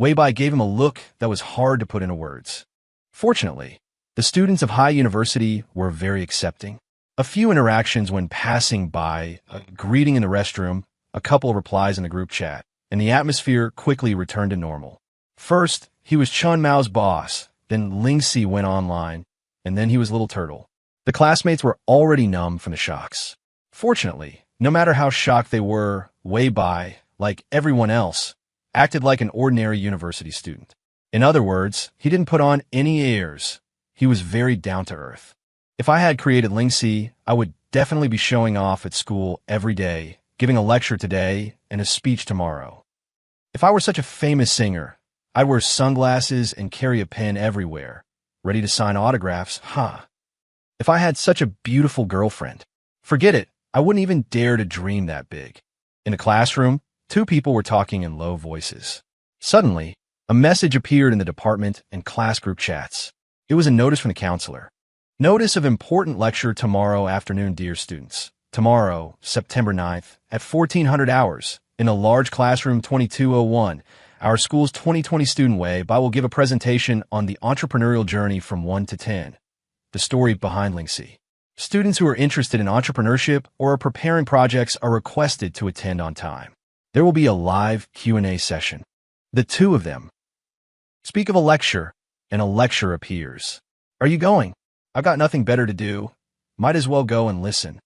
Wei Bai gave him a look that was hard to put into words. Fortunately, the students of High University were very accepting. A few interactions when passing by, a greeting in the restroom, a couple of replies in the group chat, and the atmosphere quickly returned to normal. First, he was Chun Mao's boss, then Ling Si went online, and then he was Little Turtle. The classmates were already numb from the shocks. Fortunately, no matter how shocked they were, Wei Bai, like everyone else, acted like an ordinary university student. In other words, he didn't put on any airs. He was very down-to-earth. If I had created Ling Si, I would definitely be showing off at school every day, giving a lecture today and a speech tomorrow. If I were such a famous singer, I'd wear sunglasses and carry a pen everywhere, ready to sign autographs, If I had such a beautiful girlfriend, forget it, I wouldn't even dare to dream that big. In a classroom, two people were talking in low voices. Suddenly, a message appeared in the department and class group chats. It was a notice from the counselor. Notice of important lecture tomorrow afternoon, dear students. Tomorrow, September 9th, at 1400 hours, in a large classroom 2201, our school's 2020 student Wei Bai will give a presentation on the entrepreneurial journey from 1 to 10. The story behind Ling Si. Students who are interested in entrepreneurship or are preparing projects are requested to attend on time. There will be a live Q&A session. The two of them speak of a lecture, and a lecture appears. Are you going? I've got nothing better to do. Might as well go and listen.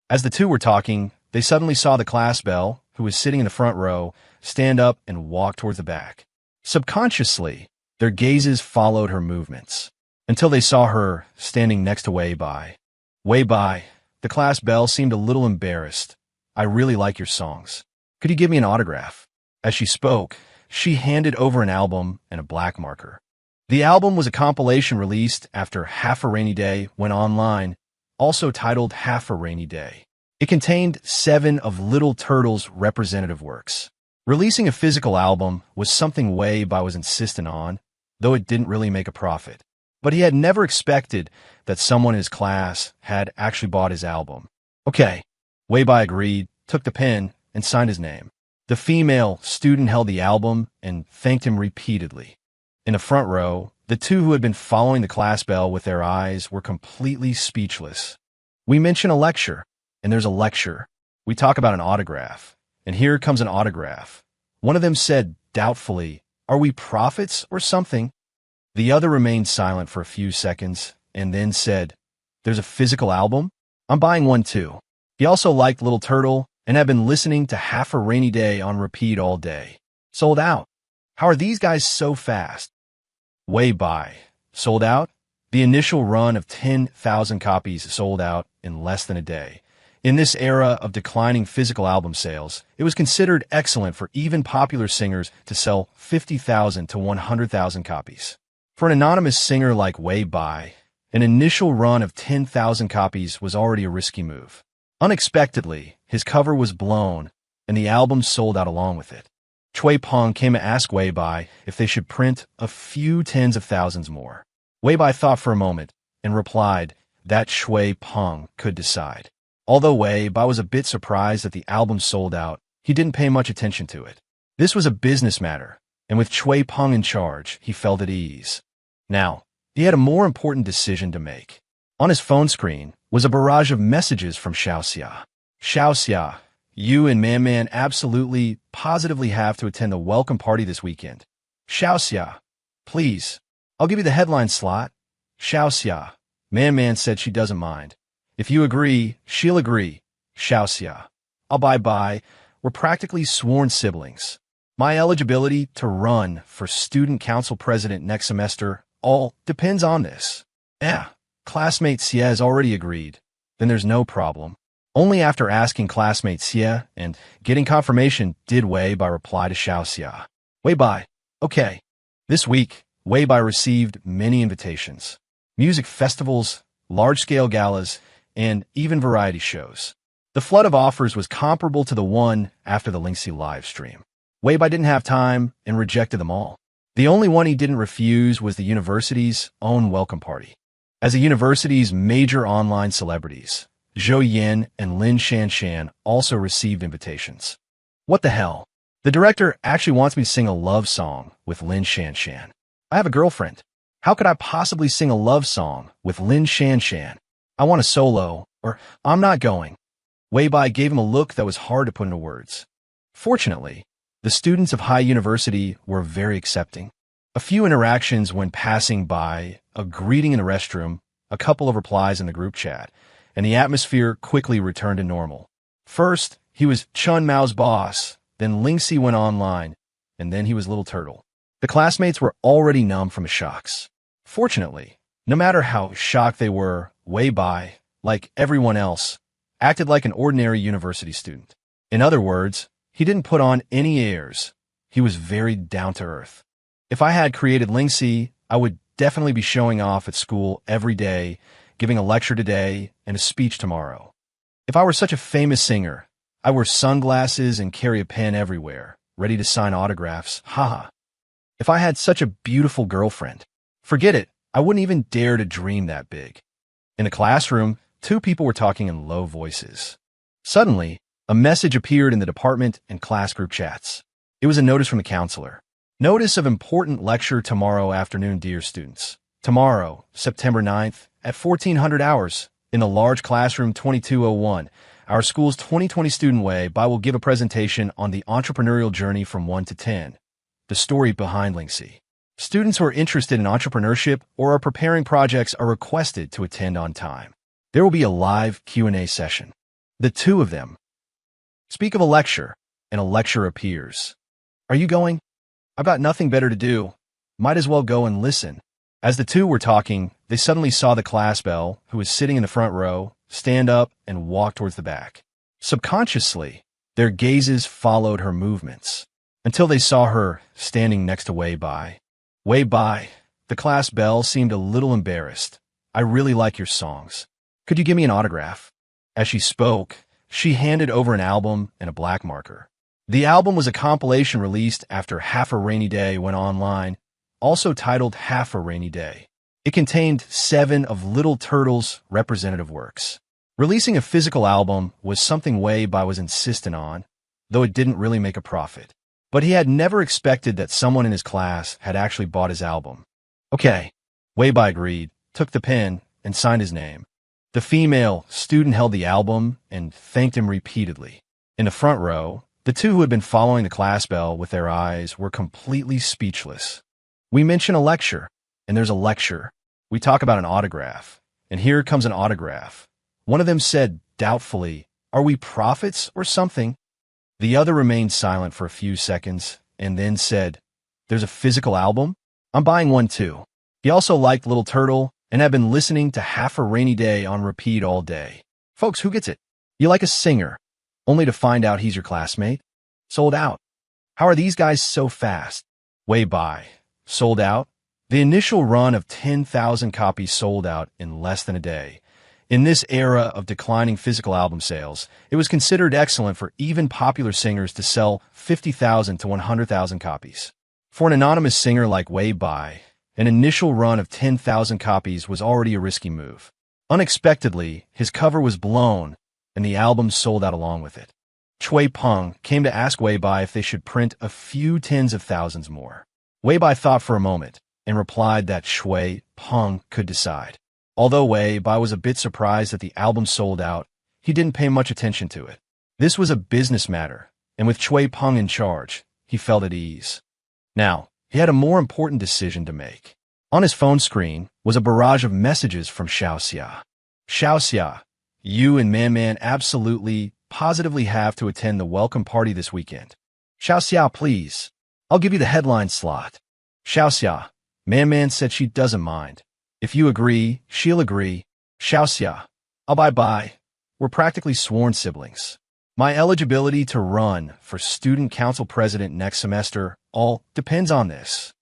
As the two were talking, they suddenly saw the class belle, who was sitting in the front row, stand up and walk towards the back. Subconsciously, their gazes followed her movements, until they saw her standing next to Wei Bai. Wei Bai, the class belle seemed a little embarrassed. I really like your songs. Could you give me an autograph? As she spoke, she handed over an album and a black marker. The album was a compilation released after Half a Rainy Day went online, also titled Half a Rainy Day. It contained 7 of Little Turtle's representative works. Releasing a physical album was something Wei Bai was insistent on, though it didn't really make a profit. But he had never expected that someone in his class had actually bought his album. Okay, Wei Bai agreed, took the pen, and signed his name. The female student held the album and thanked him repeatedly. In the front row, the two who had been following the class belle with their eyes were completely speechless. We mention a lecture, and there's a lecture. We talk about an autograph, and here comes an autograph. One of them said doubtfully, "Are we prophets or something?" The other remained silent for a few seconds, and then said, "There's a physical album? I'm buying one too." He also liked Little Turtle and had been listening to Half a Rainy Day on repeat all day. Sold out. How are these guys so fast? Wei Bai. Sold out? The initial run of 10,000 copies sold out in less than a day. In this era of declining physical album sales, it was considered excellent for even popular singers to sell 50,000 to 100,000 copies. For an anonymous singer like Wei Bai, an initial run of 10,000 copies was already a risky move. Unexpectedly, his cover was blown, and the album sold out along with it. Chui Peng came to ask Wei Bai if they should print a few tens of thousands more. Wei Bai thought for a moment and replied that Chui Peng could decide. Although Wei Bai was a bit surprised that the album sold out, he didn't pay much attention to it. This was a business matter, and with Chui Peng in charge, he felt at ease. Now, he had a more important decision to make. On his phone screen was a barrage of messages from Xiaoxia. Xiaoxia, you and Man absolutely, positively have to attend the welcome party this weekend. Xiaoxia, please, I'll give you the headline slot. Xiaoxia, Man said she doesn't mind. If you agree, she'll agree. Xiaoxia, I'll bye. We're practically sworn siblings. My eligibility to run for student council president next semester all depends on this. Classmate Xie has already agreed. Then there's no problem. Only after asking classmate Xie and getting confirmation did Wei Bai reply to Xiaoxia. Wei Bai, okay. This week, Wei Bai received many invitations. Music festivals, large-scale galas, and even variety shows. The flood of offers was comparable to the one after the Ling Si live stream. Wei Bai didn't have time and rejected them all. The only one he didn't refuse was the university's own welcome party. As the university's major online celebrities, Zhou Yan and Lin Shanshan also received invitations. What the hell? The director actually wants me to sing a love song with Lin Shan Shan. I have a girlfriend. How could I possibly sing a love song with Lin Shan Shan? I want a solo, or I'm not going. Wei Bai gave him a look that was hard to put into words. Fortunately, the students of High University were very accepting. A few interactions when passing by, a greeting in the restroom, a couple of replies in the group chat, and the atmosphere quickly returned to normal. First, he was Chun Mao's boss, then Lingxi went online, and then he was Little Turtle. The classmates were already numb from his shocks. Fortunately, no matter how shocked they were, Wei Bai, like everyone else, acted like an ordinary university student. In other words, he didn't put on any airs. He was very down-to-earth. If I had created Lingxi, I would definitely be showing off at school every day, giving a lecture today and a speech tomorrow. If I were such a famous singer, I wear sunglasses and carry a pen everywhere, ready to sign autographs. Haha. If I had such a beautiful girlfriend, forget it, I wouldn't even dare to dream that big. In the classroom, two people were talking in low voices. Suddenly, a message appeared in the department and class group chats. It was a notice from the counselor. Notice of important lecture tomorrow afternoon, dear students. Tomorrow, September 9th, at 1400 hours, in the large classroom 2201, our school's 2020 student Wei Bai will give a presentation on the entrepreneurial journey from 1 to 10. The story behind Lingxi. Students who are interested in entrepreneurship or are preparing projects are requested to attend on time. There will be a live Q&A session. The two of them speak of a lecture, and a lecture appears. Are you going? I've got nothing better to do. Might as well go and listen. As the two were talking, they suddenly saw the class belle, who was sitting in the front row, stand up and walk towards the back. Subconsciously, their gazes followed her movements, until they saw her standing next to Wei Bai. Wei Bai, the class belle seemed a little embarrassed. I really like your songs. Could you give me an autograph? As she spoke, she handed over an album and a black marker. The album was a compilation released after Half a Rainy Day went online, also titled Half a Rainy Day. It contained 7 of Little Turtle's representative works. Releasing a physical album was something Wei Bai was insistent on, though it didn't really make a profit. But he had never expected that someone in his class had actually bought his album. Okay, Wei Bai agreed, took the pen, and signed his name. The female student held the album and thanked him repeatedly. In the front row, the two who had been following the class belle with their eyes were completely speechless. We mention a lecture, and there's a lecture. We talk about an autograph, and here comes an autograph. One of them said doubtfully, "Are we prophets or something?" The other remained silent for a few seconds, and then said, "There's a physical album? I'm buying one too." He also liked Little Turtle, and had been listening to Half a Rainy Day on repeat all day. Folks, who gets it? You like a singer, only to find out he's your classmate? Sold out. How are these guys so fast? Wei Bai. Sold out? The initial run of 10,000 copies sold out in less than a day. In this era of declining physical album sales, it was considered excellent for even popular singers to sell 50,000 to 100,000 copies. For an anonymous singer like Wei Bai, an initial run of 10,000 copies was already a risky move. Unexpectedly, his cover was blown, and the album sold out along with it. Chui Peng came to ask Wei Bai if they should print a few tens of thousands more. Wei Bai thought for a moment, and replied that Chui Peng could decide. Although Wei Bai was a bit surprised that the album sold out, he didn't pay much attention to it. This was a business matter, and with Chui Peng in charge, he felt at ease. Now, he had a more important decision to make. On his phone screen was a barrage of messages from Xiaoxia. Xiaoxia, you and Man absolutely, positively have to attend the welcome party this weekend. Xiaoxia, please. I'll give you the headline slot. Xiaoxia, Man said she doesn't mind. If you agree, she'll agree. Xiaoxia, I'll bye. We're practically sworn siblings. My eligibility to run for student council president next semester all depends on this.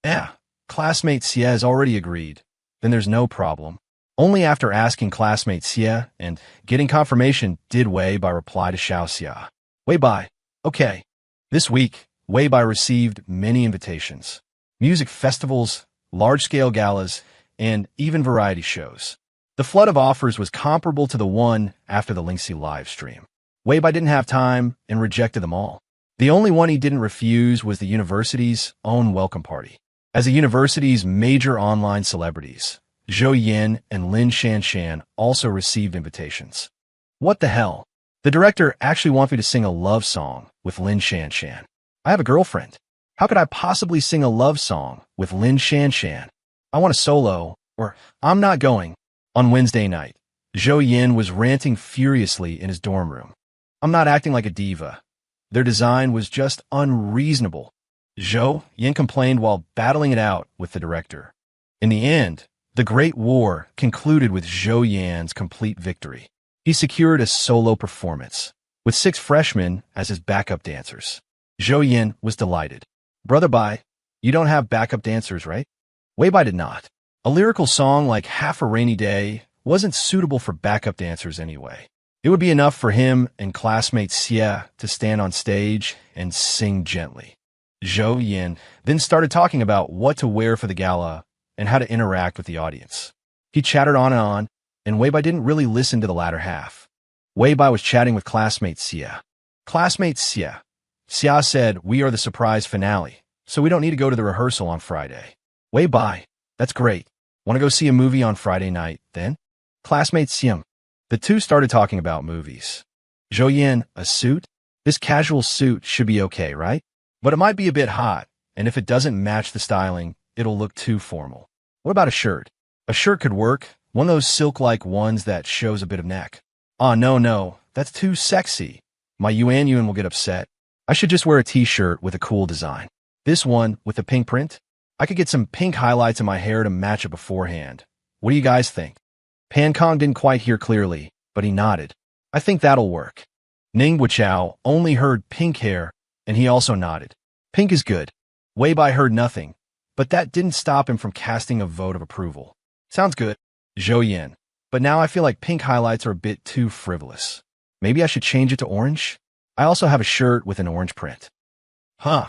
Yeah, classmate Xie has already agreed. Then there's no problem. Only after asking classmate Xie and getting confirmation did Wei Bai reply to Xiaoxia. Wei Bai, okay. This week, Wei Bai received many invitations. Music festivals, large-scale galas, and even variety shows. The flood of offers was comparable to the one after the Lingxi live stream. Wei Bai didn't have time and rejected them all. The only one he didn't refuse was the university's own welcome party. As the university's major online celebrities, Zhou Yin and Lin Shanshan also received invitations. What the hell? The director actually wants me to sing a love song with Lin Shanshan. I have a girlfriend. How could I possibly sing a love song with Lin Shanshan? I want a solo, or I'm not going. On Wednesday night, Zhou Yin was ranting furiously in his dorm room. I'm not acting like a diva. Their design was just unreasonable. Zhou Yin complained while battling it out with the director. In the end, the Great War concluded with Zhou Yan's complete victory. He secured a solo performance, with 6 freshmen as his backup dancers. Zhou Yin was delighted. Brother Bai, you don't have backup dancers, right? Wei Bai did not. A lyrical song like Half a Rainy Day wasn't suitable for backup dancers anyway. It would be enough for him and classmate Xia to stand on stage and sing gently. Zhou Yin then started talking about what to wear for the gala and how to interact with the audience. He chattered on, and Wei Bai didn't really listen to the latter half. Wei Bai was chatting with classmate Xia. Classmate Xia. Xia said, we are the surprise finale, so we don't need to go to the rehearsal on Friday. Wei Bai, that's great. Want to go see a movie on Friday night, then? Classmate Simp. The two started talking about movies. Zhou Yin, a suit? This casual suit should be okay, right? But it might be a bit hot, and if it doesn't match the styling, it'll look too formal. What about a shirt? A shirt could work, one of those silk-like ones that shows a bit of neck. Ah, no, that's too sexy. My Yuan will get upset. I should just wear a t-shirt with a cool design. This one, with a pink print? I could get some pink highlights in my hair to match it beforehand. What do you guys think? Pan Kong didn't quite hear clearly, but he nodded. I think that'll work. Ning Wuchao only heard pink hair, and he also nodded. Pink is good. Wei Bai heard nothing, but that didn't stop him from casting a vote of approval. Sounds good. Zhou Yin. But now I feel like pink highlights are a bit too frivolous. Maybe I should change it to orange? I also have a shirt with an orange print. Huh.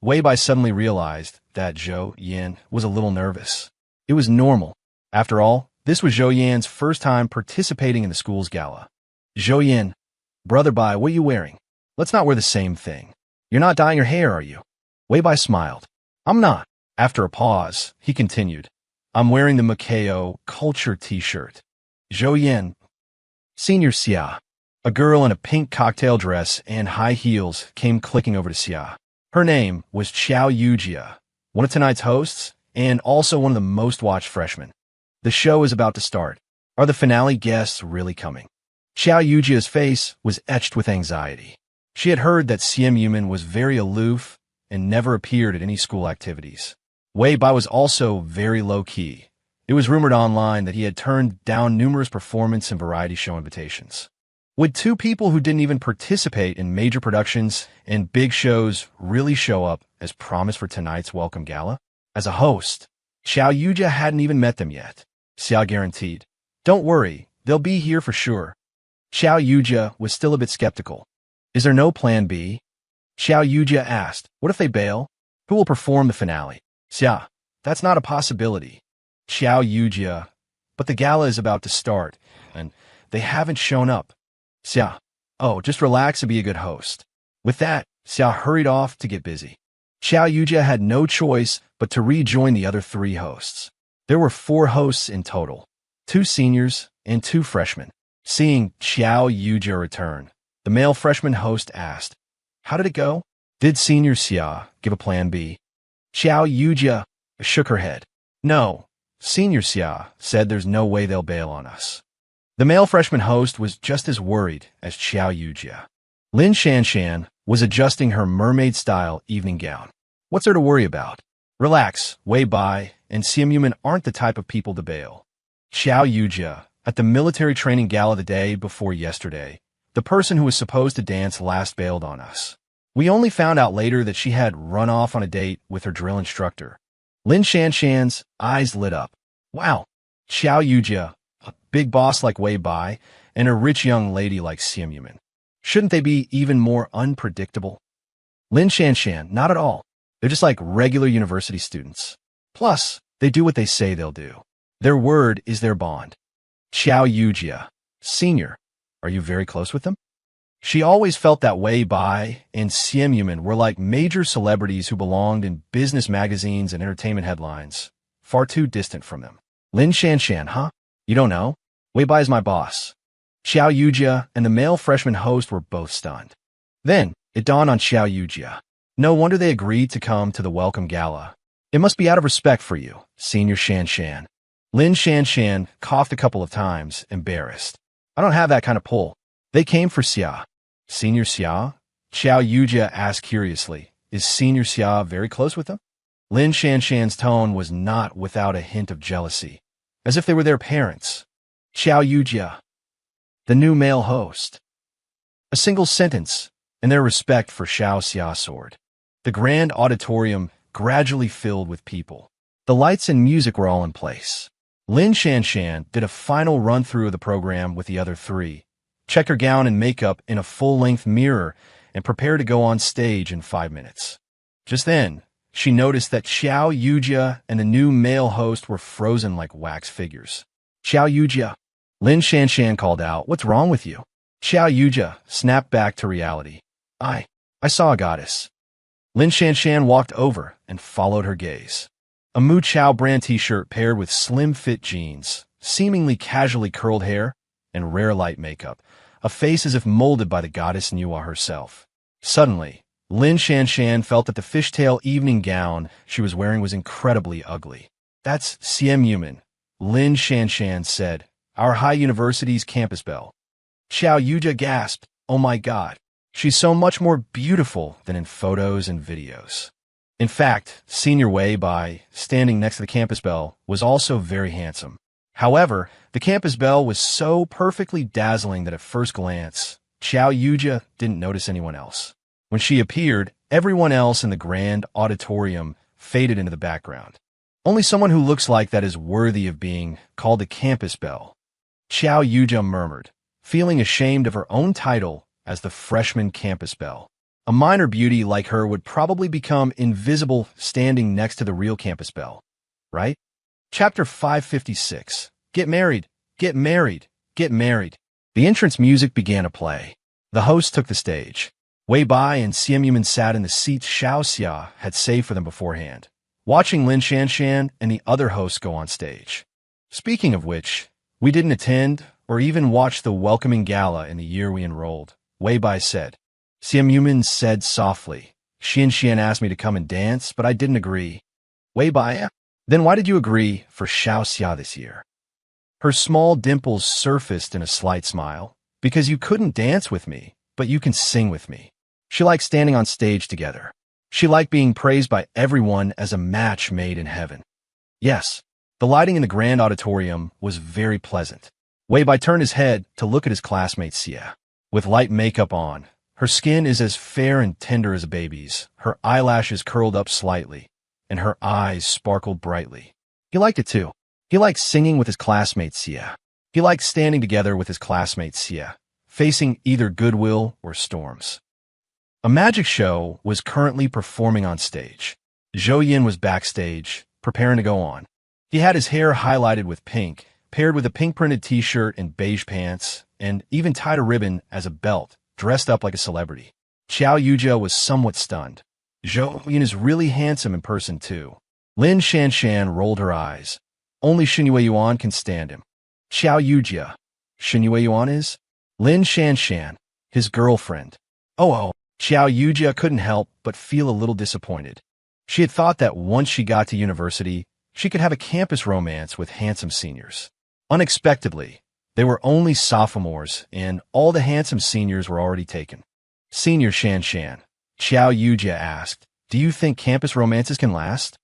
Wei Bai suddenly realized that Zhou Yin was a little nervous. It was normal. After all, this was Zhou Yin's first time participating in the school's gala. Zhou Yin, Brother Bai, what are you wearing? Let's not wear the same thing. You're not dyeing your hair, are you? Wei Bai smiled. I'm not. After a pause, he continued. I'm wearing the Makeo culture t-shirt. Zhou Yin. Senior Xia. A girl in a pink cocktail dress and high heels came clicking over to Xia. Her name was Xiao Yujia, one of tonight's hosts and also one of the most watched freshmen. The show is about to start. Are the finale guests really coming? Xiao Yujia's face was etched with anxiety. She had heard that Xian Yumin was very aloof and never appeared at any school activities. Wei Bai was also very low-key. It was rumored online that he had turned down numerous performance and variety show invitations. Would 2 people who didn't even participate in major productions and big shows really show up as promised for tonight's welcome gala? As a host, Xiao Yujia hadn't even met them yet. Xia guaranteed. Don't worry, they'll be here for sure. Xiao Yujia was still a bit skeptical. Is there no plan B? Xiao Yujia asked, what if they bail? Who will perform the finale? Xia, that's not a possibility. Xiao Yujia, but the gala is about to start, and they haven't shown up. Xia, oh, just relax and be a good host. With that, Xia hurried off to get busy. Xiao Yujia had no choice but to rejoin the other 3 hosts. There were 4 hosts in total, 2 seniors and 2 freshmen. Seeing Xiao Yujia return, the male freshman host asked, how did it go? Did senior Xia give a plan B? Xiao Yujia shook her head. No, senior Xia said there's no way they'll bail on us. The male freshman host was just as worried as Xiao Yujia. Lin Shanshan was adjusting her mermaid-style evening gown. What's there to worry about? Relax, Wei Bai and Xian Yumin aren't the type of people to bail. Xiao Yujia, at the military training gala the day before yesterday, the person who was supposed to dance last bailed on us. We only found out later that she had run off on a date with her drill instructor. Lin Shanshan's eyes lit up. Wow, Xiao Yujia, a big boss like Wei Bai, and a rich young lady like Xian Yumin. Shouldn't they be even more unpredictable? Lin Shanshan, not at all. They're just like regular university students. Plus, they do what they say they'll do. Their word is their bond. Xiao Yujia, senior, are you very close with them? She always felt that Wei Bai and Xian Yumin were like major celebrities who belonged in business magazines and entertainment headlines, far too distant from them. Lin Shanshan, huh? You don't know? Wei Bai is my boss. Xiao Yujia and the male freshman host were both stunned. Then, it dawned on Xiao Yujia. No wonder they agreed to come to the welcome gala. It must be out of respect for you, Senior Shanshan. Lin Shanshan coughed a couple of times, embarrassed. I don't have that kind of pull. They came for Xia. Senior Xia? Xiao Yujia asked curiously. Is Senior Xia very close with them? Lin Shanshan's tone was not without a hint of jealousy, as if they were their parents. Xiao Yujia, the new male host. A single sentence, and their respect for Xiao Xia soared. The grand auditorium gradually filled with people. The lights and music were all in place. Lin Shanshan did a final run-through of the program with the other three, checked her gown and makeup in a full-length mirror, and prepared to go on stage in 5 minutes. Just then, she noticed that Xiao Yujia and the new male host were frozen like wax figures. Xiao Yujia, Lin Shanshan called out, what's wrong with you? Xiao Yujia snapped back to reality. I saw a goddess. Lin Shanshan walked over and followed her gaze. A Mu Chao brand t-shirt paired with slim-fit jeans, seemingly casually curled hair, and rare light makeup, a face as if molded by the goddess Nuwa herself. Suddenly, Lin Shanshan felt that the fishtail evening gown she was wearing was incredibly ugly. That's Xian Yumin, Lin Shanshan said, our high university's campus belle. Xiao Yujia gasped, oh my god, she's so much more beautiful than in photos and videos. In fact, Senior Wei Bai, standing next to the campus belle, was also very handsome. However, the campus belle was so perfectly dazzling that at first glance, Xiao Yujia didn't notice anyone else. When she appeared, everyone else in the grand auditorium faded into the background. Only someone who looks like that is worthy of being called the campus belle. Xiao Yujia murmured, feeling ashamed of her own title as the freshman campus belle. A minor beauty like her would probably become invisible standing next to the real campus belle, right? Chapter 556. Get married, get married, get married. The entrance music began to play. The host took the stage. Wei Bai and Xian Yumin sat in the seats Xiao Xia had saved for them beforehand, watching Lin Shanshan and the other hosts go on stage. Speaking of which, we didn't attend or even watch the welcoming gala in the year we enrolled, Wei Bai said. Xian Yumin said softly, Xian asked me to come and dance, but I didn't agree. Wei Bai, then why did you agree for Xiao Xia this year? Her small dimples surfaced in a slight smile. Because you couldn't dance with me, but you can sing with me. She liked standing on stage together. She liked being praised by everyone as a match made in heaven. Yes, the lighting in the grand auditorium was very pleasant. Wei Bai turned his head to look at his classmate Xia. With light makeup on, her skin is as fair and tender as a baby's, her eyelashes curled up slightly, and her eyes sparkled brightly. He liked it too. He liked singing with his classmate Xia. He liked standing together with his classmate Xia, facing either goodwill or storms. A magic show was currently performing on stage. Zhou Yin was backstage, preparing to go on. He had his hair highlighted with pink, paired with a pink-printed t-shirt and beige pants, and even tied a ribbon as a belt, dressed up like a celebrity. Xiao Yujia was somewhat stunned. Zhou Yin is really handsome in person, too. Lin Shanshan rolled her eyes. Only Xinyue Yuan can stand him. Xiao Yujia. Xinyue Yuan is? Lin Shanshan, his girlfriend. Oh, Xiao Yujia couldn't help but feel a little disappointed. She had thought that once she got to university, she could have a campus romance with handsome seniors. Unexpectedly, they were only sophomores, and all the handsome seniors were already taken. Senior Shanshan, Xiao Yujia asked, do you think campus romances can last?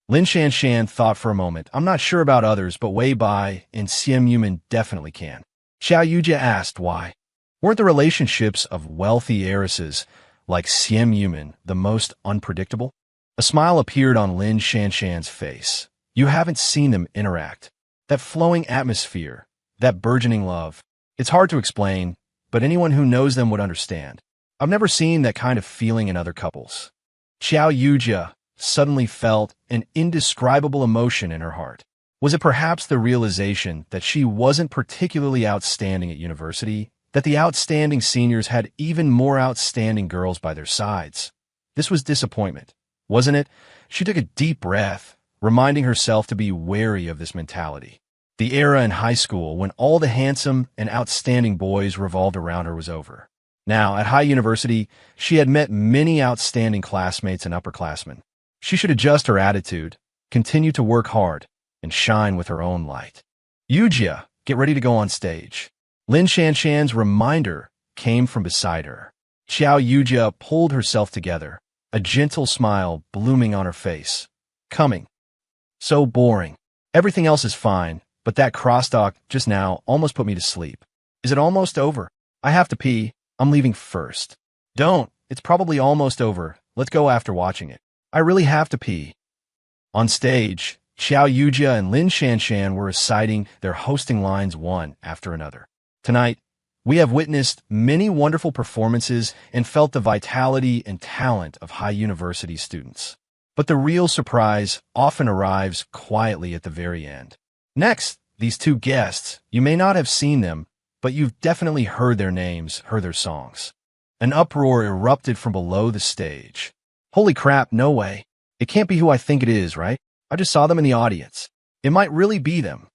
Lin Shanshan thought for a moment. I'm not sure about others, but Wei Bai and Xian Yumin definitely can. Xiao Yujia asked why. Weren't the relationships of wealthy heiresses like Xian Yumin the most unpredictable? A smile appeared on Lin Shanshan's face. You haven't seen them interact. That flowing atmosphere, that burgeoning love. It's hard to explain, but anyone who knows them would understand. I've never seen that kind of feeling in other couples. Xiao Yujia suddenly felt an indescribable emotion in her heart. Was it perhaps the realization that she wasn't particularly outstanding at university, that the outstanding seniors had even more outstanding girls by their sides. This was disappointment, wasn't it? She took a deep breath, reminding herself to be wary of this mentality. The era in high school when all the handsome and outstanding boys revolved around her was over. Now, at high university, she had met many outstanding classmates and upperclassmen. She should adjust her attitude, continue to work hard, and shine with her own light. Yujia, get ready to go on stage. Lin Shanshan's reminder came from beside her. Xiao Yujia pulled herself together, a gentle smile blooming on her face. Coming. So boring. Everything else is fine, but that crosstalk just now almost put me to sleep. Is it almost over? I have to pee. I'm leaving first. Don't. It's probably almost over. Let's go after watching it. I really have to pee. On stage, Xiao Yujia and Lin Shanshan were reciting their hosting lines one after another. Tonight, we have witnessed many wonderful performances and felt the vitality and talent of high university students. But the real surprise often arrives quietly at the very end. Next, these two guests, you may not have seen them, but you've definitely heard their names, heard their songs. An uproar erupted from below the stage. Holy crap, no way. It can't be who I think it is, right? I just saw them in the audience. It might really be them.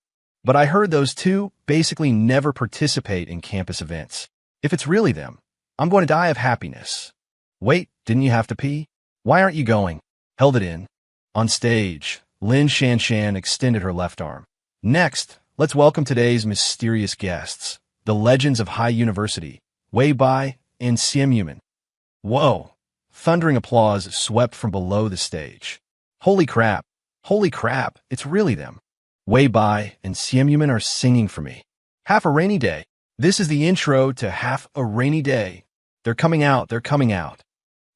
But I heard those two basically never participate in campus events. If it's really them, I'm going to die of happiness. Wait, didn't you have to pee? Why aren't you going? Held it in. On stage, Lin Shanshan extended her left arm. Next, let's welcome today's mysterious guests, the legends of High University, Wei Bai and Simp. Whoa! Thundering applause swept from below the stage. Holy crap! Holy crap! It's really them. Wei Bai and Simp are singing for me. Half a Rainy Day. This is the intro to Half a Rainy Day. They're coming out, they're coming out.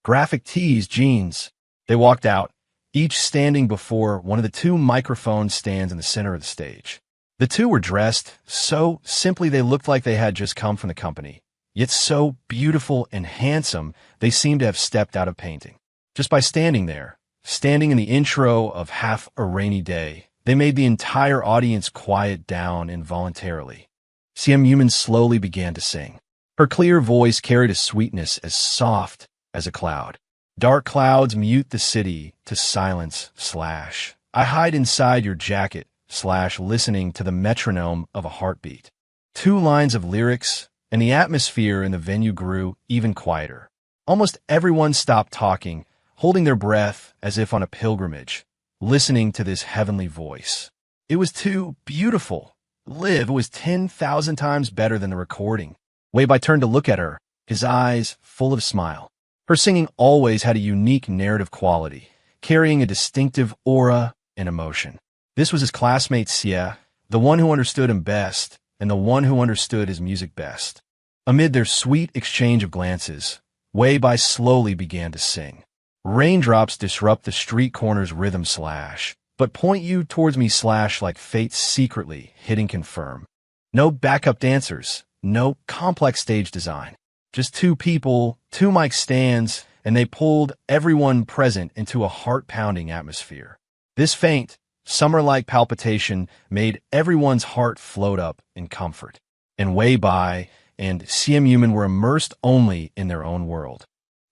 Graphic tees, jeans. They walked out, each standing before one of the two microphone stands in the center of the stage. The two were dressed so simply they looked like they had just come from the company, yet so beautiful and handsome they seemed to have stepped out of painting. Just by standing there, standing in the intro of Half a Rainy Day, they made the entire audience quiet down involuntarily. Simp slowly began to sing. Her clear voice carried a sweetness as soft as a cloud. Dark clouds mute the city to silence / I hide inside your jacket / listening to the metronome of a heartbeat. 2 lines of lyrics, and the atmosphere in the venue grew even quieter. Almost everyone stopped talking, holding their breath as if on a pilgrimage, listening to this heavenly voice. It was too beautiful. Live was 10,000 times better than the recording. Wei Bai turned to look at her, his eyes full of smile. Her singing always had a unique narrative quality, carrying a distinctive aura and emotion. This was his classmate Xie, the one who understood him best, and the one who understood his music best. Amid their sweet exchange of glances, Wei Bai slowly began to sing. Raindrops disrupt the street corner's rhythm / but point you towards me / like fate secretly hitting confirm. No backup dancers, no complex stage design. Just 2 people, 2 mic stands, and they pulled everyone present into a heart-pounding atmosphere. This faint, summer-like palpitation made everyone's heart float up in comfort. And Wei Bai and Simp were immersed only in their own world.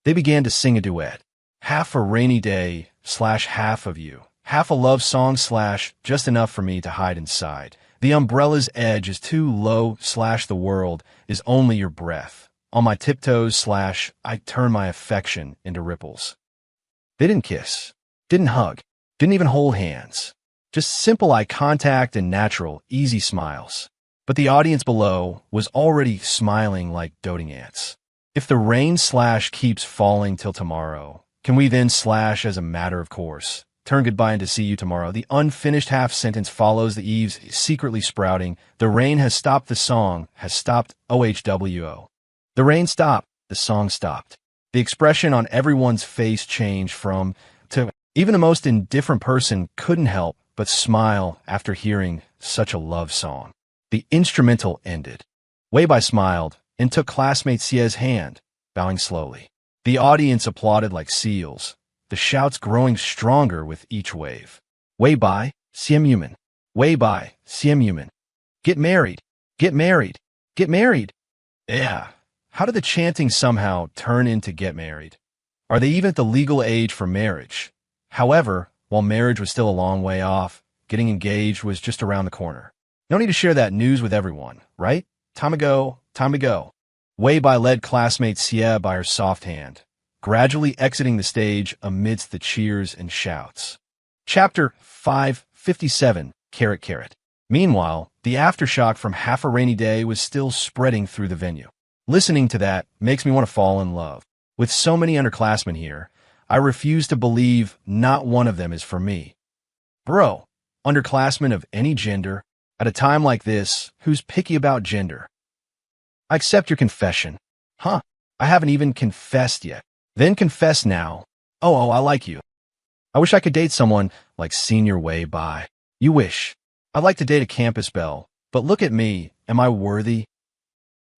They began to sing a duet. Half a rainy day / half of you. Half a love song / just enough for me to hide inside. The umbrella's edge is too low / the world is only your breath. On my tiptoes / I turn my affection into ripples. They didn't kiss, didn't hug, didn't even hold hands. Just simple eye contact and natural, easy smiles. But the audience below was already smiling like doting ants. If the rain / keeps falling till tomorrow, can we then / as a matter of course turn goodbye and to see you tomorrow? The unfinished half sentence follows the eaves secretly sprouting. The rain has stopped, the song has stopped. OHWO. The rain stopped, the song stopped. The expression on everyone's face changed from to. Even the most indifferent person couldn't help but smile after hearing such a love song. The instrumental ended. Wei Bai smiled and took classmate Xie's hand, bowing slowly. The audience applauded like seals, the shouts growing stronger with each wave. Wei Bai, Simp. Wei Bai, Simp. Get married, get married, get married. Yeah. How did the chanting somehow turn into get married? Are they even at the legal age for marriage? However, while marriage was still a long way off, getting engaged was just around the corner. No need to share that news with everyone, right? Time to go, time to go. Wei Bai led classmate Xie by her soft hand, gradually exiting the stage amidst the cheers and shouts. Chapter 557, Carrot Carrot. Meanwhile, the aftershock from Half a Rainy Day was still spreading through the venue. Listening to that makes me want to fall in love. With so many underclassmen here, I refuse to believe not one of them is for me. Bro, underclassmen of any gender, at a time like this, who's picky about gender? I accept your confession. Huh, I haven't even confessed yet. Then confess now. Oh, I like you. I wish I could date someone like Senior Wei Bai. You wish. I'd like to date a campus belle, but look at me, am I worthy?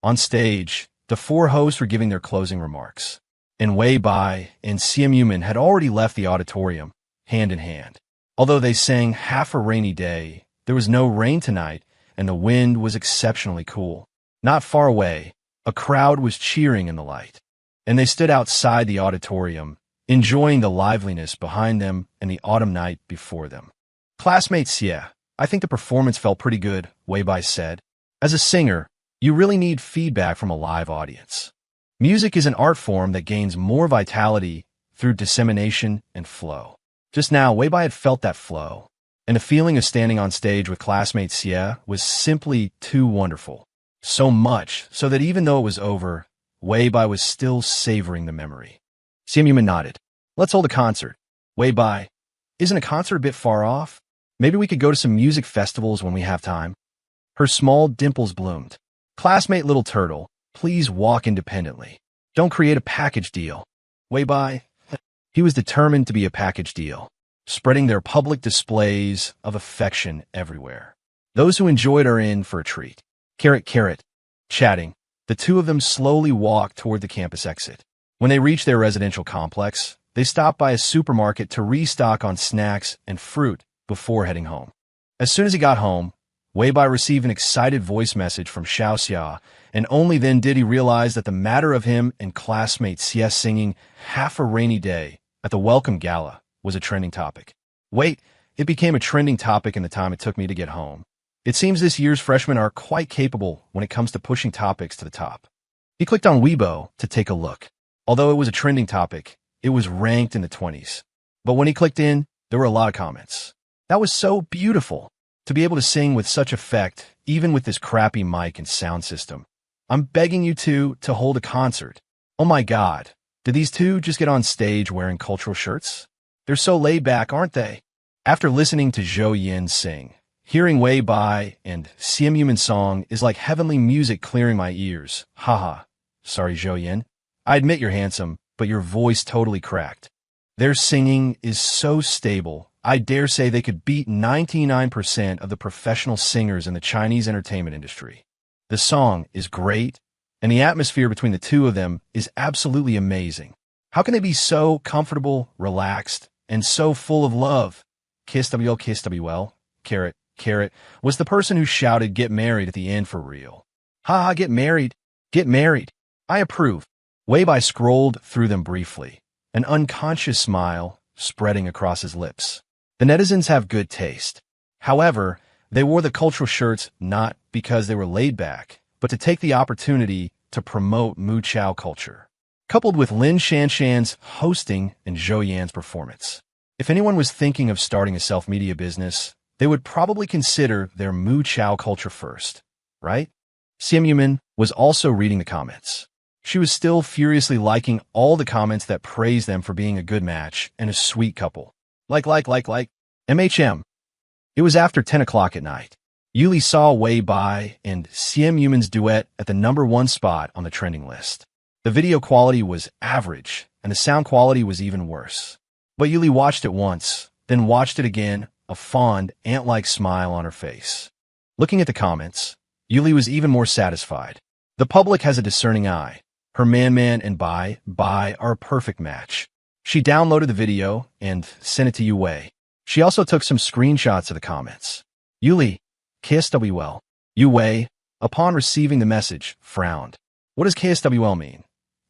On stage, the four hosts were giving their closing remarks, and Wei Bai and Simp had already left the auditorium, hand in hand. Although they sang Half a Rainy Day, there was no rain tonight, and the wind was exceptionally cool. Not far away, a crowd was cheering in the light, and they stood outside the auditorium, enjoying the liveliness behind them and the autumn night before them. Classmate Xie, I think the performance felt pretty good, Wei Bai said. As a singer, you really need feedback from a live audience. Music is an art form that gains more vitality through dissemination and flow. Just now, Wei Bai had felt that flow, and the feeling of standing on stage with classmate Xie was simply too wonderful. So much, so that even though it was over, Wei Bai was still savoring the memory. Simp nodded. Let's hold a concert. Wei Bai, isn't a concert a bit far off? Maybe we could go to some music festivals when we have time. Her small dimples bloomed. Classmate Little Turtle, please walk independently. Don't create a package deal. Wei Bai, he was determined to be a package deal, spreading their public displays of affection everywhere. Those who enjoyed are in for a treat. Carrot Carrot. Chatting, the two of them slowly walked toward the campus exit. When they reached their residential complex, they stopped by a supermarket to restock on snacks and fruit before heading home. As soon as he got home, Wei Bai received an excited voice message from Xiao Xia, and only then did he realize that the matter of him and classmate Xie singing Half a Rainy Day at the welcome gala was a trending topic. Wait, it became a trending topic in the time it took me to get home. It seems this year's freshmen are quite capable when it comes to pushing topics to the top. He clicked on Weibo to take a look. Although it was a trending topic, it was ranked in the 20s. But when he clicked in, there were a lot of comments. That was so beautiful. To be able to sing with such effect, even with this crappy mic and sound system. I'm begging you to hold a concert. Oh my God, did these two just get on stage wearing cultural shirts? They're so laid back, aren't they? After listening to Zhou Yin sing, hearing Wei Bai and Simp song is like heavenly music clearing my ears. Haha. Sorry, Zhou Yin. I admit you're handsome, but your voice totally cracked. Their singing is so stable, I dare say they could beat 99% of the professional singers in the Chinese entertainment industry. The song is great, and the atmosphere between the two of them is absolutely amazing. How can they be so comfortable, relaxed, and so full of love? Kiss WL, Carrot, Carrot was the person who shouted get married at the end for real. Haha, get married. Get married. I approve. Wei Bai scrolled through them briefly, an unconscious smile spreading across his lips. The netizens have good taste. However, they wore the cultural shirts not because they were laid back, but to take the opportunity to promote Mu Chao culture, coupled with Lin Shanshan's hosting and Zhou Yan's performance. If anyone was thinking of starting a self-media business, they would probably consider their Mu Chao culture first, right? Simp was also reading the comments. She was still furiously liking all the comments that praised them for being a good match and a sweet couple. Like. MHM. It was after 10 o'clock at night. Yuli saw Wei Bai and Simp's duet at the #1 spot on the trending list. The video quality was average, and the sound quality was even worse. But Yuli watched it once, then watched it again, a fond, ant-like smile on her face. Looking at the comments, Yuli was even more satisfied. The public has a discerning eye. Her Man and Bai are a perfect match. She downloaded the video and sent it to Yue. She also took some screenshots of the comments. Yuli, KSWL. Yue, upon receiving the message, frowned. What does KSWL mean?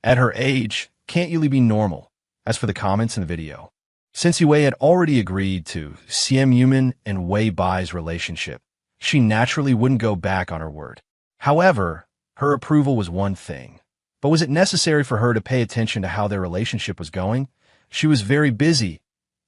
At her age, can't Yuli be normal? As for the comments in the video, since Yue had already agreed to Simp and Wei Bai's relationship, she naturally wouldn't go back on her word. However, her approval was one thing. But was it necessary for her to pay attention to how their relationship was going? She was very busy,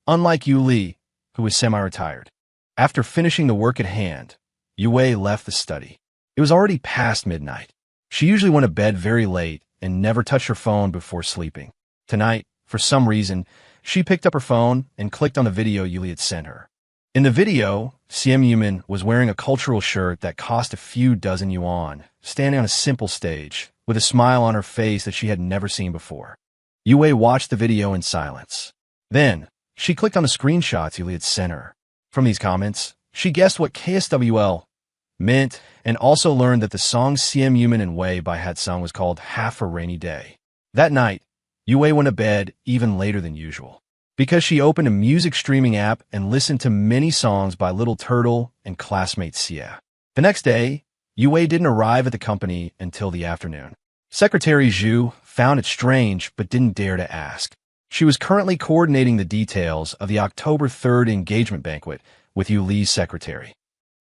unlike Yu Li, who was semi-retired. After finishing the work at hand, Yue left the study. It was already past midnight. She usually went to bed very late and never touched her phone before sleeping. Tonight, for some reason, she picked up her phone and clicked on the video Yuli had sent her. In the video, Simp was wearing a cultural shirt that cost a few dozen yuan, standing on a simple stage, with a smile on her face that she had never seen before. Yue watched the video in silence. Then, she clicked on the screenshots Yuli had sent her. From these comments, she guessed what KSWL meant and also learned that the song Simp and Wei Bai had sung was called Half a Rainy Day. That night, Yue went to bed even later than usual, because she opened a music streaming app and listened to many songs by Little Turtle and classmate Xie. The next day, Yue didn't arrive at the company until the afternoon. Secretary Zhu found it strange but didn't dare to ask. She was currently coordinating the details of the October 3rd engagement banquet with Yu Li's secretary.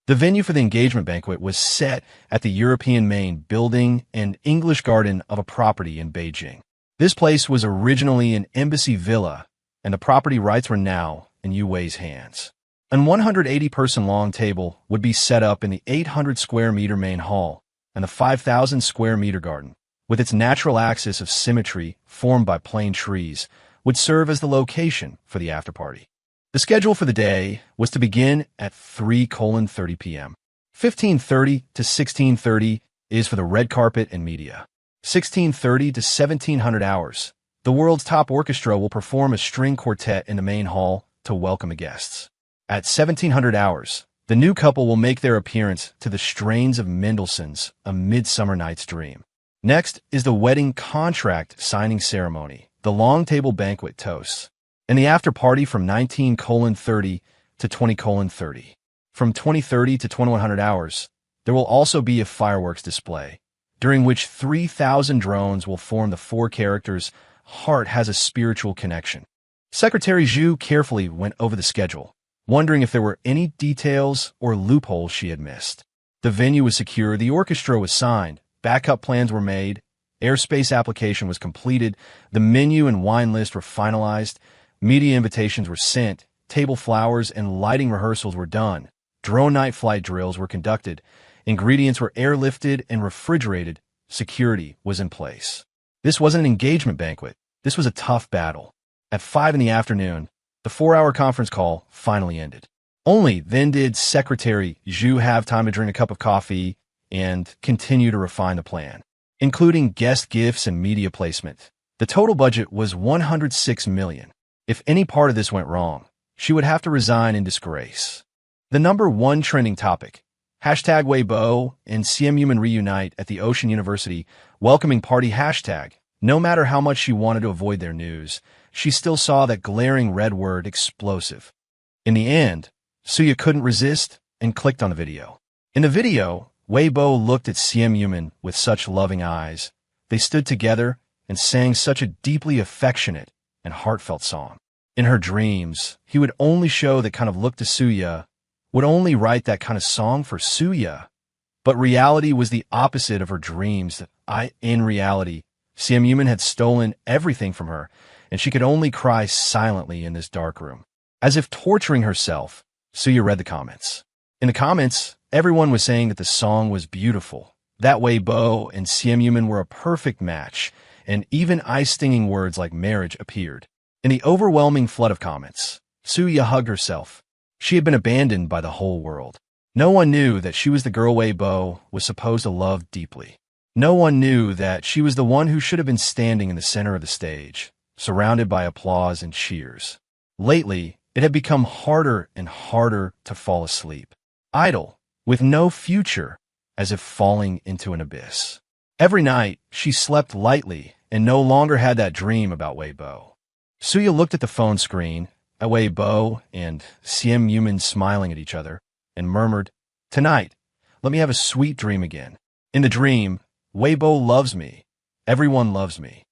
The venue for the engagement banquet was set at the European Main Building and English Garden of a property in Beijing. This place was originally an embassy villa, and the property rights were now in Yue's hands. An 180-person-long table would be set up in the 800-square-meter main hall and the 5,000-square-meter garden, with its natural axis of symmetry formed by plane trees, would serve as the location for the after-party. The schedule for the day was to begin at 3:30 p.m. 15:30 to 16:30 is for the red carpet and media. 16:30 to 1700 hours, the world's top orchestra will perform a string quartet in the main hall to welcome the guests. At 1700 hours, the new couple will make their appearance to the strains of Mendelssohn's A Midsummer Night's Dream. Next is the wedding contract signing ceremony, the long table banquet toasts, and the after party from 19:30 to 20:30. From 20:30 to 2100 hours, there will also be a fireworks display, during which 3,000 drones will form the four characters Heart Has a Spiritual Connection. Secretary Zhu carefully went over the schedule, wondering if there were any details or loopholes she had missed. The venue was secure, the orchestra was signed, backup plans were made, airspace application was completed, the menu and wine list were finalized, media invitations were sent, table flowers and lighting rehearsals were done, drone night flight drills were conducted, ingredients were airlifted and refrigerated, security was in place. This wasn't an engagement banquet, this was a tough battle. At 5 in the afternoon, the 4-hour conference call finally ended. Only then did Secretary Zhu have time to drink a cup of coffee and continue to refine the plan, including guest gifts and media placement. The total budget was 106 million. If any part of this went wrong, she would have to resign in disgrace. The #1 trending topic, #Weibo and Simp reunite at the Ocean University welcoming party hashtag. No matter how much she wanted to avoid their news, she still saw that glaring red word explosive. In the end, Suya couldn't resist and clicked on the video. In the video, Weibo looked at Simp with such loving eyes. They stood together and sang such a deeply affectionate and heartfelt song. In her dreams, he would only show that kind of look to Suya, would only write that kind of song for Suya. But reality was the opposite of her dreams. In reality, Simp had stolen everything from her, and she could only cry silently in this dark room. As if torturing herself, Suya read the comments. In the comments, everyone was saying that the song was beautiful. That Weibo and Simp were a perfect match, and even eye-stinging words like marriage appeared. In the overwhelming flood of comments, Suya hugged herself. She had been abandoned by the whole world. No one knew that she was the girl Weibo was supposed to love deeply. No one knew that she was the one who should have been standing in the center of the stage, surrounded by applause and cheers. Lately, it had become harder and harder to fall asleep, idle, with no future, as if falling into an abyss. Every night, she slept lightly and no longer had that dream about Weibo. Suya looked at the phone screen, at Weibo and Simp smiling at each other, and murmured, "Tonight, let me have a sweet dream again." In the dream, Weibo loves me, Everyone loves me.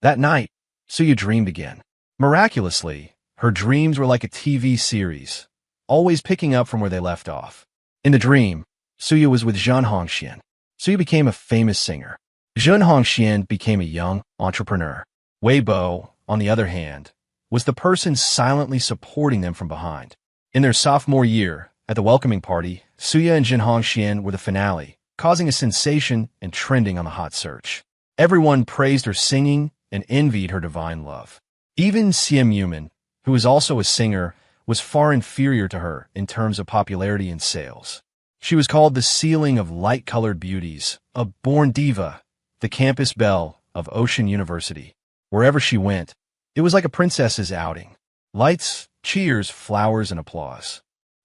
That night, Suya dreamed again. Miraculously, her dreams were like a TV series, always picking up from where they left off. In the dream, Suya was with Zhen Hongxian. Suya became a famous singer. Zhen Hongxian became a young entrepreneur. Wei Bo, on the other hand, was the person silently supporting them from behind. In their sophomore year, at the welcoming party, Suya and Zhen Hongxian were the finale, causing a sensation and trending on the hot search. Everyone praised her singing and envied her divine love. Even Simp, who was also a singer, was far inferior to her in terms of popularity and sales. She was called the ceiling of light-colored beauties, a born diva, the campus belle of Ocean University. Wherever she went, it was like a princess's outing. Lights, cheers, flowers, and applause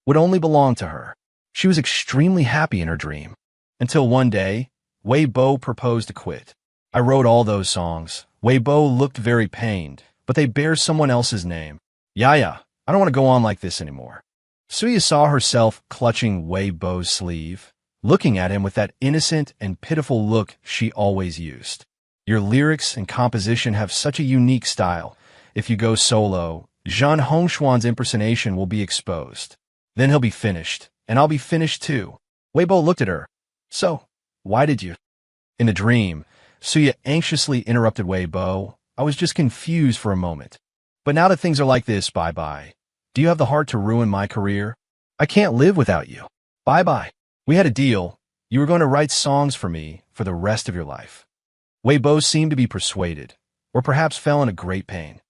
would only belong to her. She was extremely happy in her dream. Until one day, Wei Bo proposed to quit. I wrote all those songs. Wei Bo looked very pained, but they bear someone else's name. Yaya, I don't want to go on like this anymore. Suya saw herself clutching Wei Bo's sleeve, looking at him with that innocent and pitiful look she always used. Your lyrics and composition have such a unique style. If you go solo, Zhen Hongxuan's impersonation will be exposed. Then he'll be finished, and I'll be finished too. Wei Bo looked at her. So, why did you? In the dream, Suya anxiously interrupted Wei Bo. I was just confused for a moment. But now that things are like this, bye-bye. Do you have the heart to ruin my career? I can't live without you. Bye-bye. We had a deal. You were going to write songs for me for the rest of your life. Wei Bo seemed to be persuaded, or perhaps fell in a great pain.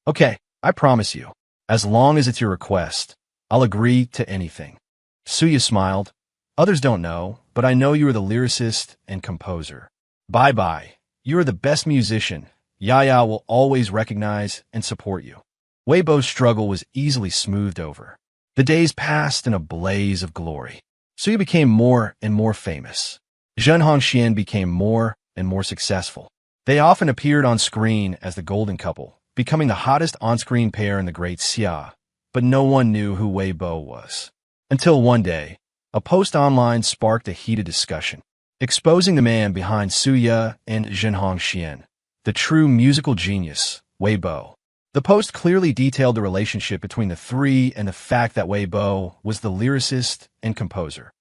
Okay, I promise you. As long as it's your request, I'll agree to anything. Suya smiled. Others don't know, but I know you are the lyricist and composer. Bye-bye. You are the best musician. Yaya will always recognize and support you. Wei Bo's struggle was easily smoothed over. The days passed in a blaze of glory. Suya became more and more famous. Zhen Hongxian became more and more successful. They often appeared on screen as the golden couple, becoming the hottest on-screen pair in the great Xia, but no one knew who Wei Bo was. Until one day, a post online sparked a heated discussion, exposing the man behind Suya and Zhen Hongxian, the true musical genius, Wei Bo. The post clearly detailed the relationship between the three and the fact that Wei Bo was the lyricist and composer.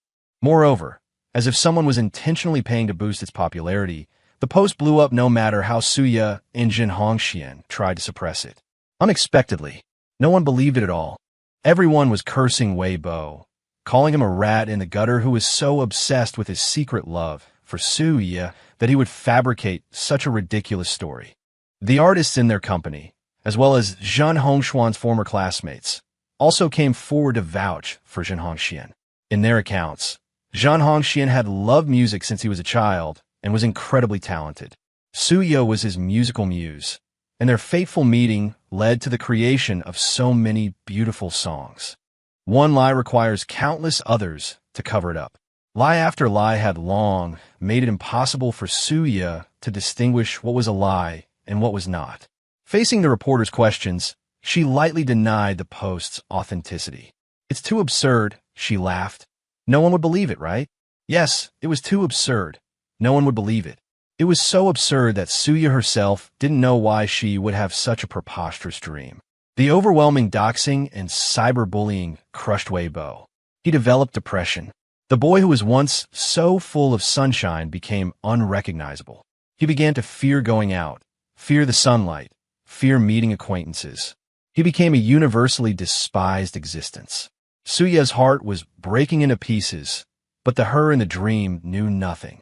Moreover, as if someone was intentionally paying to boost its popularity, the post blew up no matter how Suya and Zhen Hongxian tried to suppress it. Unexpectedly, no one believed it at all. Everyone was cursing Wei Bo, calling him a rat in the gutter who was so obsessed with his secret love for Suya that he would fabricate such a ridiculous story. The artists in their company, as well as Zhen Hongxuan's former classmates, also came forward to vouch for Zhen Hongxian. In their accounts, Zhen Hongxian had loved music since he was a child and was incredibly talented. Suya was his musical muse, and their fateful meeting led to the creation of so many beautiful songs. One lie requires countless others to cover it up. Lie after lie had long made it impossible for Suya to distinguish what was a lie and what was not. Facing the reporter's questions, she lightly denied the post's authenticity. It's too absurd, she laughed. No one would believe it, right? Yes, it was too absurd. No one would believe it. It was so absurd that Suya herself didn't know why she would have such a preposterous dream. The overwhelming doxing and cyberbullying crushed Wei Bo. He developed depression. The boy who was once so full of sunshine became unrecognizable. He began to fear going out, fear the sunlight, fear meeting acquaintances. He became a universally despised existence. Suya's heart was breaking into pieces, but the her in the dream knew nothing.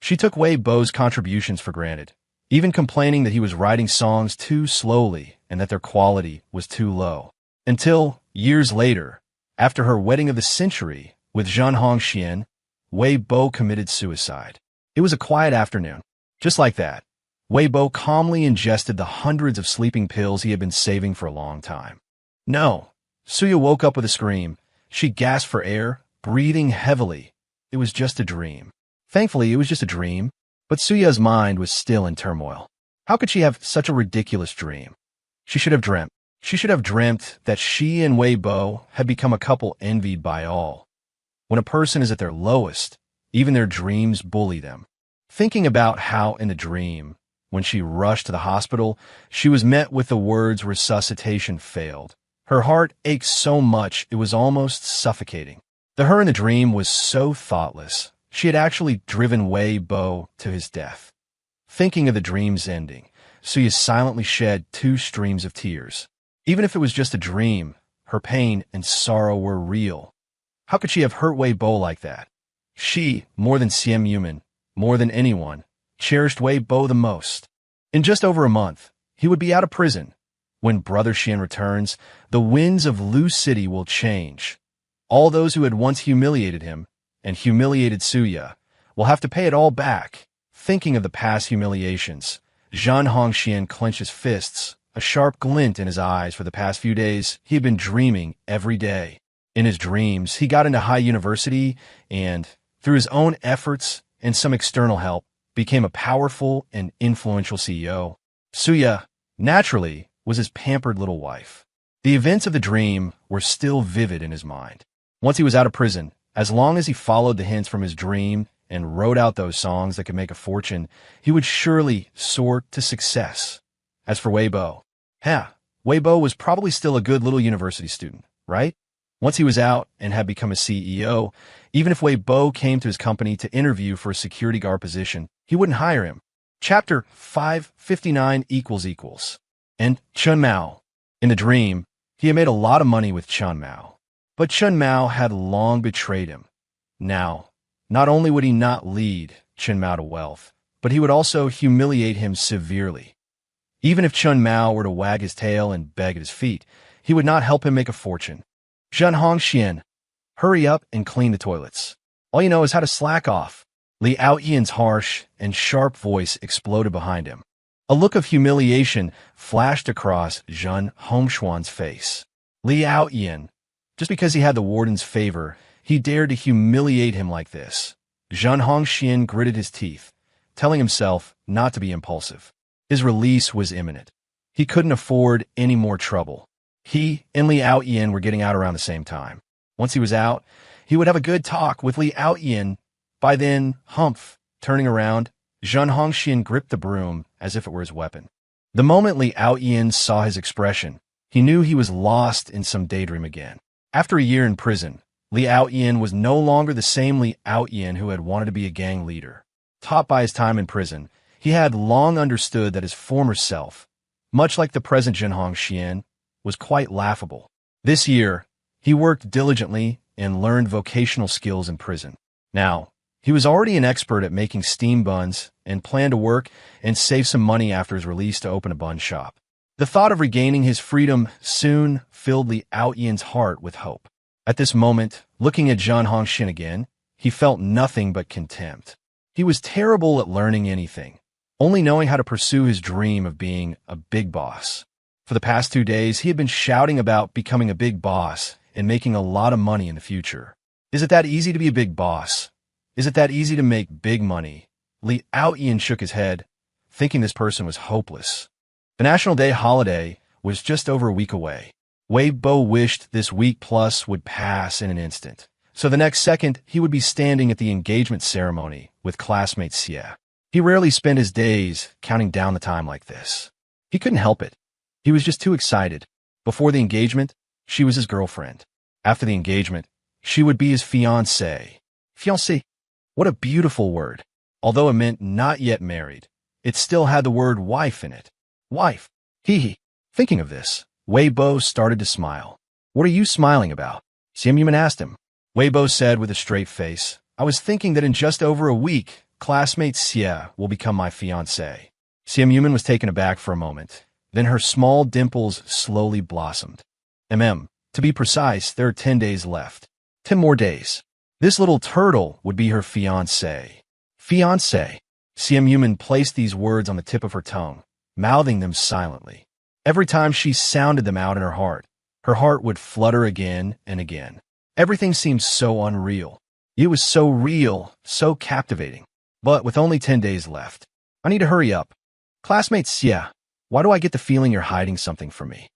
She took Wei Bo's contributions for granted, even complaining that he was writing songs too slowly and that their quality was too low. Until, years later, after her wedding of the century with Zhen Hongxian, Wei Bo committed suicide. It was a quiet afternoon. Just like that, Wei Bo calmly ingested the hundreds of sleeping pills he had been saving for a long time. No. Suya woke up with a scream. She gasped for air, breathing heavily. It was just a dream. Thankfully, it was just a dream, but Suya's mind was still in turmoil. How could she have such a ridiculous dream? She should have dreamt. She should have dreamt that she and Wei Bo had become a couple envied by all. When a person is at their lowest, even their dreams bully them. thinking about how in the dream, when she rushed to the hospital, she was met with the words resuscitation failed. Her heart ached so much it was almost suffocating. The her in the dream was so thoughtless. She had actually driven Wei Bo to his death. Thinking of the dream's ending, Suya silently shed 2 streams of tears. Even if it was just a dream, her pain and sorrow were real. How could she have hurt Wei Bo like that? She, more than Simp Human, more than anyone, cherished Wei Bo the most. In just over a month, he would be out of prison. When Brother Xian returns, the winds of Lu City will change. All those who had once humiliated him and humiliated Suya will have to pay it all back. Thinking of the past humiliations, Zhan Hongxian clenched his fists, a sharp glint in his eyes. For the past few days, he had been dreaming every day. In his dreams, he got into high university and, through his own efforts and some external help, became a powerful and influential CEO. Suya, naturally, was his pampered little wife. The events of the dream were still vivid in his mind. Once he was out of prison, as long as he followed the hints from his dream and wrote out those songs that could make a fortune, he would surely soar to success. As for Wei Bo, Wei Bo was probably still a good little university student, right? Once he was out and had become a CEO, even if Wei Bo came to his company to interview for a security guard position, he wouldn't hire him. Chapter 559 == And Chun Mao. In the dream, he had made a lot of money with Chun Mao. But Chun Mao had long betrayed him. Now, not only would he not lead Chun Mao to wealth, but he would also humiliate him severely. Even if Chun Mao were to wag his tail and beg at his feet, he would not help him make a fortune. Zhan Hongxian, hurry up and clean the toilets. All you know is how to slack off. Li Aoyan's harsh and sharp voice exploded behind him. A look of humiliation flashed across Zhan Hongxian's face. Li Aoyan, just because he had the warden's favor, he dared to humiliate him like this. Zhan Hongxian gritted his teeth, telling himself not to be impulsive. His release was imminent. He couldn't afford any more trouble. He and Li Aoyan were getting out around the same time. Once he was out, he would have a good talk with Li Aoyan. By then, humph, turning around, Zhan Hongxian gripped the broom as if it were his weapon. The moment Li Aoyan saw his expression, he knew he was lost in some daydream again. After a year in prison, Li Aoyan was no longer the same Li Aoyan who had wanted to be a gang leader. Taught by his time in prison, he had long understood that his former self, much like the present Zhan Hongxian, was quite laughable. This year, he worked diligently and learned vocational skills in prison. Now, he was already an expert at making steam buns and planned to work and save some money after his release to open a bun shop. The thought of regaining his freedom soon filled Li Aoyan's heart with hope. At this moment, looking at Zhan Hongxian again, he felt nothing but contempt. He was terrible at learning anything, only knowing how to pursue his dream of being a big boss. For the past 2 days, he had been shouting about becoming a big boss and making a lot of money in the future. Is it that easy to be a big boss? Is it that easy to make big money? Li Aoyan shook his head, thinking this person was hopeless. The National Day holiday was just over a week away. Wei Bo wished this week plus would pass in an instant. So the next second, he would be standing at the engagement ceremony with classmate Xie. He rarely spent his days counting down the time like this. He couldn't help it. He was just too excited. Before the engagement, she was his girlfriend. After the engagement, she would be his fiancée. Fiancé. What a beautiful word. Although it meant not yet married, it still had the word wife in it. Wife. Hee. Thinking of this, Wei Bo started to smile. What are you smiling about? Simp Human asked him. Wei Bo said with a straight face, I was thinking that in just over a week, classmate Xie will become my fiancée. Simp Human was taken aback for a moment. Then her small dimples slowly blossomed. To be precise, there are 10 days left. 10 more days. This little turtle would be her fiancé. Fiancé. Simp Human placed these words on the tip of her tongue, mouthing them silently. Every time she sounded them out in her heart would flutter again and again. Everything seemed so unreal. It was so real, so captivating. But with only 10 days left, I need to hurry up. Classmate Xie, why do I get the feeling you're hiding something from me?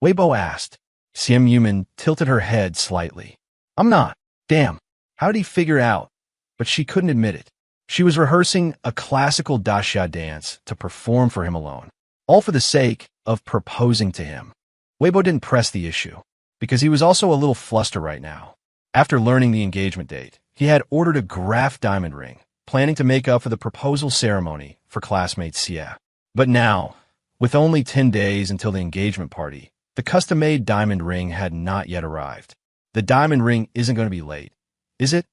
Wei Bo asked. Simp Human tilted her head slightly. I'm not. Damn. How did he figure out? But she couldn't admit it. She was rehearsing a classical daxia dance to perform for him alone, all for the sake of proposing to him. Weibo didn't press the issue, because he was also a little flustered right now. After learning the engagement date, he had ordered a graph diamond ring, planning to make up for the proposal ceremony for classmate Xie. But now, with only 10 days until the engagement party, the custom-made diamond ring had not yet arrived. The diamond ring isn't going to be late, is it?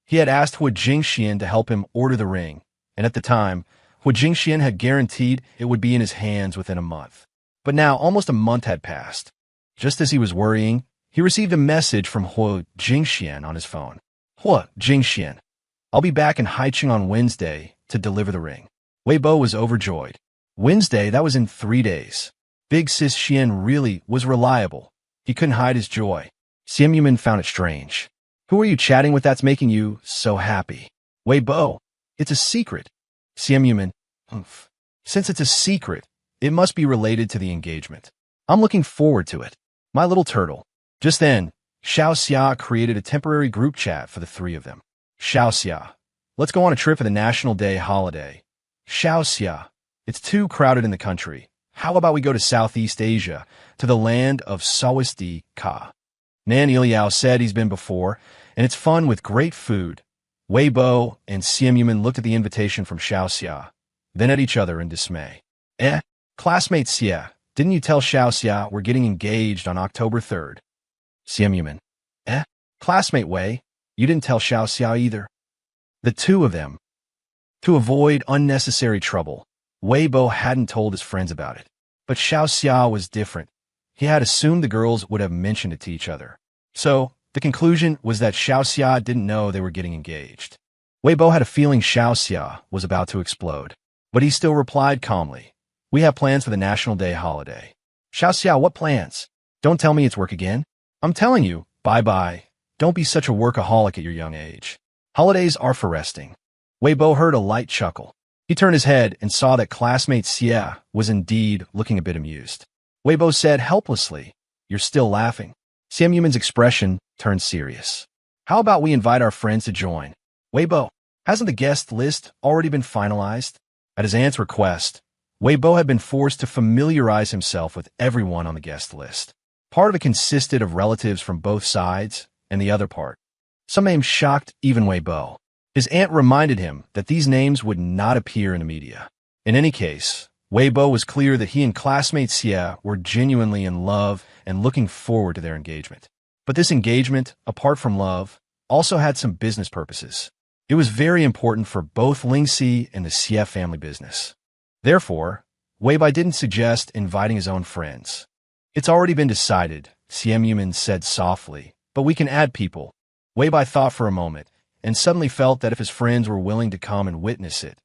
He had asked Hu Jingxian to help him order the ring, and at the time, Hu Jingxian had guaranteed it would be in his hands within a month. But now, almost a month had passed. Just as he was worrying, he received a message from Hu Jingxian on his phone. Hu Jingxian, I'll be back in Haicheng on Wednesday to deliver the ring. Weibo was overjoyed. Wednesday, that was in 3 days. Big Sis Xian really was reliable. He couldn't hide his joy. Xian Yumin found it strange. Who are you chatting with that's making you so happy? Weibo, it's a secret. Xian Yumin, oof. Since it's a secret, it must be related to the engagement. I'm looking forward to it. My little turtle. Just then, Xiaoxia created a temporary group chat for the three of them. Xiaoxia, let's go on a trip for the National Day holiday. Xiaoxia, it's too crowded in the country. How about we go to Southeast Asia, to the land of Sawisti Ka? Nan Iliao said he's been before, and it's fun with great food. Weibo and Xian Yumin looked at the invitation from Xiaoxia, then at each other in dismay. Classmate Xie, didn't you tell Xiaoxia we're getting engaged on October 3rd? Xian Yumin, Classmate Wei, you didn't tell Xiaoxia either. The two of them. To avoid unnecessary trouble, Weibo hadn't told his friends about it. But Xiaoxia was different. He had assumed the girls would have mentioned it to each other. So, the conclusion was that Xiaoxia didn't know they were getting engaged. Weibo had a feeling Xiaoxia was about to explode. But he still replied calmly, we have plans for the National Day holiday. Xiaoxia, what plans? Don't tell me it's work again. I'm telling you, bye-bye. Don't be such a workaholic at your young age. Holidays are for resting. Weibo heard a light chuckle. He turned his head and saw that classmate Xie was indeed looking a bit amused. Weibo said helplessly, you're still laughing. Xian Yumin's expression turned serious. How about we invite our friends to join? Weibo, hasn't the guest list already been finalized? At his aunt's request, Weibo had been forced to familiarize himself with everyone on the guest list. Part of it consisted of relatives from both sides, and the other part. Some names shocked even Weibo. His aunt reminded him that these names would not appear in the media. In any case, Weibo was clear that he and classmate Xie were genuinely in love and looking forward to their engagement. But this engagement, apart from love, also had some business purposes. It was very important for both Lingxi and the Xie family business. Therefore, Weibo didn't suggest inviting his own friends. It's already been decided, Xian Yumin said softly, but we can add people. Weibo thought for a moment, and suddenly felt that if his friends were willing to come and witness it,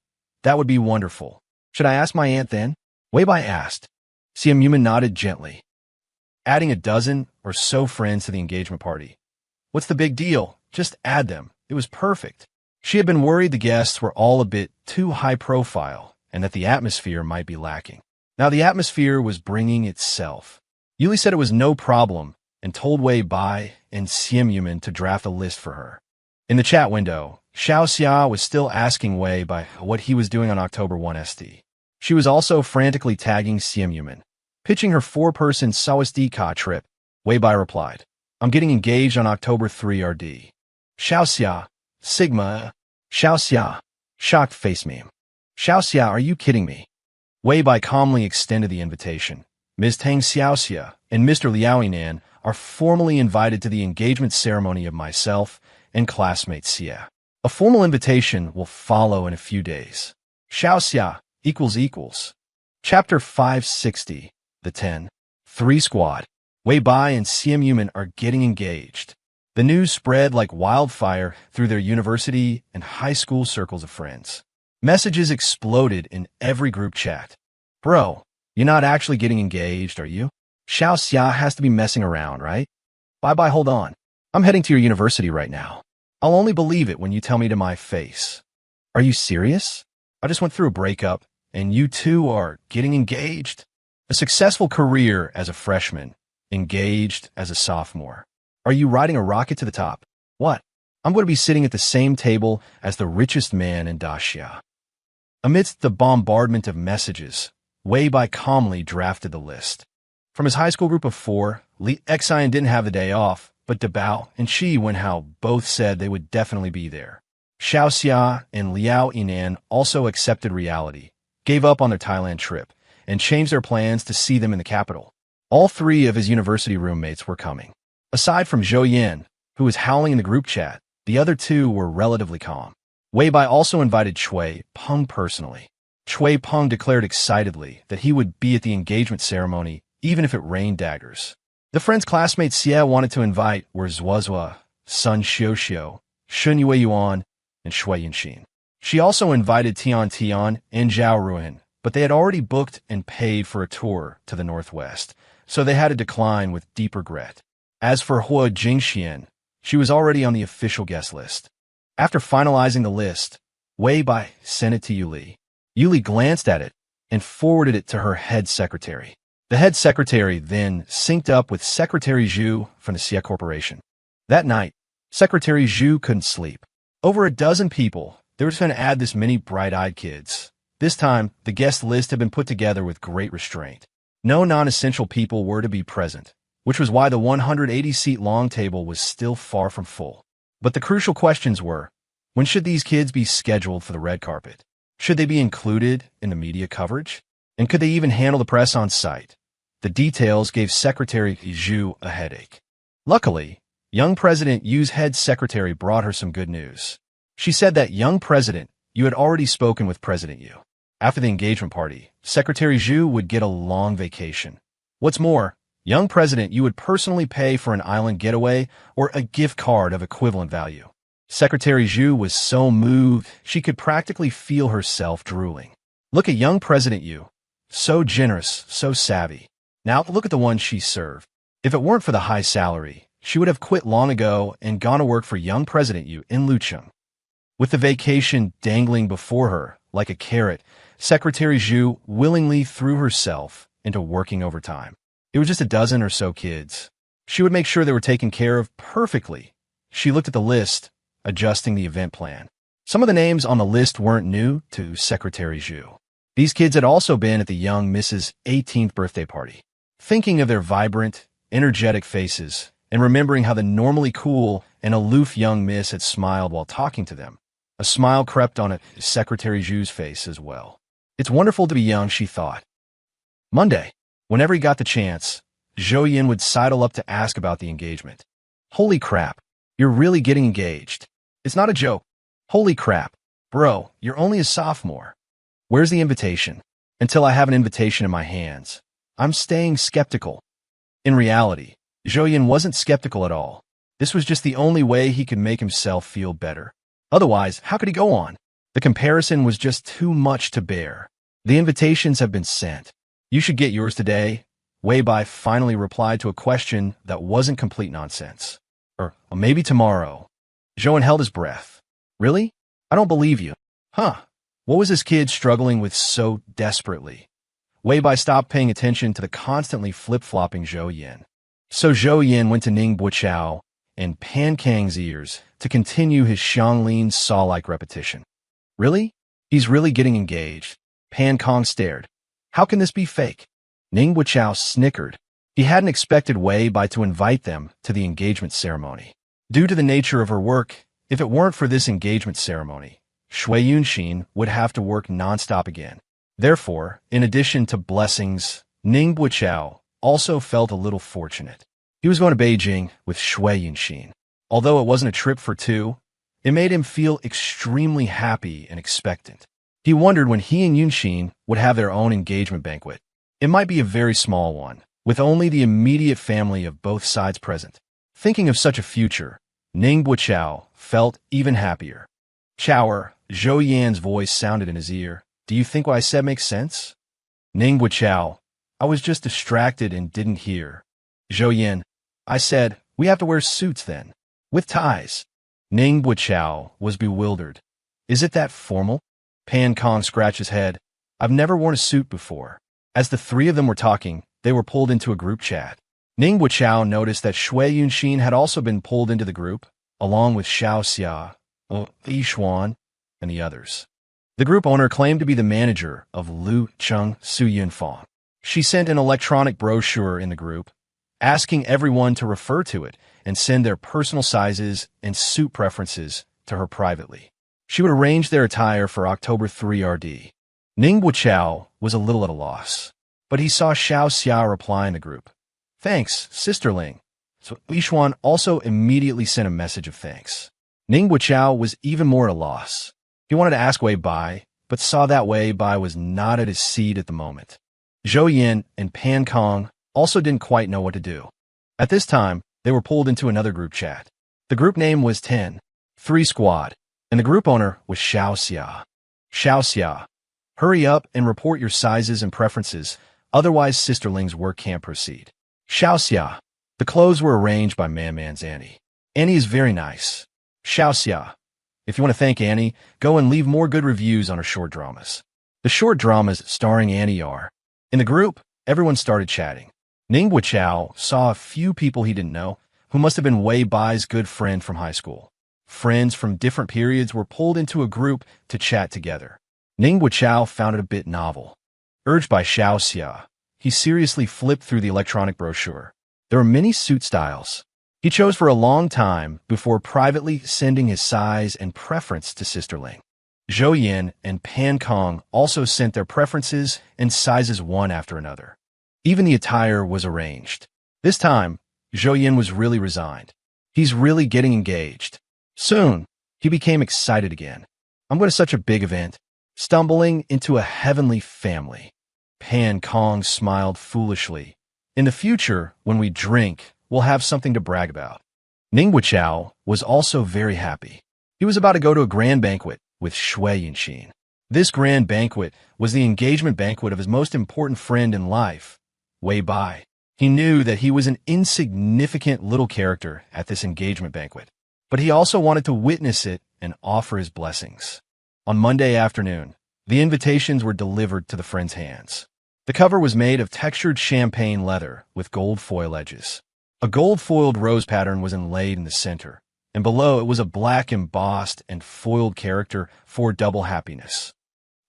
that would be wonderful. Should I ask my aunt then? Weibo asked. Xian Yumin nodded gently. Adding a dozen or so friends to the engagement party. What's the big deal? Just add them. It was perfect. She had been worried the guests were all a bit too high profile and that the atmosphere might be lacking. Now the atmosphere was bringing itself. Yuli said it was no problem and told Weibo and Xian Yumin to draft a list for her. In the chat window, Xiaoxia was still asking Weibo what he was doing on October 1 ST. She was also frantically tagging Xian Yumin, pitching her 4-person Sawistika trip. Weibo replied, I'm getting engaged on October 3 RD. Xiaoxia, Sigma, Xiaoxia, shocked face meme. Xiaoxia, are you kidding me? Weibo calmly extended the invitation. Ms. Tang Xiaoxia and Mr. Liaoinan are formally invited to the engagement ceremony of myself and classmate Xie. A formal invitation will follow in a few days. Xiaoxia == Chapter 560, The 10-3 Squad. Weibo and Xian Yumin are getting engaged. The news spread like wildfire through their university and high school circles of friends. Messages exploded in every group chat. Bro, you're not actually getting engaged, are you? Xiaoxia has to be messing around, right? Bye-bye, hold on. I'm heading to your university right now. I'll only believe it when you tell me to my face. Are you serious? I just went through a breakup, and you two are getting engaged? A successful career as a freshman, engaged as a sophomore. Are you riding a rocket to the top? What? I'm going to be sitting at the same table as the richest man in Daxia. Amidst the bombardment of messages, Wei Bai calmly drafted the list. From his high school group of 4, Li Xian didn't have the day off, but Dabao and Shi Wenhao both said they would definitely be there. Xiao Xia and Liao Yinan also accepted reality, gave up on their Thailand trip, and changed their plans to see them in the capital. All 3 of his university roommates were coming. Aside from Zhou Yan, who was howling in the group chat, the other 2 were relatively calm. Wei Bai also invited Chui Peng personally. Chui Peng declared excitedly that he would be at the engagement ceremony even if it rained daggers. The friend's classmates Xie wanted to invite were Zuozua, Sun Xiuxiu, Shun Yueyuan, and Shui Yinxin. She also invited Tian Tian and Zhao Ruan, but they had already booked and paid for a tour to the northwest, so they had to decline with deep regret. As for Hua Jingxian, she was already on the official guest list. After finalizing the list, Wei Bai sent it to Yuli. Yuli glanced at it and forwarded it to her head secretary. The head secretary then synced up with Secretary Zhu from the Xie Corporation. That night, Secretary Zhu couldn't sleep. Over a dozen people, they were going to add this many bright-eyed kids. This time, the guest list had been put together with great restraint. No non-essential people were to be present, which was why the 180-seat long table was still far from full. But the crucial questions were, when should these kids be scheduled for the red carpet? Should they be included in the media coverage? And could they even handle the press on site? The details gave Secretary Zhu a headache. Luckily, young President Yu's head secretary brought her some good news. She said that, young President, you had already spoken with President Yu. After the engagement party, Secretary Zhu would get a long vacation. What's more, young President, you would personally pay for an island getaway or a gift card of equivalent value. Secretary Zhu was so moved, she could practically feel herself drooling. Look at young President Yu. So generous, so savvy. Now look at the one she served. If it weren't for the high salary, she would have quit long ago and gone to work for young President Yu in Lucheng. With the vacation dangling before her like a carrot, Secretary Zhu willingly threw herself into working overtime. It was just a dozen or so kids. She would make sure they were taken care of perfectly. She looked at the list, adjusting the event plan. Some of the names on the list weren't new to Secretary Zhu. These kids had also been at the young Mrs. 18th birthday party. Thinking of their vibrant, energetic faces and remembering how the normally cool and aloof young miss had smiled while talking to them, a smile crept on Secretary Zhu's face as well. It's wonderful to be young, she thought. Monday, whenever he got the chance, Zhou Yin would sidle up to ask about the engagement. Holy crap, you're really getting engaged. It's not a joke. Holy crap, bro, you're only a sophomore. Where's the invitation? Until I have an invitation in my hands, I'm staying skeptical. In reality, Zhou Yin wasn't skeptical at all. This was just the only way he could make himself feel better. Otherwise, how could he go on? The comparison was just too much to bear. The invitations have been sent. You should get yours today. Wei Bai finally replied to a question that wasn't complete nonsense. Or maybe tomorrow. Zhou Yin held his breath. Really? I don't believe you. Huh. What was this kid struggling with so desperately? Wei Bai stopped paying attention to the constantly flip-flopping Zhou Yin. So Zhou Yin went to Ning Buqiao and Pan Kang's ears to continue his Xianglin saw-like repetition. Really? He's really getting engaged. Pan Kang stared. How can this be fake? Ning Buqiao snickered. He hadn't expected Wei Bai to invite them to the engagement ceremony. Due to the nature of her work, if it weren't for this engagement ceremony, Shui Yunxin would have to work nonstop again. Therefore, in addition to blessings, Ning Buqiao also felt a little fortunate. He was going to Beijing with Shui Yunxin. Although it wasn't a trip for two, it made him feel extremely happy and expectant. He wondered when he and Yunxin would have their own engagement banquet. It might be a very small one, with only the immediate family of both sides present. Thinking of such a future, Ning Buqiao felt even happier. Chower, Zhou Yan's voice sounded in his ear. Do you think what I said makes sense? Ning Buqiao, I was just distracted and didn't hear. Zhou Yan, I said, we have to wear suits then. With ties. Ning Buqiao was bewildered. Is it that formal? Pan Kang scratched his head. I've never worn a suit before. As the three of them were talking, they were pulled into a group chat. Ning Buqiao noticed that Shui Yunxin had also been pulled into the group, along with Xiao Xia, Li Xuan, and the others. The group owner claimed to be the manager of Lu Cheng Su Yunfang. She sent an electronic brochure in the group, asking everyone to refer to it and send their personal sizes and suit preferences to her privately. She would arrange their attire for October 3 RD. Ning Buqiao was a little at a loss, but he saw Xiao Xia reply in the group. Thanks, Sisterling. So Li Xuan also immediately sent a message of thanks. Ning Buqiao was even more at a loss. He wanted to ask Wei Bai, but saw that Wei Bai was not at his seat at the moment. Zhou Yin and Pan Kong also didn't quite know what to do. At this time, they were pulled into another group chat. The group name was 10-3 Squad, and the group owner was Xiao Xia. Xiao Xia, hurry up and report your sizes and preferences, otherwise Sisterling's work can't proceed. Xiao Xia, the clothes were arranged by Man's Annie. Annie is very nice. Xiao Xia, if you want to thank Annie, go and leave more good reviews on her short dramas. The short dramas starring Annie are. In the group, everyone started chatting. Ning Buqiao saw a few people he didn't know, who must have been Wei Bai's good friend from high school. Friends from different periods were pulled into a group to chat together. Ning Buqiao found it a bit novel. Urged by Xiao Xia, he seriously flipped through the electronic brochure. There were many suit styles. He chose for a long time before privately sending his size and preference to Sisterling. Zhou Yin and Pan Kong also sent their preferences and sizes one after another. Even the attire was arranged. This time, Zhou Yin was really resigned. He's really getting engaged. Soon, he became excited again. I'm going to such a big event, stumbling into a heavenly family. Pan Kong smiled foolishly. In the future, when we drink, we'll have something to brag about. Ning Buqiao was also very happy. He was about to go to a grand banquet with Shui Yinxin. This grand banquet was the engagement banquet of his most important friend in life, Wei Bai. He knew that he was an insignificant little character at this engagement banquet, but he also wanted to witness it and offer his blessings. On Monday afternoon, the invitations were delivered to the friends' hands. The cover was made of textured champagne leather with gold foil edges. A gold-foiled rose pattern was inlaid in the center, and below it was a black embossed and foiled character for double happiness.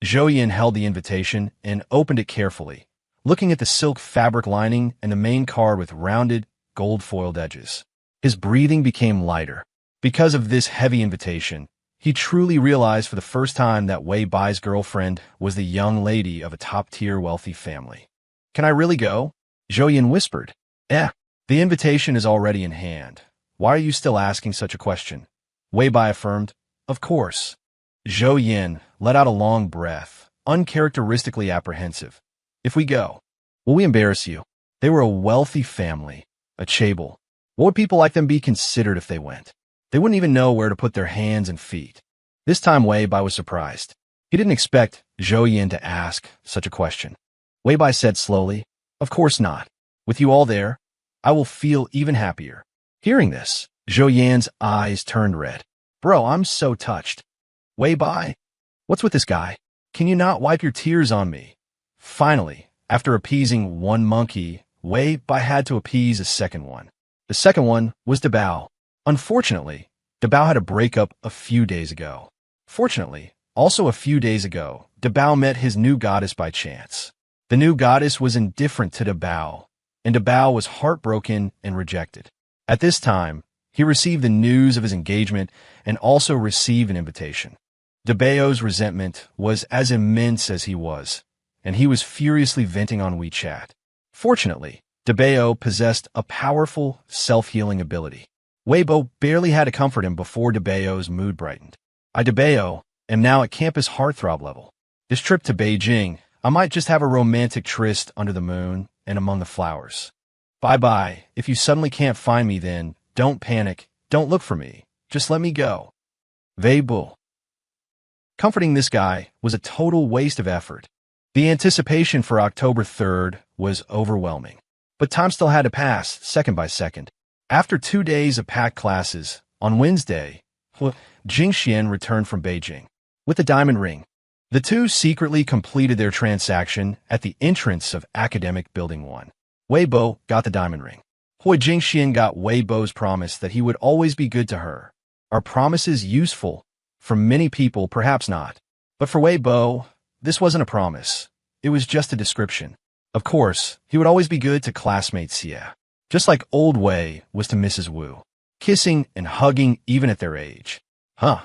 Zhou Yin held the invitation and opened it carefully, looking at the silk fabric lining and the main card with rounded, gold-foiled edges. His breathing became lighter. Because of this heavy invitation, he truly realized for the first time that Wei Bai's girlfriend was the young lady of a top-tier wealthy family. Can I really go? Zhou Yin whispered. The invitation is already in hand. Why are you still asking such a question? Wei Bai affirmed. Of course. Zhou Yin let out a long breath, uncharacteristically apprehensive. If we go, will we embarrass you? They were a wealthy family, a chaebol. What would people like them be considered if they went? They wouldn't even know where to put their hands and feet. This time Wei Bai was surprised. He didn't expect Zhou Yin to ask such a question. Wei Bai said slowly, Of course not. With you all there, I will feel even happier. Hearing this, Zhou Yan's eyes turned red. Bro, I'm so touched. Wei Bai, what's with this guy? Can you not wipe your tears on me? Finally, after appeasing one monkey, Wei Bai had to appease a second one. The second one was Dabao. Unfortunately, Dabao had a breakup a few days ago. Fortunately, also a few days ago, Dabao met his new goddess by chance. The new goddess was indifferent to Dabao, and Dabao was heartbroken and rejected. At this time, he received the news of his engagement and also received an invitation. Dabao's resentment was as immense as he was, and he was furiously venting on WeChat. Fortunately, Dabao possessed a powerful self-healing ability. Weibo barely had to comfort him before Dabao's mood brightened. I, Dabao, am now at campus heartthrob level. This trip to Beijing, I might just have a romantic tryst under the moon and among the flowers. Bye-bye. If you suddenly can't find me then, don't panic. Don't look for me. Just let me go. Weibo. Comforting this guy was a total waste of effort. The anticipation for October 3rd was overwhelming. But time still had to pass, second by second. After 2 days of packed classes, on Wednesday, Jingxian returned from Beijing with a diamond ring. The two secretly completed their transaction at the entrance of Academic Building 1. Weibo got the diamond ring. Jingxian got Weibo's promise that he would always be good to her, Are promises useful? For many people, perhaps not. But for Wei Bo, this wasn't a promise. It was just a description. Of course, he would always be good to classmate Xie, just like old Wei was to Mrs. Wu, kissing and hugging even at their age. Huh.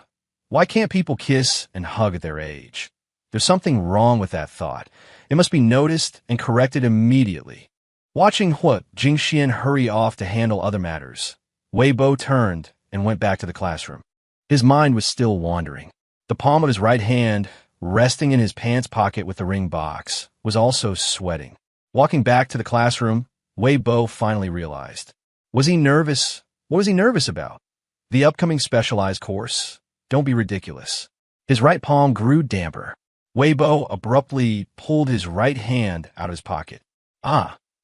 Why can't people kiss and hug at their age? There's something wrong with that thought. It must be noticed and corrected immediately. Watching Hua Jingxian hurry off to handle other matters, Wei Bo turned and went back to the classroom. His mind was still wandering. The palm of his right hand, resting in his pants pocket with the ring box, was also sweating. Walking back to the classroom, Wei Bo finally realized. Was he nervous? What was he nervous about? The upcoming specialized course? Don't be ridiculous. His right palm grew damper. Wei Bo abruptly pulled his right hand out of his pocket.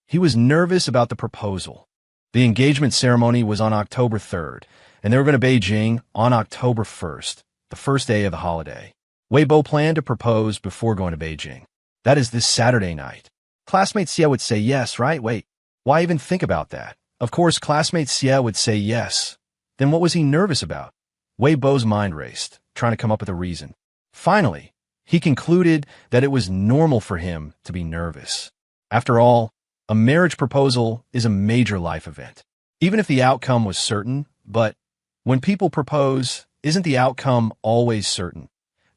He was nervous about the proposal. The engagement ceremony was on October 3rd, and they were going to Beijing on October 1st, the first day of the holiday. Wei Bo planned to propose before going to Beijing. That is this Saturday night. Classmate Xie would say yes, right? Wait, why even think about that? Of course, classmate Xie would say yes. Then what was he nervous about? Wei Bo's mind raced, trying to come up with a reason. Finally, he concluded that it was normal for him to be nervous. After all, a marriage proposal is a major life event. Even if the outcome was certain, but when people propose, isn't the outcome always certain?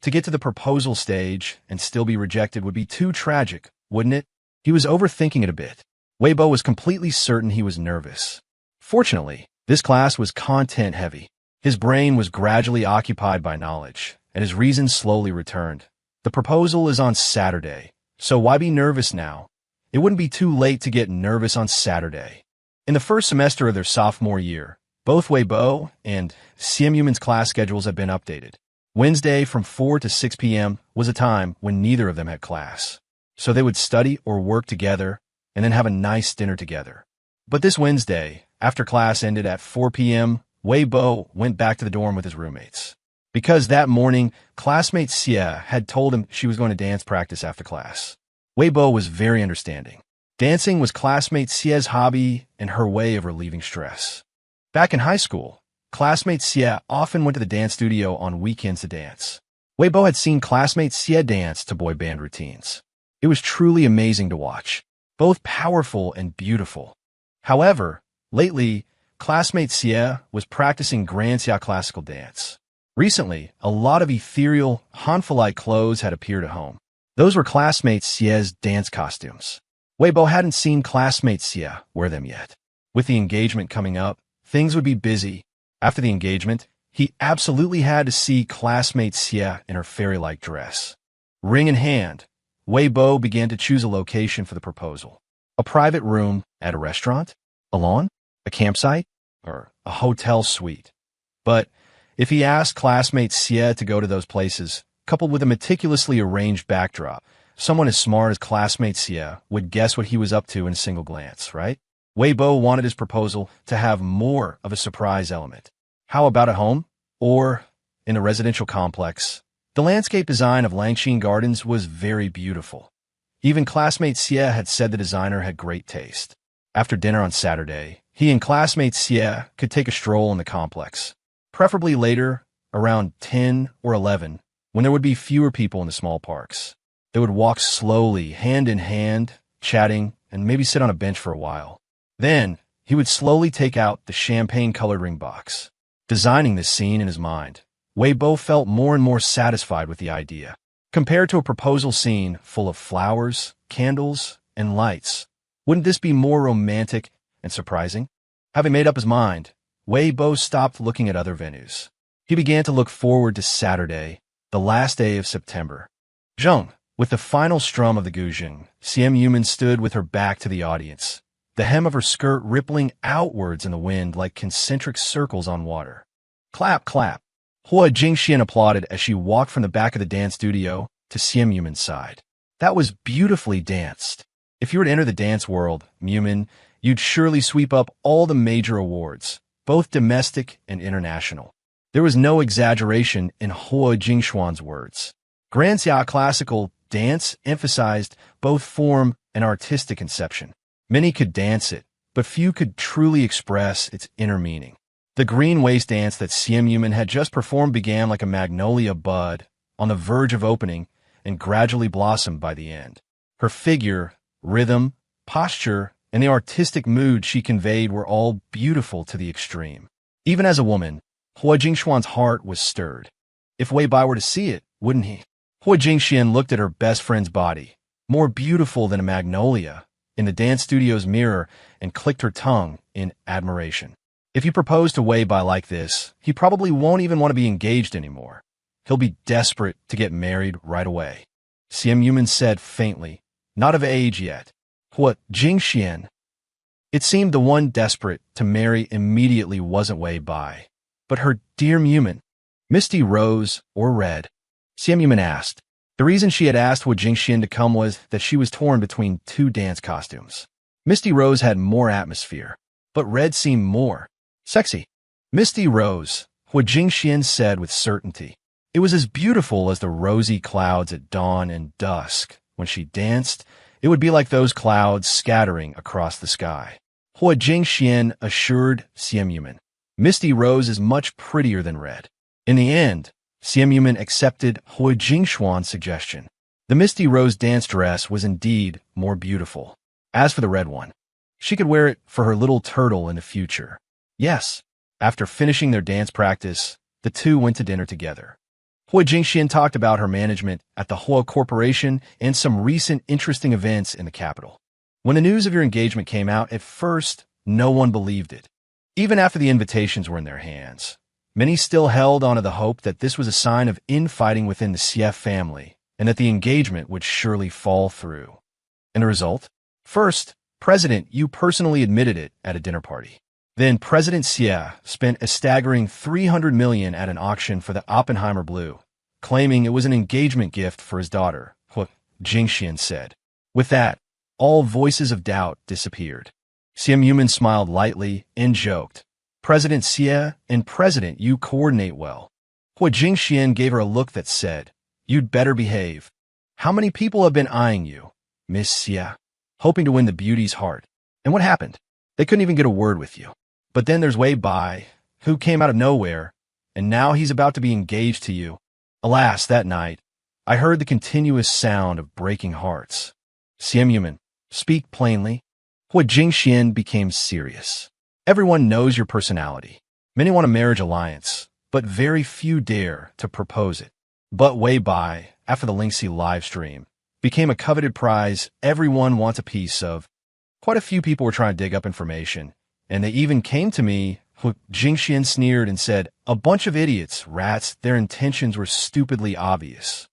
To get to the proposal stage and still be rejected would be too tragic, wouldn't it? He was overthinking it a bit. Wei Bo was completely certain he was nervous. Fortunately, this class was content-heavy. His brain was gradually occupied by knowledge, and his reason slowly returned. The proposal is on Saturday, so why be nervous now? It wouldn't be too late to get nervous on Saturday. In the first semester of their sophomore year, both Wei Bo and Simp Yuman's class schedules had been updated. Wednesday from 4 to 6 p.m. was a time when neither of them had class, so they would study or work together and then have a nice dinner together. But this Wednesday, after class ended at 4 p.m., Wei Bo went back to the dorm with his roommates. Because that morning, classmate Xie had told him she was going to dance practice after class. Wei Bo was very understanding. Dancing was classmate Xie's hobby and her way of relieving stress. Back in high school, classmate Xie often went to the dance studio on weekends to dance. Wei Bo had seen classmate Xie dance to boy band routines. It was truly amazing to watch, both powerful and beautiful. However, lately, classmate Xie was practicing Grand Xia classical dance. Recently, a lot of ethereal, Hanfu-like clothes had appeared at home. Those were classmate Xie's dance costumes. Wei Bo hadn't seen classmate Xie wear them yet. With the engagement coming up, things would be busy. After the engagement, he absolutely had to see classmate Xie in her fairy-like dress. Ring in hand, Wei Bo began to choose a location for the proposal. A private room at a restaurant? A lawn? A campsite? Or a hotel suite? But if he asked classmate Xie to go to those places, coupled with a meticulously arranged backdrop, someone as smart as classmate Xie would guess what he was up to in a single glance, right? Wei Bo wanted his proposal to have more of a surprise element. How about at home? Or in a residential complex? The landscape design of Langxin Gardens was very beautiful. Even classmate Xie had said the designer had great taste. After dinner on Saturday, he and classmate Xie could take a stroll in the complex, preferably later, around 10 or 11, when there would be fewer people in the small parks. They would walk slowly, hand in hand, chatting, and maybe sit on a bench for a while. Then, he would slowly take out the champagne-colored ring box. Designing this scene in his mind, Wei Bo felt more and more satisfied with the idea. Compared to a proposal scene full of flowers, candles, and lights, wouldn't this be more romantic and surprising? Having made up his mind, Wei Bo stopped looking at other venues. He began to look forward to Saturday, the last day of September. Zheng, with the final strum of the guzheng, Simp Yuman stood with her back to the audience, the hem of her skirt rippling outwards in the wind like concentric circles on water. Clap, clap. Hua Jingxian applauded as she walked from the back of the dance studio to Simp Yuman's side. That was beautifully danced. If you were to enter the dance world, Yuman, you'd surely sweep up all the major awards, both domestic and international. There was no exaggeration in Hua Jingxuan's words. Grand Xia classical dance emphasized both form and artistic conception. Many could dance it, but few could truly express its inner meaning. The green waist dance that Simp had just performed began like a magnolia bud on the verge of opening and gradually blossomed by the end. Her figure, rhythm, posture, and the artistic mood she conveyed were all beautiful to the extreme. Even as a woman, Hua Jingxuan's heart was stirred. If Wei Bai were to see it, wouldn't he? Hua Jingxian looked at her best friend's body, more beautiful than a magnolia, in the dance studio's mirror and clicked her tongue in admiration. If you propose to Wei Bai like this, he probably won't even want to be engaged anymore. He'll be desperate to get married right away. Simp said faintly, not of age yet. Hua Jingxian. It seemed the one desperate to marry immediately wasn't Wei Bai, but her dear Mumin. Misty Rose or Red? Simp asked. The reason she had asked Hua Jingxian to come was that she was torn between two dance costumes. Misty Rose had more atmosphere, but Red seemed more sexy. Misty Rose, Hua Jingxian said with certainty. It was as beautiful as the rosy clouds at dawn and dusk. When she danced, it would be like those clouds scattering across the sky. Hua Jingxian assured Simp. Misty Rose is much prettier than Red. In the end, Simp accepted Hua Jingxuan's suggestion. The Misty Rose dance dress was indeed more beautiful. As for the red one, she could wear it for her little turtle in the future. Yes, after finishing their dance practice, the two went to dinner together. Hua Jingxian talked about her management at the Hua Corporation and some recent interesting events in the capital. When the news of your engagement came out, at first, no one believed it. Even after the invitations were in their hands, many still held onto the hope that this was a sign of infighting within the Xie family and that the engagement would surely fall through. And the result? First, President Yu personally admitted it at a dinner party. Then President Xie spent a staggering $300 million at an auction for the Oppenheimer Blue, claiming it was an engagement gift for his daughter, Hua Jingxian said. With that, all voices of doubt disappeared. Simp smiled lightly and joked. President Xie and President Yu coordinate well. Hua Jingxian gave her a look that said, "You'd better behave. How many people have been eyeing you, Miss Xie, hoping to win the beauty's heart? And what happened? They couldn't even get a word with you. But then there's Wei Bai, who came out of nowhere, and now he's about to be engaged to you. Alas, that night, I heard the continuous sound of breaking hearts." Simp, speak plainly. Hua Jingxian became serious. Everyone knows your personality. Many want a marriage alliance, but very few dare to propose it. But Wei Bai, after the Lingxi live stream, became a coveted prize everyone wants a piece of. Quite a few people were trying to dig up information, and they even came to me. Hua Jingxian sneered and said, "A bunch of idiots, rats, their intentions were stupidly obvious."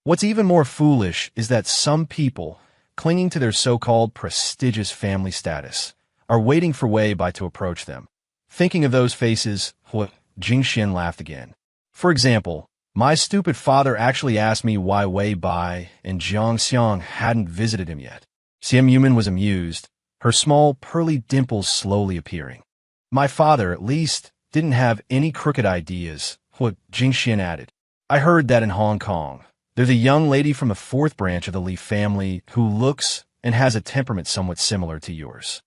What's even more foolish is that some people, clinging to their so-called prestigious family status, are waiting for Wei Bai to approach them. Thinking of those faces, Hua Jingxian laughed again. For example, my stupid father actually asked me why Wei Bai and Jiang Xiang hadn't visited him yet. Simp was amused, her small, pearly dimples slowly appearing. My father, at least, didn't have any crooked ideas, Hua Jingxian added. I heard that in Hong Kong. There's a young lady from the fourth branch of the Li family who looks and has a temperament somewhat similar to yours.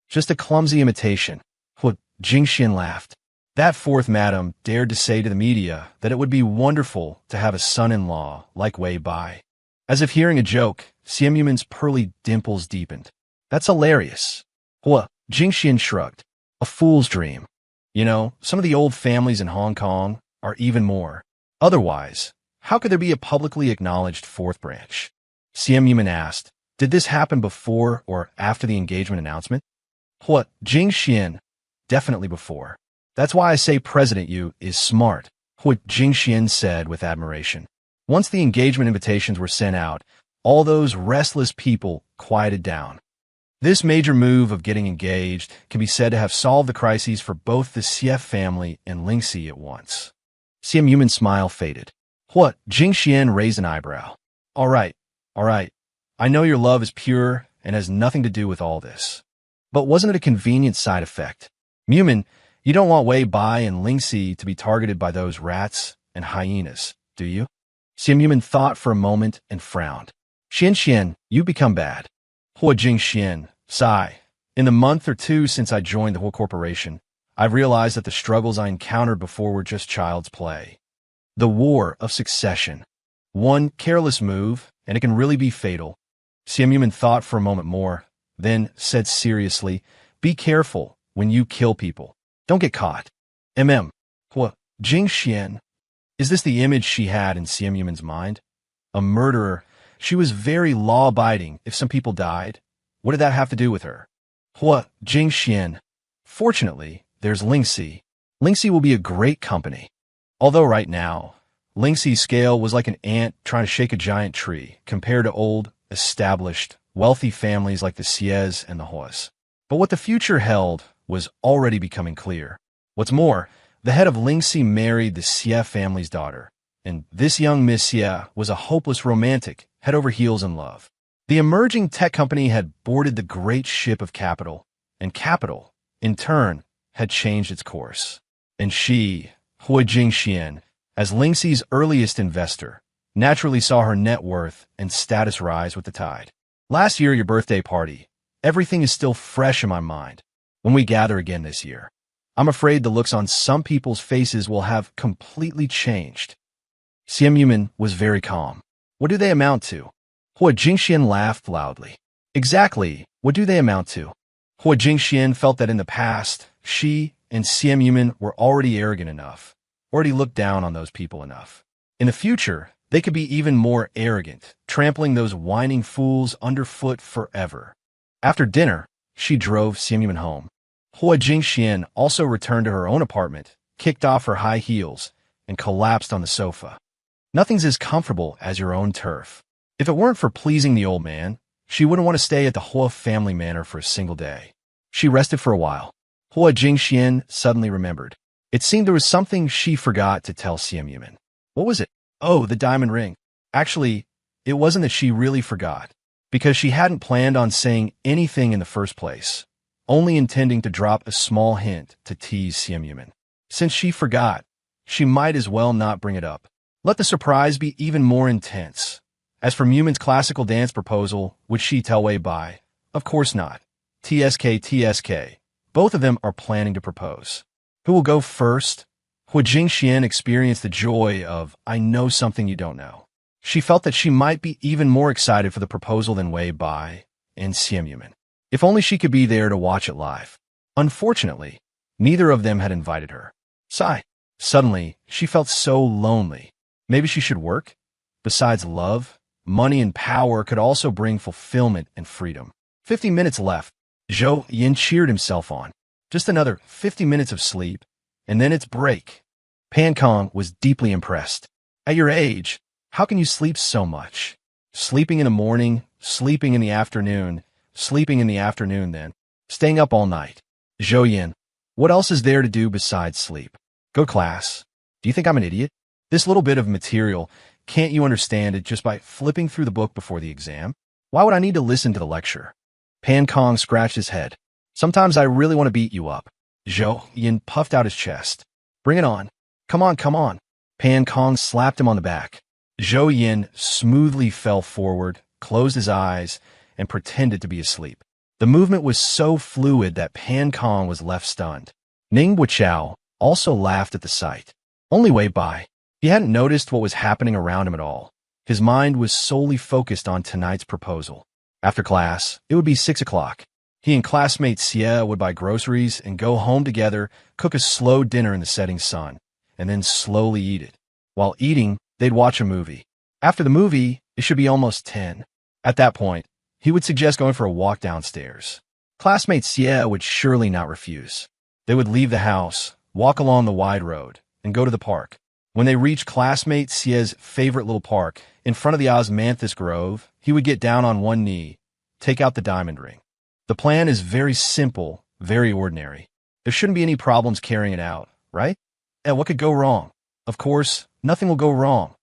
Just a clumsy imitation, Hua Jingxian laughed. That fourth madam dared to say to the media that it would be wonderful to have a son-in-law like Wei Bai. As if hearing a joke, Simp's pearly dimples deepened. That's hilarious. Hua Jingxian shrugged. A fool's dream. You know, some of the old families in Hong Kong are even more. Otherwise, how could there be a publicly acknowledged fourth branch? Simp asked, did this happen before or after the engagement announcement? Hua Jingxian, definitely before. That's why I say President Yu is smart, Hua Jingxian said with admiration. Once the engagement invitations were sent out, all those restless people quieted down. This major move of getting engaged can be said to have solved the crises for both the Xie family and Lingxi at once. Simp's smile faded. Hua Jingxian raised an eyebrow. All right. I know your love is pure and has nothing to do with all this. But wasn't it a convenient side effect? Mumin, you don't want Wei Bai and Lingxi to be targeted by those rats and hyenas, do you? Simp thought for a moment and frowned. Xian, you become bad. Hua Jingxian, sigh. In the month or two since I joined the Hua Corporation, I've realized that the struggles I encountered before were just child's play. The war of succession. One careless move, and it can really be fatal. Simp thought for a moment more, then said seriously, "Be careful when you kill people. Don't get caught." What? Jing Xian? Is this the image she had in Simu's mind? A murderer. She was very law-abiding. If some people died, what did that have to do with her? What? Jing Xian. Fortunately, there's Lingxi. Lingxi will be a great company. Although right now, Lingxi's scale was like an ant trying to shake a giant tree compared to old, established, wealthy families like the Xies and the Huas. But what the future held was already becoming clear. What's more, the head of Lingxi married the Xie family's daughter, and this young Miss Xie was a hopeless romantic, head over heels in love. The emerging tech company had boarded the great ship of capital, and capital, in turn, had changed its course. And she, Hui Jingxian, as Lingxi's earliest investor, naturally saw her net worth and status rise with the tide. Last year, your birthday party. Everything is still fresh in my mind. When we gather again this year, I'm afraid the looks on some people's faces will have completely changed. Simp was very calm. What do they amount to? Hui Jingxian laughed loudly. Exactly, what do they amount to? Hui Jingxian felt that in the past, she and Simp were already arrogant enough, already looked down on those people enough. In the future, they could be even more arrogant, trampling those whining fools underfoot forever. After dinner, she drove Simp home. Hui Jingxian also returned to her own apartment, kicked off her high heels, and collapsed on the sofa. Nothing's as comfortable as your own turf. If it weren't for pleasing the old man, she wouldn't want to stay at the Hua family manor for a single day. She rested for a while. Hui Jingxian suddenly remembered. It seemed there was something she forgot to tell Simp. What was it? Oh, the diamond ring. Actually, it wasn't that she really forgot, because she hadn't planned on saying anything in the first place, only intending to drop a small hint to tease Simp. Since she forgot, she might as well not bring it up. Let the surprise be even more intense. As for Mumin's classical dance proposal, would she tell Wei Bai? Of course not. TSK. Both of them are planning to propose. Who will go first? Hui Jingxian experienced the joy of, I know something you don't know. She felt that she might be even more excited for the proposal than Wei Bai and Simp. If only she could be there to watch it live. Unfortunately, neither of them had invited her. Sigh. Suddenly, she felt so lonely. Maybe she should work? Besides love, money and power could also bring fulfillment and freedom. 50 minutes left. Zhou Yin cheered himself on. Just another 50 minutes of sleep, and then it's break. Pan Kong was deeply impressed. At your age, how can you sleep so much? Sleeping in the morning, sleeping in the afternoon, sleeping in the afternoon then, staying up all night. Zhou Yin, what else is there to do besides sleep? Go to class. Do you think I'm an idiot? This little bit of material, can't you understand it just by flipping through the book before the exam? Why would I need to listen to the lecture? Pan Kong scratched his head. Sometimes I really want to beat you up. Zhou Yin puffed out his chest. Bring it on. Come on. Pan Kong slapped him on the back. Zhou Yin smoothly fell forward, closed his eyes, and pretended to be asleep. The movement was so fluid that Pan Kong was left stunned. Ning Wuchao also laughed at the sight. Only Wei Bai. He hadn't noticed what was happening around him at all. His mind was solely focused on tonight's proposal. After class, it would be 6 o'clock. He and classmate Xie would buy groceries and go home together, cook a slow dinner in the setting sun, and then slowly eat it. While eating, they'd watch a movie. After the movie, it should be almost 10. At that point, he would suggest going for a walk downstairs. Classmate Xie would surely not refuse. They would leave the house, walk along the wide road, and go to the park. When they reached classmate Xie's favorite little park, in front of the osmanthus grove, he would get down on one knee, take out the diamond ring. The plan is very simple, very ordinary. There shouldn't be any problems carrying it out, right? And what could go wrong? Of course, nothing will go wrong.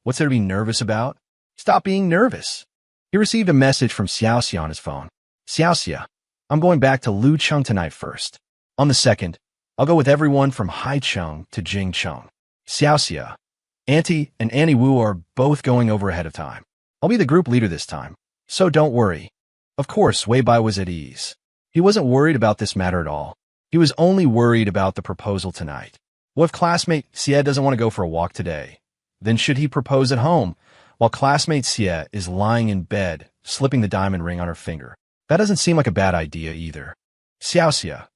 What's there to be nervous about? Stop being nervous. He received a message from Xiaoxia on his phone. Xiaoxia, I'm going back to Lucheng tonight first. On the second, I'll go with everyone from Haicheng to Jingcheng. Xiaoxia, Auntie and Annie Wu are both going over ahead of time. I'll be the group leader this time, so don't worry. Of course, Wei Bai was at ease. He wasn't worried about this matter at all. He was only worried about the proposal tonight. What if classmate Xie doesn't want to go for a walk today? Then should he propose at home, while classmate Xie is lying in bed, slipping the diamond ring on her finger? That doesn't seem like a bad idea either. Xiao Xie.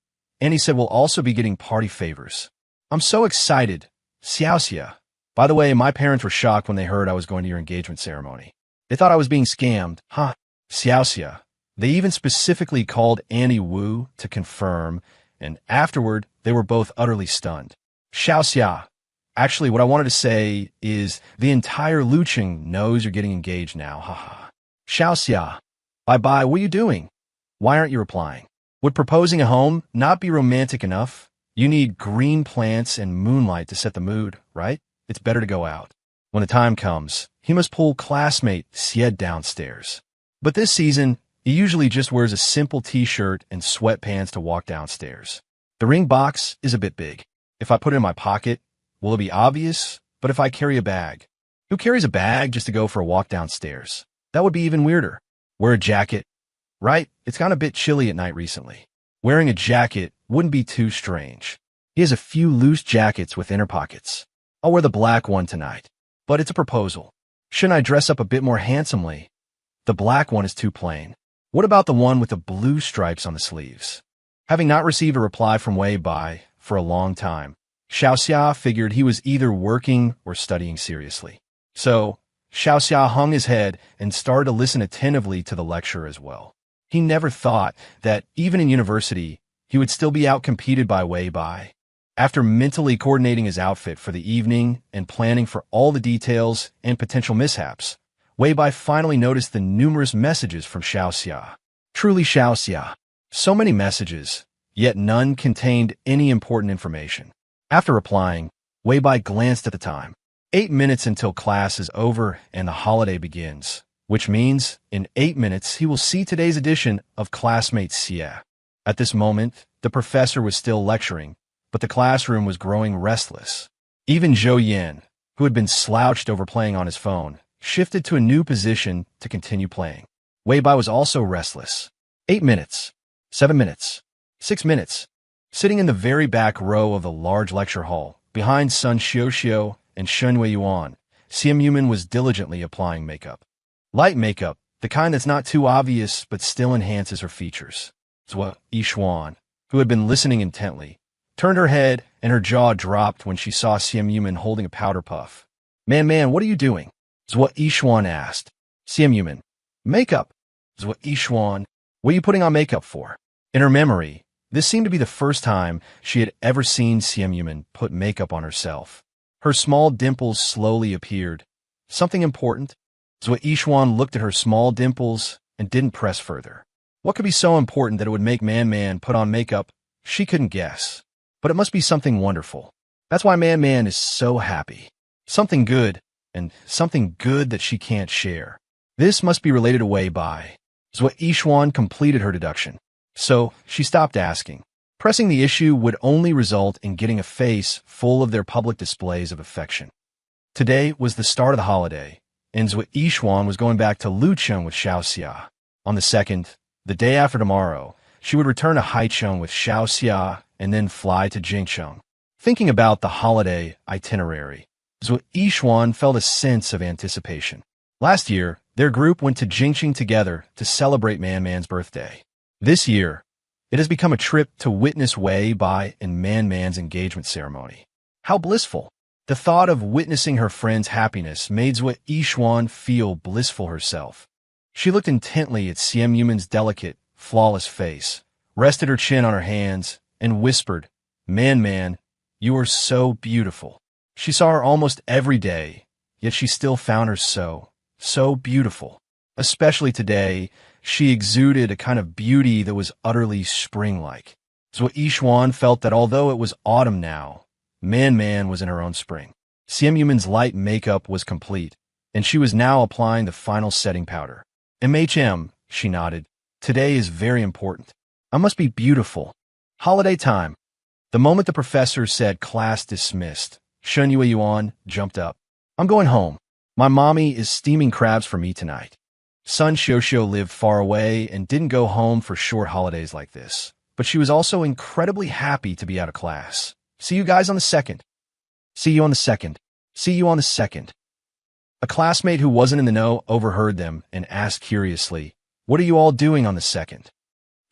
And he said we'll also be getting party favors. I'm so excited. Xiao Xie. By the way, my parents were shocked when they heard I was going to your engagement ceremony. They thought I was being scammed. Huh? Xiao Xie. They even specifically called Annie Wu to confirm, and afterward, they were both utterly stunned. Xiao Xia. Actually, what I wanted to say is the entire Luqing knows you're getting engaged now. Haha. Xiao Xia. Bye-bye. What are you doing? Why aren't you replying? Would proposing at home not be romantic enough? You need green plants and moonlight to set the mood, right? It's better to go out. When the time comes, he must pull classmate Xie downstairs. But this season, he usually just wears a simple t-shirt and sweatpants to walk downstairs. The ring box is a bit big. If I put it in my pocket, will it be obvious? But if I carry a bag? Who carries a bag just to go for a walk downstairs? That would be even weirder. Wear a jacket. Right? It's gotten a bit chilly at night recently. Wearing a jacket wouldn't be too strange. He has a few loose jackets with inner pockets. I'll wear the black one tonight. But it's a proposal. Shouldn't I dress up a bit more handsomely? The black one is too plain. What about the one with the blue stripes on the sleeves? Having not received a reply from Wei Bai for a long time, Xiao Xia figured he was either working or studying seriously. So, Xiao Xia hung his head and started to listen attentively to the lecture as well. He never thought that, even in university, he would still be outcompeted by Wei Bai. After mentally coordinating his outfit for the evening and planning for all the details and potential mishaps, Wei Bai finally noticed the numerous messages from Xiao Xia. Truly Xiao Xia. So many messages, yet none contained any important information. After replying, Wei Bai glanced at the time. 8 minutes until class is over and the holiday begins, which means in 8 minutes he will see today's edition of Classmate Xie. At this moment, the professor was still lecturing, but the classroom was growing restless. Even Zhou Yan, who had been slouched over playing on his phone, shifted to a new position to continue playing. Wei Bai was also restless. 8 minutes. 7 minutes. 6 minutes. Sitting in the very back row of the large lecture hall, behind Sun Xiuxiu and Shen Weiyuan, Xiam Yuman was diligently applying makeup. Light makeup, the kind that's not too obvious but still enhances her features. Zhua Yishuan, who had been listening intently, turned her head and her jaw dropped when she saw Xiam Yuman holding a powder puff. Man, what are you doing? Zhua Yishuan asked. Xiam Yuman. Makeup. Zhua Yishuan. What are you putting on makeup for? In her memory, this seemed to be the first time she had ever seen Xiam Yuman put makeup on herself. Her small dimples slowly appeared. Something important? Zhua Yishuan looked at her small dimples and didn't press further. What could be so important that it would make Man put on makeup? She couldn't guess. But it must be something wonderful. That's why Man is so happy. Something good, and something good that she can't share. This must be related to Wei Bai. Zhua Yishuan completed her deduction. So she stopped asking. Pressing the issue would only result in getting a face full of their public displays of affection. Today was the start of the holiday, and Zhua Yishuan was going back to Lucheng with Xiao Xia. On the 2nd, the day after tomorrow, she would return to Haicheng with Xiao Xia and then fly to Jingcheng. Thinking about the holiday itinerary, Zhua Yishuan felt a sense of anticipation. Last year, their group went to Jingcheng together to celebrate Man's birthday. This year, it has become a trip to witness Wei Bai and Man's engagement ceremony. How blissful! The thought of witnessing her friend's happiness made Zhua Yishuan feel blissful herself. She looked intently at Xiam Yuman's delicate, flawless face, rested her chin on her hands, and whispered, Man, you are so beautiful. She saw her almost every day, yet she still found her so beautiful. Especially today, she exuded a kind of beauty that was utterly spring-like. Zhua Yishuan felt that although it was autumn now, Man was in her own spring. Xiam Yuman's light makeup was complete, and she was now applying the final setting powder. MHM, she nodded. Today is very important. I must be beautiful. Holiday time. The moment the professor said class dismissed, Shen Weiyuan jumped up. I'm going home. My mommy is steaming crabs for me tonight. Sun Xiuxiu lived far away and didn't go home for short holidays like this. but she was also incredibly happy to be out of class. See you guys on the second. See you on the second. See you on the second. A classmate who wasn't in the know overheard them and asked curiously, "What are you all doing on the second?"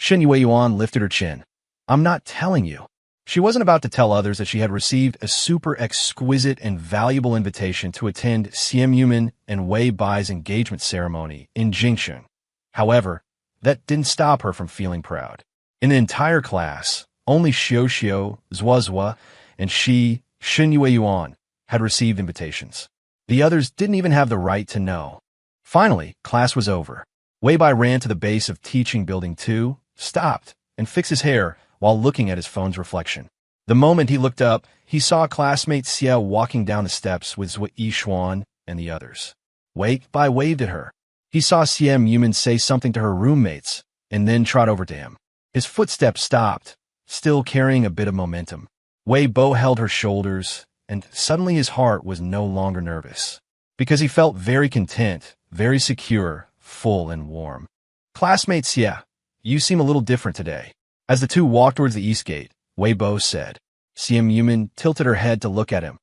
Yuan lifted her chin. "I'm not telling you." She wasn't about to tell others that she had received a super exquisite and valuable invitation to attend Simp and Wei Bai's engagement ceremony in Jingsheng. However, that didn't stop her from feeling proud. In the entire class, only Xiao, Zhuazhua, and Yuan had received invitations. The others didn't even have the right to know. Finally, class was over. Wei Bai ran to the base of teaching building 2, stopped, and fixed his hair while looking at his phone's reflection. The moment he looked up, he saw classmate Xia walking down the steps with Zhui Yishuan and the others. Wei Bai waved at her. He saw Simp say something to her roommates and then trot over to him. His footsteps stopped, still carrying a bit of momentum. Wei Bo held her shoulders, and suddenly his heart was no longer nervous, because he felt very content, very secure, full and warm. "Classmate Xia, you seem a little different today." As the two walked towards the east gate, Wei Bo said. Simp tilted her head to look at him.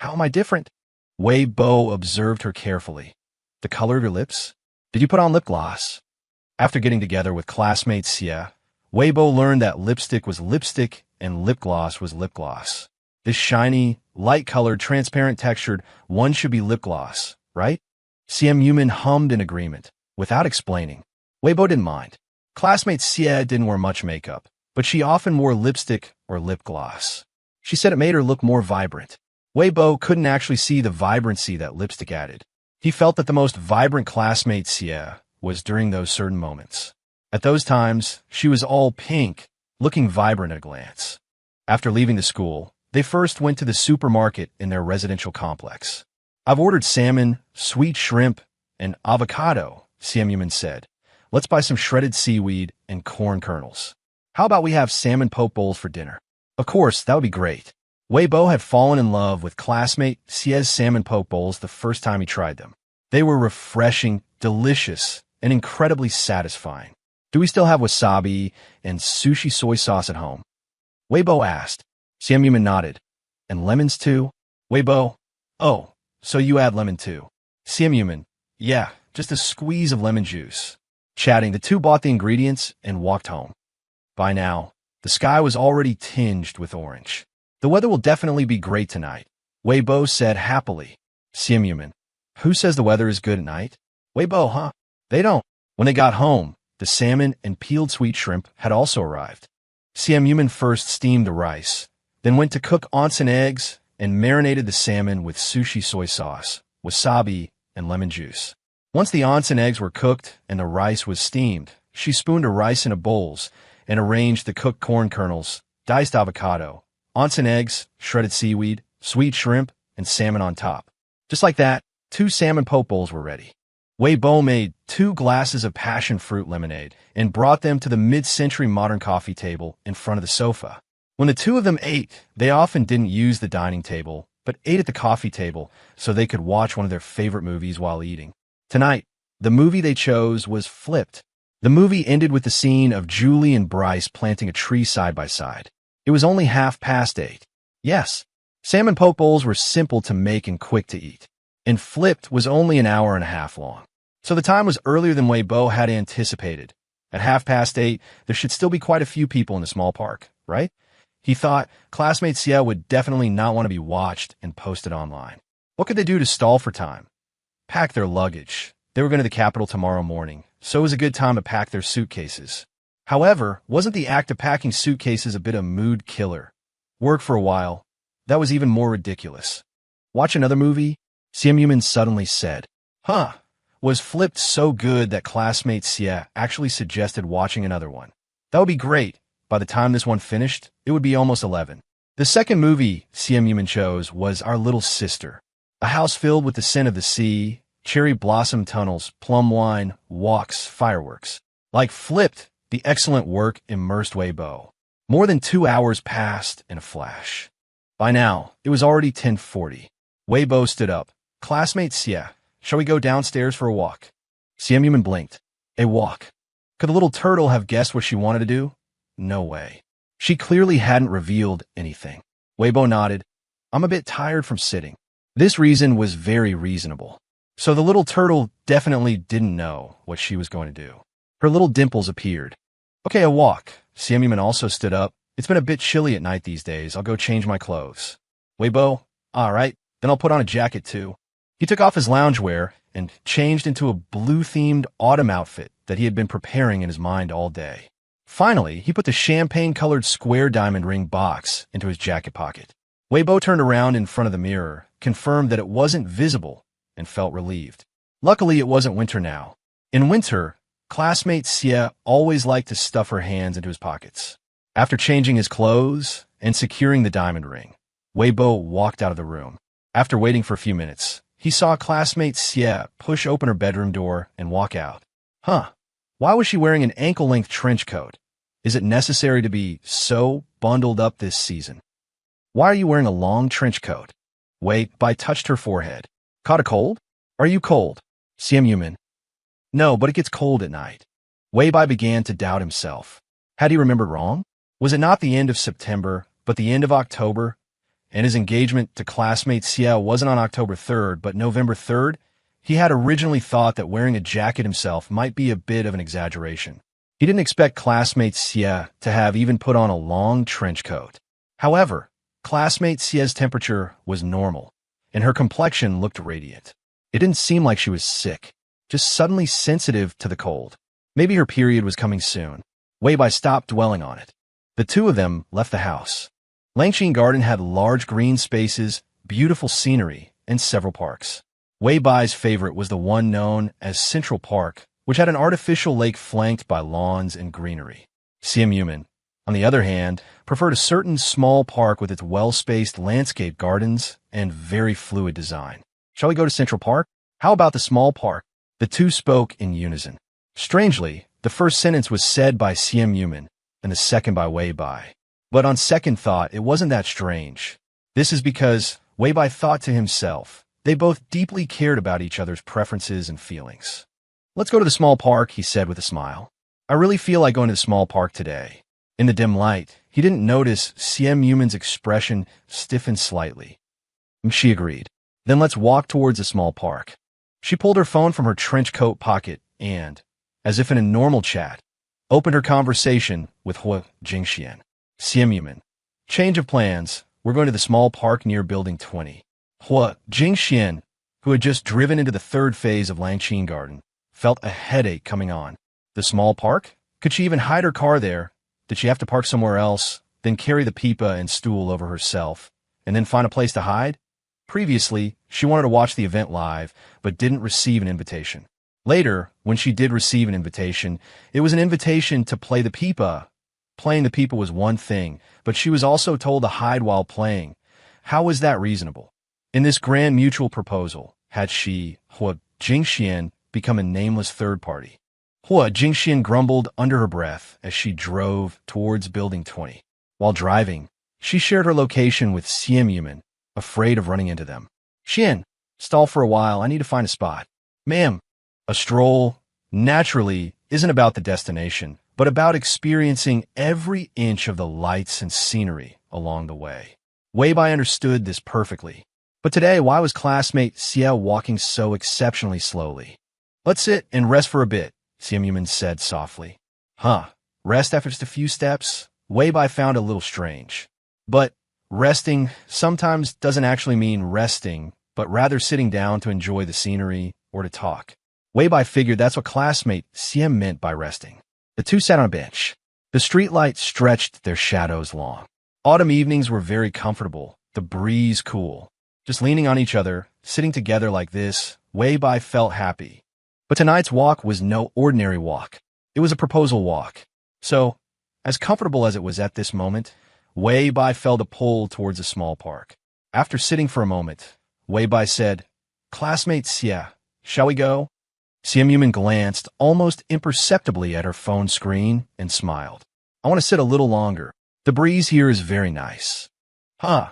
"How am I different?" Wei Bo observed her carefully. "The color of your lips? Did you put on lip gloss?" After getting together with classmate Xia, Wei Bo learned that lipstick was lipstick and lip gloss was lip gloss. This shiny, light-colored, transparent textured one should be lip gloss, right? Simp hummed in agreement, without explaining. Wei Bo didn't mind. Classmate Xia didn't wear much makeup, but she often wore lipstick or lip gloss. She said it made her look more vibrant. Wei Bo couldn't actually see the vibrancy that lipstick added. He felt that the most vibrant classmate Xia was during those certain moments. At those times, she was all pink, looking vibrant at a glance. After leaving the school, they first went to the supermarket in their residential complex. "I've ordered salmon, sweet shrimp, and avocado," Simp said. "Let's buy some shredded seaweed and corn kernels. How about we have salmon poke bowls for dinner?" Of course, that would be great. Wei Bo had fallen in love with classmate Xia's salmon poke bowls the first time he tried them. They were refreshing, delicious, and incredibly satisfying. "Do we still have wasabi and sushi soy sauce at home?" Wei Bo asked. Simp nodded. "And lemons too?" Wei Bo, "Oh, so you add lemon too." Simp, "Yeah, just a squeeze of lemon juice." Chatting, the two bought the ingredients and walked home. By now, the sky was already tinged with orange. "The weather will definitely be great tonight," Wei Bo said happily. Simp, "Who says the weather is good at night?" Wei Bo, huh? They don't. When they got home, the salmon and peeled sweet shrimp had also arrived. Simp first steamed the rice, then went to cook onsen eggs and marinated the salmon with sushi soy sauce, wasabi, and lemon juice. Once the onsen eggs were cooked and the rice was steamed, she spooned the rice into bowls and arranged the cooked corn kernels, diced avocado, onsen eggs, shredded seaweed, sweet shrimp, and salmon on top. Just like that, 2 salmon poke bowls were ready. Wei Bo made 2 glasses of passion fruit lemonade and brought them to the mid-century modern coffee table in front of the sofa. When the two of them ate, they often didn't use the dining table, but ate at the coffee table so they could watch one of their favorite movies while eating. Tonight, the movie they chose was Flipped. The movie ended with the scene of Julie and Bryce planting a tree side by side. It was only 8:30. Yes, salmon poke bowls were simple to make and quick to eat, and Flipped was only an hour and a half long. So the time was earlier than Wei Bo had anticipated. At 8:30, there should still be quite a few people in the small park, right? He thought classmate Xia would definitely not want to be watched and posted online. What could they do to stall for time? Pack their luggage. They were going to the capital tomorrow morning, so it was a good time to pack their suitcases. However, wasn't the act of packing suitcases a bit of mood killer? Work for a while. That was even more ridiculous. Watch another movie? Simp suddenly said. Huh. Was Flipped so good that classmate Xia actually suggested watching another one? That would be great. By the time this one finished, it would be almost 11. The second movie Simp chose was Our Little Sister. A house filled with the scent of the sea, cherry blossom tunnels, plum wine, walks, fireworks. Like Flipped, the excellent work immersed Wei Bo. More than 2 hours passed in a flash. By now, it was already 10:40. Wei Bo stood up. Classmate Xia, shall we go downstairs for a walk? Simp blinked. A walk. Could the little turtle have guessed what she wanted to do? no way. She clearly hadn't revealed anything. Weibo nodded. I'm a bit tired from sitting. This reason was very reasonable. So the little turtle definitely didn't know what she was going to do. Her little dimples appeared. Okay, a walk. Simuman also stood up. It's been a bit chilly at night these days. I'll go change my clothes. Weibo, all right, then I'll put on a jacket too. He took off his loungewear and changed into a blue-themed autumn outfit that he had been preparing in his mind all day. Finally, he put the champagne-colored square diamond ring box into his jacket pocket. Weibo turned around in front of the mirror, confirmed that it wasn't visible, and felt relieved. Luckily, it wasn't winter now. In winter, classmate Xie always liked to stuff her hands into his pockets. After changing his clothes and securing the diamond ring, Weibo walked out of the room. After waiting for a few minutes, he saw classmate Xie push open her bedroom door and walk out. Huh. Why was she wearing an ankle-length trench coat? Is it necessary to be so bundled up this season? Why are you wearing a long trench coat? Weibo touched her forehead. Caught a cold? Are you cold? Simuman. No, but it gets cold at night. Weibo began to doubt himself. Had he remembered wrong? Was it not the end of September, but the end of October? And his engagement to classmate Xie wasn't on October 3rd, but November 3rd? He had originally thought that wearing a jacket himself might be a bit of an exaggeration. He didn't expect classmate Xie to have even put on a long trench coat. However, classmate Xie's temperature was normal, and her complexion looked radiant. It didn't seem like she was sick, just suddenly sensitive to the cold. Maybe her period was coming soon. Weibo stopped dwelling on it. The two of them left the house. Langxin Garden had large green spaces, beautiful scenery, and several parks. Weibo's favorite was the one known as Central Park, which had an artificial lake flanked by lawns and greenery. Simuman, on the other hand, preferred a certain small park with its well-spaced landscape gardens and very fluid design. Shall we go to Central Park? How about the small park? The two spoke in unison. Strangely, the first sentence was said by Simuman and the second by Weibo. But on second thought, it wasn't that strange. This is because Weibo thought to himself, they both deeply cared about each other's preferences and feelings. Let's go to the small park, he said with a smile. I really feel like going to the small park today. In the dim light, he didn't notice Simuman's expression stiffen slightly. She agreed. Then let's walk towards the small park. She pulled her phone from her trench coat pocket and, as if in a normal chat, opened her conversation with Hua Jingxian. Simuman. Change of plans. We're going to the small park near Building 20. Hua Jingxian, who had just driven into the third phase of Langxin Garden, felt a headache coming on. The small park? Could she even hide her car there? Did she have to park somewhere else, then carry the pipa and stool over herself, and then find a place to hide? Previously, she wanted to watch the event live, but didn't receive an invitation. Later, when she did receive an invitation, it was an invitation to play the pipa. Playing the pipa was one thing, but she was also told to hide while playing. How was that reasonable? In this grand mutual proposal, had she, Hua Jingxian, become a nameless third party? Hua Jingxian grumbled under her breath as she drove towards Building 20. While driving, she shared her location with Simuman, afraid of running into them. Xian, stall for a while, I need to find a spot. Ma'am, a stroll, naturally, isn't about the destination, but about experiencing every inch of the lights and scenery along the way. Weibo understood this perfectly. But today, why was classmate Xie walking so exceptionally slowly? Let's sit and rest for a bit, Simuman said softly. Huh, rest after just a few steps? Weibo found a little strange. But resting sometimes doesn't actually mean resting, but rather sitting down to enjoy the scenery or to talk. Weibo figured that's what classmate Xie meant by resting. The two sat on a bench. The streetlights stretched their shadows long. Autumn evenings were very comfortable, the breeze cool. Just leaning on each other, sitting together like this, Weibo felt happy. But tonight's walk was no ordinary walk. It was a proposal walk. So, as comfortable as it was at this moment, Weibo felt a pull towards a small park. After sitting for a moment, Weibo said, Classmate Xie, shall we go? Simuman glanced almost imperceptibly at her phone screen and smiled. I want to sit a little longer. The breeze here is very nice. Huh.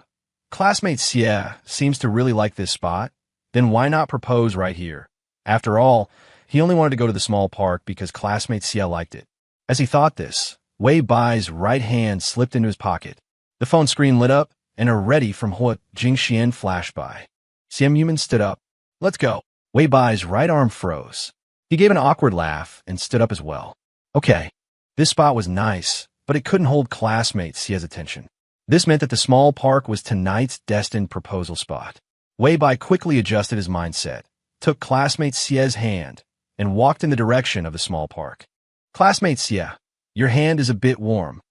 Classmate Xie seems to really like this spot. Then why not propose right here? After all, he only wanted to go to the small park because classmate Xie liked it. As he thought this, Wei Bai's right hand slipped into his pocket. The phone screen lit up, and a ready from Hua Jingxian flashed by. Simp stood up. Let's go. Wei Bai's right arm froze. He gave an awkward laugh and stood up as well. Okay. This spot was nice, but it couldn't hold classmate Xia's attention. This meant that the small park was tonight's destined proposal spot. Wei Bai quickly adjusted his mindset, took classmate Xia's hand, and walked in the direction of the small park. Classmate Xia, your hand is a bit warm.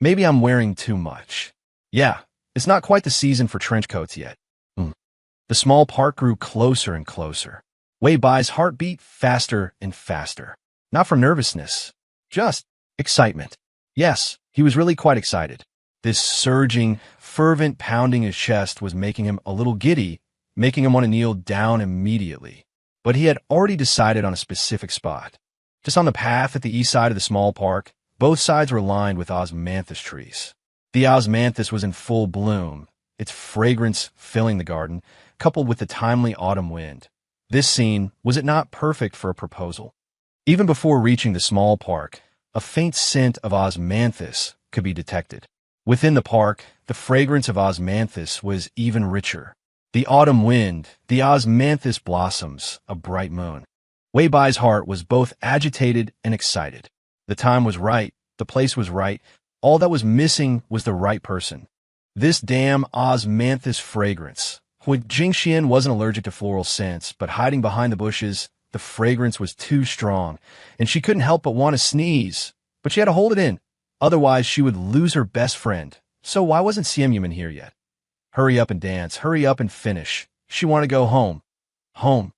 Maybe I'm wearing too much. Yeah, it's not quite the season for trench coats yet. The small park grew closer and closer. Wei Bai's heart beat faster and faster. Not from nervousness, just excitement. Yes, he was really quite excited. This surging, fervent pounding his chest was making him a little giddy, making him want to kneel down immediately. But he had already decided on a specific spot. Just on the path at the east side of the small park, both sides were lined with osmanthus trees. The osmanthus was in full bloom, its fragrance filling the garden, coupled with the timely autumn wind. This scene, was it not perfect for a proposal? Even before reaching the small park, a faint scent of osmanthus could be detected. Within the park, the fragrance of osmanthus was even richer. The autumn wind, the osmanthus blossoms, a bright moon. Wei Bai's heart was both agitated and excited. The time was right, the place was right, all that was missing was the right person. This damn osmanthus fragrance. Hua Jingxian wasn't allergic to floral scents, but hiding behind the bushes, the fragrance was too strong, and she couldn't help but want to sneeze. But she had to hold it in, otherwise she would lose her best friend. So why wasn't Simp here yet? Hurry up and dance, hurry up and finish. She wanted to go home. Home.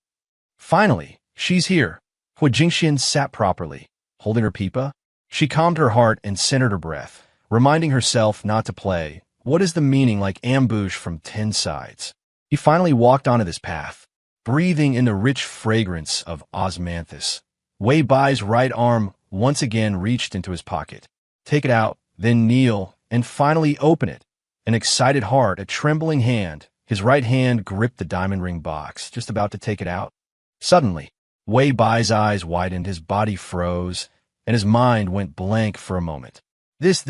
Finally, she's here. Hua Jingxian sat properly, holding her pipa. She calmed her heart and centered her breath, reminding herself not to play. What is the meaning like ambush from 10 sides? He finally walked onto this path, breathing in the rich fragrance of osmanthus. Wei Bai's right arm once again reached into his pocket. Take it out, then kneel, and finally open it. An excited heart, a trembling hand, his right hand gripped the diamond ring box, just about to take it out. Suddenly, Wei Bai's eyes widened, his body froze, and his mind went blank for a moment. This,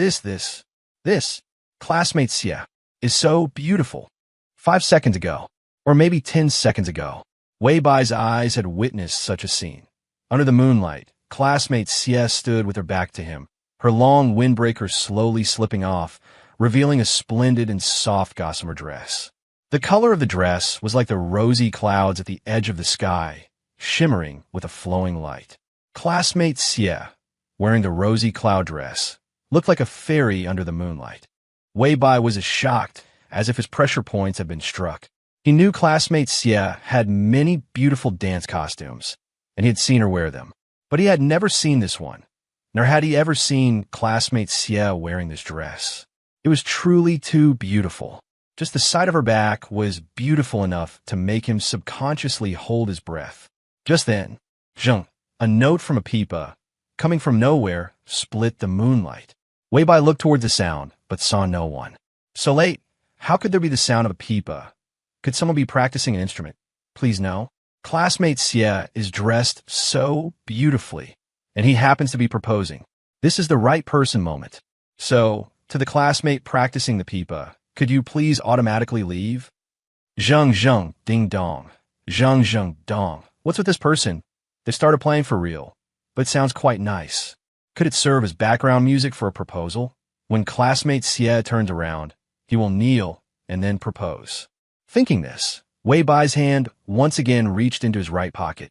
classmate Xia, is so beautiful. 5 seconds ago, or maybe 10 seconds ago, Wei Bai's eyes had witnessed such a scene. Under the moonlight, classmate Xia stood with her back to him, her long windbreaker slowly slipping off, revealing a splendid and soft gossamer dress. The color of the dress was like the rosy clouds at the edge of the sky, shimmering with a flowing light. Classmate Xia, wearing the rosy cloud dress, looked like a fairy under the moonlight. Wei Bai was as shocked as if his pressure points had been struck. He knew classmate Xia had many beautiful dance costumes, and he had seen her wear them. But he had never seen this one, nor had he ever seen classmate Xia wearing this dress. It was truly too beautiful. Just the sight of her back was beautiful enough to make him subconsciously hold his breath. Just then, zheng, a note from a pipa, coming from nowhere, split the moonlight. Wei Bai looked toward the sound, but saw no one. So late, how could there be the sound of a pipa? Could someone be practicing an instrument? Please no. Classmate Xia is dressed so beautifully, and he happens to be proposing. This is the right person moment. So, to the classmate practicing the pipa, could you please automatically leave? Zheng, ding dong. Zheng, dong. What's with this person? They started playing for real, but it sounds quite nice. Could it serve as background music for a proposal? When classmate Xia turns around, he will kneel and then propose. Thinking this, Wei Bai's hand once again reached into his right pocket.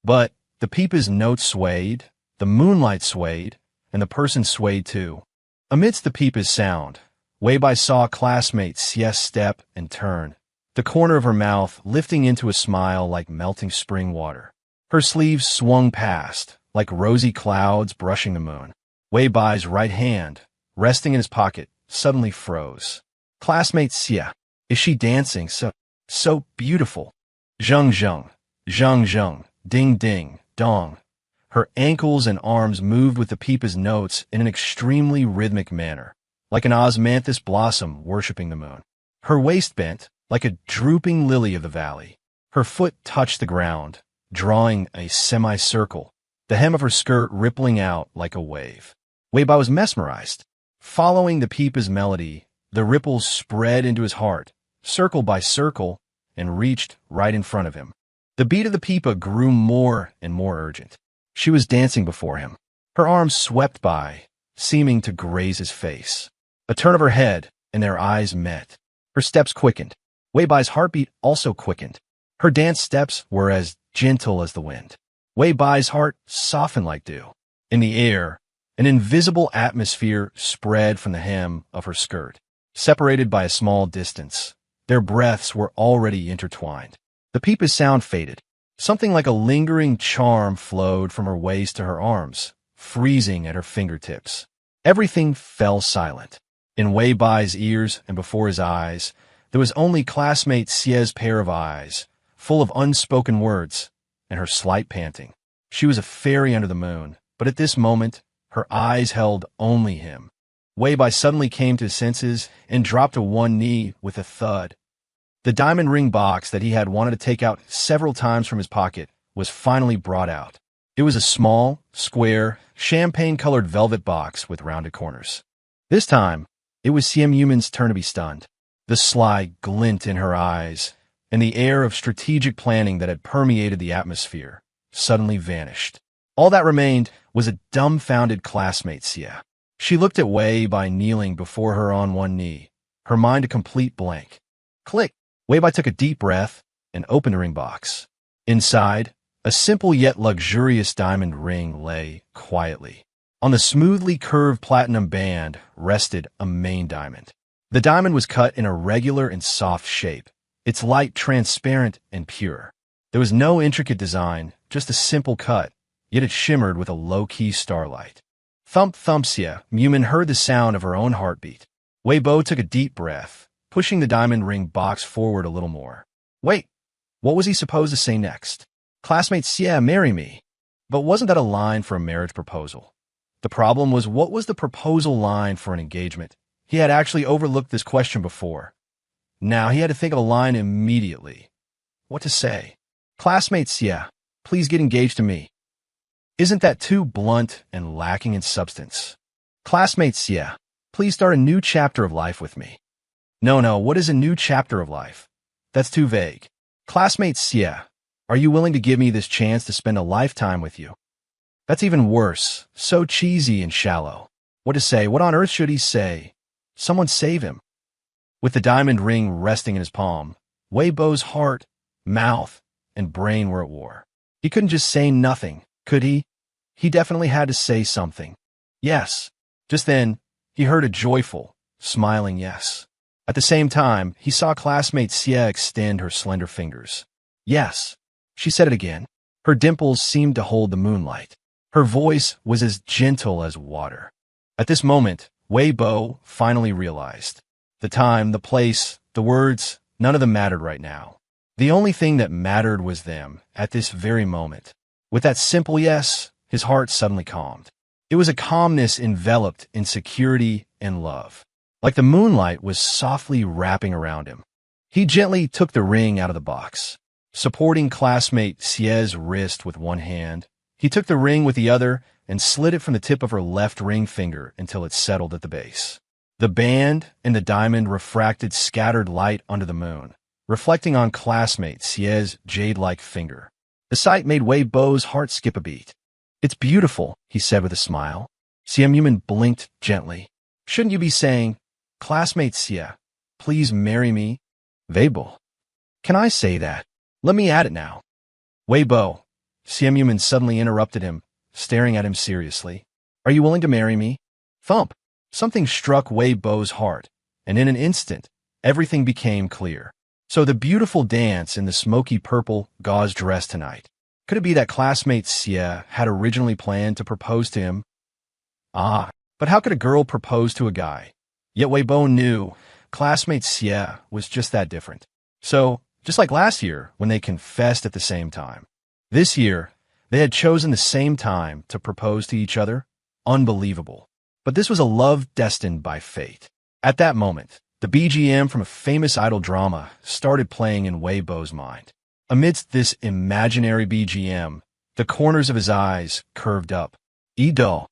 But the pipa's notes swayed, the moonlight swayed, and the person swayed too. Amidst the pipa's sound, Wei Bai saw classmate Xia step and turn, the corner of her mouth lifting into a smile like melting spring water. Her sleeves swung past, like rosy clouds brushing the moon. Wei Bai's right hand, resting in his pocket, suddenly froze. Classmate Xia, is she dancing so beautiful? Zheng, ding ding, dong. Her ankles and arms moved with the pipa's notes in an extremely rhythmic manner, like an osmanthus blossom worshipping the moon. Her waist bent, like a drooping lily of the valley. Her foot touched the ground, drawing a semicircle, the hem of her skirt rippling out like a wave. Weibo was mesmerized. Following the Peepa's melody, the ripples spread into his heart, circle by circle, and reached right in front of him. The beat of the Peepa grew more and more urgent. She was dancing before him. Her arms swept by, seeming to graze his face. A turn of her head, and their eyes met. Her steps quickened. Weibo's heartbeat also quickened. Her dance steps were as gentle as the wind. Weibo's heart softened like dew. In the air, an invisible atmosphere spread from the hem of her skirt. Separated by a small distance, their breaths were already intertwined. The Peepa's sound faded. Something like a lingering charm flowed from her waist to her arms, freezing at her fingertips. Everything fell silent. In Weibo's ears and before his eyes, there was only classmate Xie's pair of eyes, full of unspoken words, and her slight panting. She was a fairy under the moon, but at this moment, her eyes held only him. Weibo suddenly came to his senses and dropped to one knee with a thud. The diamond ring box that he had wanted to take out several times from his pocket was finally brought out. It was a small, square, champagne-colored velvet box with rounded corners. This time, it was Simp Yuman's turn to be stunned. The sly glint in her eyes and the air of strategic planning that had permeated the atmosphere suddenly vanished. All that remained was a dumbfounded classmate Xie. She looked at Weibo kneeling before her on one knee, her mind a complete blank. Click! Weibo took a deep breath and opened the ring box. Inside, a simple yet luxurious diamond ring lay quietly. On the smoothly curved platinum band rested a main diamond. The diamond was cut in a regular and soft shape, its light transparent and pure. There was no intricate design, just a simple cut, yet it shimmered with a low-key starlight. Thump thump Xie Yuman heard the sound of her own heartbeat. Weibo took a deep breath, pushing the diamond ring box forward a little more. Wait, what was he supposed to say next? Classmate Xie, marry me. But wasn't that a line for a marriage proposal? The problem was, what was the proposal line for an engagement? He had actually overlooked this question before. Now he had to think of a line immediately. What to say? Classmate Xie, please get engaged to me. Isn't that too blunt and lacking in substance? Classmate Xie, please start a new chapter of life with me. No, what is a new chapter of life? That's too vague. Classmate Xie, are you willing to give me this chance to spend a lifetime with you? That's even worse, so cheesy and shallow. What to say? What on earth should he say? Someone save him. With the diamond ring resting in his palm, Weibo's heart, mouth, and brain were at war. He couldn't just say nothing, could he? He definitely had to say something. Yes. Just then, he heard a joyful, smiling yes. At the same time, he saw classmate Xie extend her slender fingers. Yes. She said it again. Her dimples seemed to hold the moonlight. Her voice was as gentle as water. At this moment, Weibo finally realized. The time, the place, the words, none of them mattered right now. The only thing that mattered was them, at this very moment. With that simple yes, his heart suddenly calmed. It was a calmness enveloped in security and love. Like the moonlight was softly wrapping around him. He gently took the ring out of the box. Supporting classmate Xie's wrist with one hand, he took the ring with the other and slid it from the tip of her left ring finger until it settled at the base. The band and the diamond refracted scattered light under the moon, reflecting on classmate Xie's jade-like finger. The sight made Weibo's heart skip a beat. It's beautiful, he said with a smile. Simp Yuman blinked gently. Shouldn't you be saying, classmate Xie, please marry me? Weibo. Can I say that? Let me at it now. Weibo. Simp Yuman suddenly interrupted him, staring at him seriously. Are you willing to marry me? Thump. Something struck Weibo's heart, and in an instant, everything became clear. So the beautiful dance in the smoky purple gauze dress tonight. Could it be that classmate Xie had originally planned to propose to him? Ah, but how could a girl propose to a guy? Yet Weibo knew classmate Xie was just that different. So, just like last year when they confessed at the same time. This year, they had chosen the same time to propose to each other. Unbelievable. But this was a love destined by fate. At that moment, the BGM from a famous idol drama started playing in Weibo's mind. Amidst this imaginary BGM, the corners of his eyes curved up. Idol.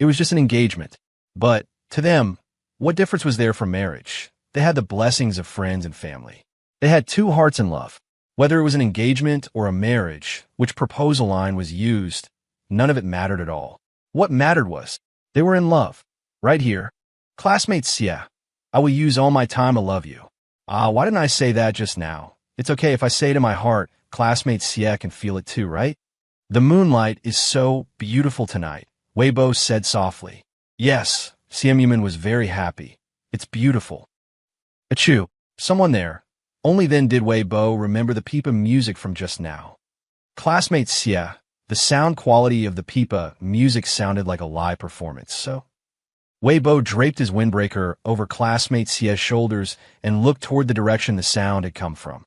It was just an engagement. But, to them, what difference was there from marriage? They had the blessings of friends and family. They had two hearts in love. Whether it was an engagement or a marriage, which proposal line was used, none of it mattered at all. What mattered was, they were in love. Right here. Classmates, yeah. I will use all my time to love you. Why didn't I say that just now? It's okay if I say to my heart, classmates, yeah, can feel it too, right? The moonlight is so beautiful tonight, Weibo said softly. Yes, Yumin was very happy. It's beautiful. Achoo, someone there. Only then did Weibo remember the Pipa music from just now. Classmates, yeah, the sound quality of the Pipa music sounded like a live performance, so... Weibo draped his windbreaker over classmate Xia's shoulders and looked toward the direction the sound had come from.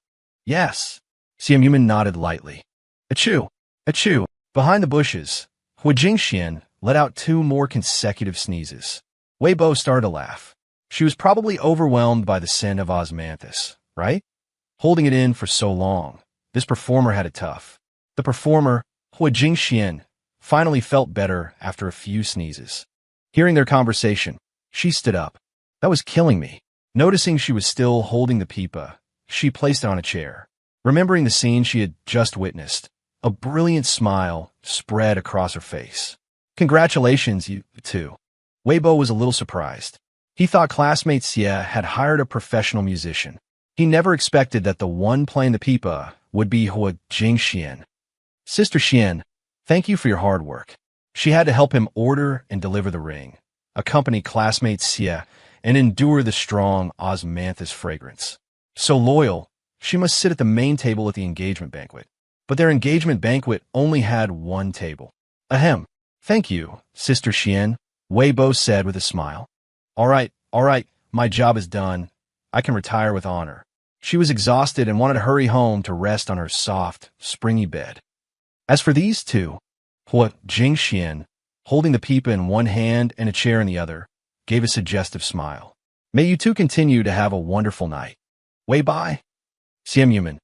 Yes. Yumin nodded lightly. Achoo! Achoo! Behind the bushes, Hua Jingxian let out two more consecutive sneezes. Weibo started to laugh. She was probably overwhelmed by the scent of osmanthus, right? Holding it in for so long, this performer had it tough. The performer, Hua Jingxian, finally felt better after a few sneezes. Hearing their conversation, she stood up. That was killing me. Noticing she was still holding the pipa, she placed it on a chair. Remembering the scene she had just witnessed, a brilliant smile spread across her face. Congratulations, you two. Weibo was a little surprised. He thought classmate Xie had hired a professional musician. He never expected that the one playing the pipa would be Hua Jingxian. Sister Xian, thank you for your hard work. She had to help him order and deliver the ring, accompany classmate Xie, and endure the strong osmanthus fragrance. So loyal, she must sit at the main table at the engagement banquet. But their engagement banquet only had one table. Ahem. Thank you, Sister Xian, Weibo said with a smile. All right, my job is done. I can retire with honor. She was exhausted and wanted to hurry home to rest on her soft, springy bed. As for these two, Hua Jingxian, holding the pipa in one hand and a chair in the other, gave a suggestive smile. May you two continue to have a wonderful night. Weibai? Yumin.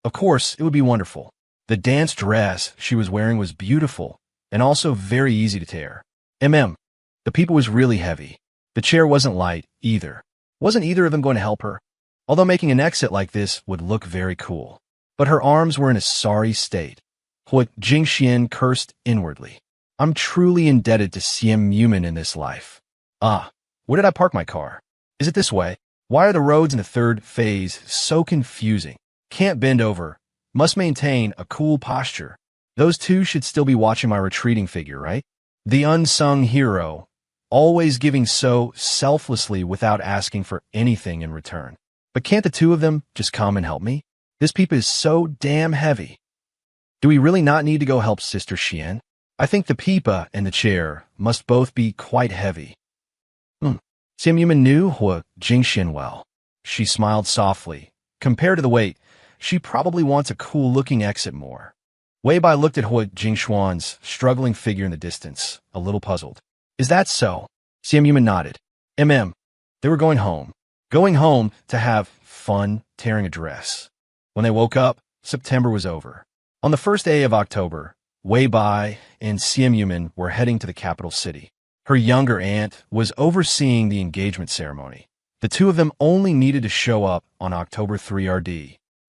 Of course, it would be wonderful. The dance dress she was wearing was beautiful and also very easy to tear. The pipa was really heavy. The chair wasn't light, either. Wasn't either of them going to help her? Although making an exit like this would look very cool. But her arms were in a sorry state. Hua Jingxian cursed inwardly. I'm truly indebted to Yumin in this life. Where did I park my car? Is it this way? Why are the roads in the third phase so confusing? Can't bend over. Must maintain a cool posture. Those two should still be watching my retreating figure, right? The unsung hero, always giving so selflessly without asking for anything in return. But can't the two of them just come and help me? This pipa is so damn heavy. Do we really not need to go help Sister Xian? I think the pipa and the chair must both be quite heavy. Yumin knew Hua Jingxian well. She smiled softly. Compared to the weight, she probably wants a cool-looking exit more. Weibai looked at Hua Jingxuan's struggling figure in the distance, a little puzzled. Is that so? Yumin nodded. They were going home. Going home to have fun tearing a dress. When they woke up, September was over. On the first day of October, Weibai and Yumin were heading to the capital city. Her younger aunt was overseeing the engagement ceremony. The two of them only needed to show up on October 3 RD.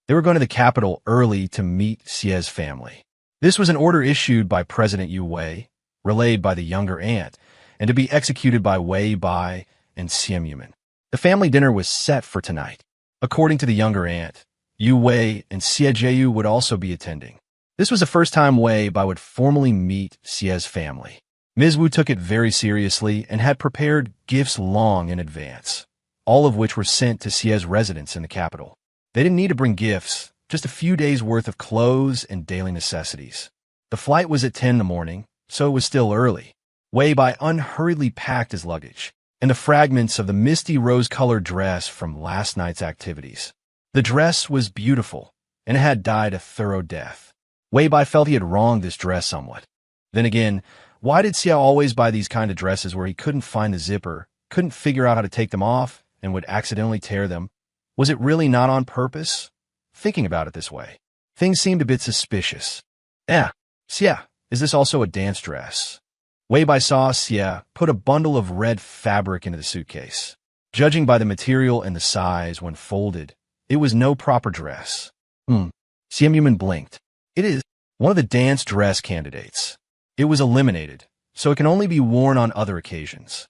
They were going to the capital early to meet Xie's family. This was an order issued by President Yu Wei, relayed by the younger aunt, and to be executed by Weibai and Yumin. The family dinner was set for tonight. According to the younger aunt, Yu Wei and Xie Jieyu would also be attending. This was the first time Weibai would formally meet Xie's family. Ms. Wu took it very seriously and had prepared gifts long in advance, all of which were sent to Xie's residence in the capital. They didn't need to bring gifts, just a few days' worth of clothes and daily necessities. The flight was at 10 in the morning, so it was still early. Weibai unhurriedly packed his luggage and the fragments of the misty rose-colored dress from last night's activities. The dress was beautiful, and it had died a thorough death. Weibai felt he had wronged this dress somewhat. Then again, why did Xiao always buy these kind of dresses where he couldn't find the zipper, couldn't figure out how to take them off, and would accidentally tear them? Was it really not on purpose? Thinking about it this way, things seemed a bit suspicious. Xia, is this also a dance dress? Wei Bai saw Xie put a bundle of red fabric into the suitcase. Judging by the material and the size when folded, it was no proper dress. Xie Yuman blinked. It is one of the dance dress candidates. It was eliminated, so it can only be worn on other occasions.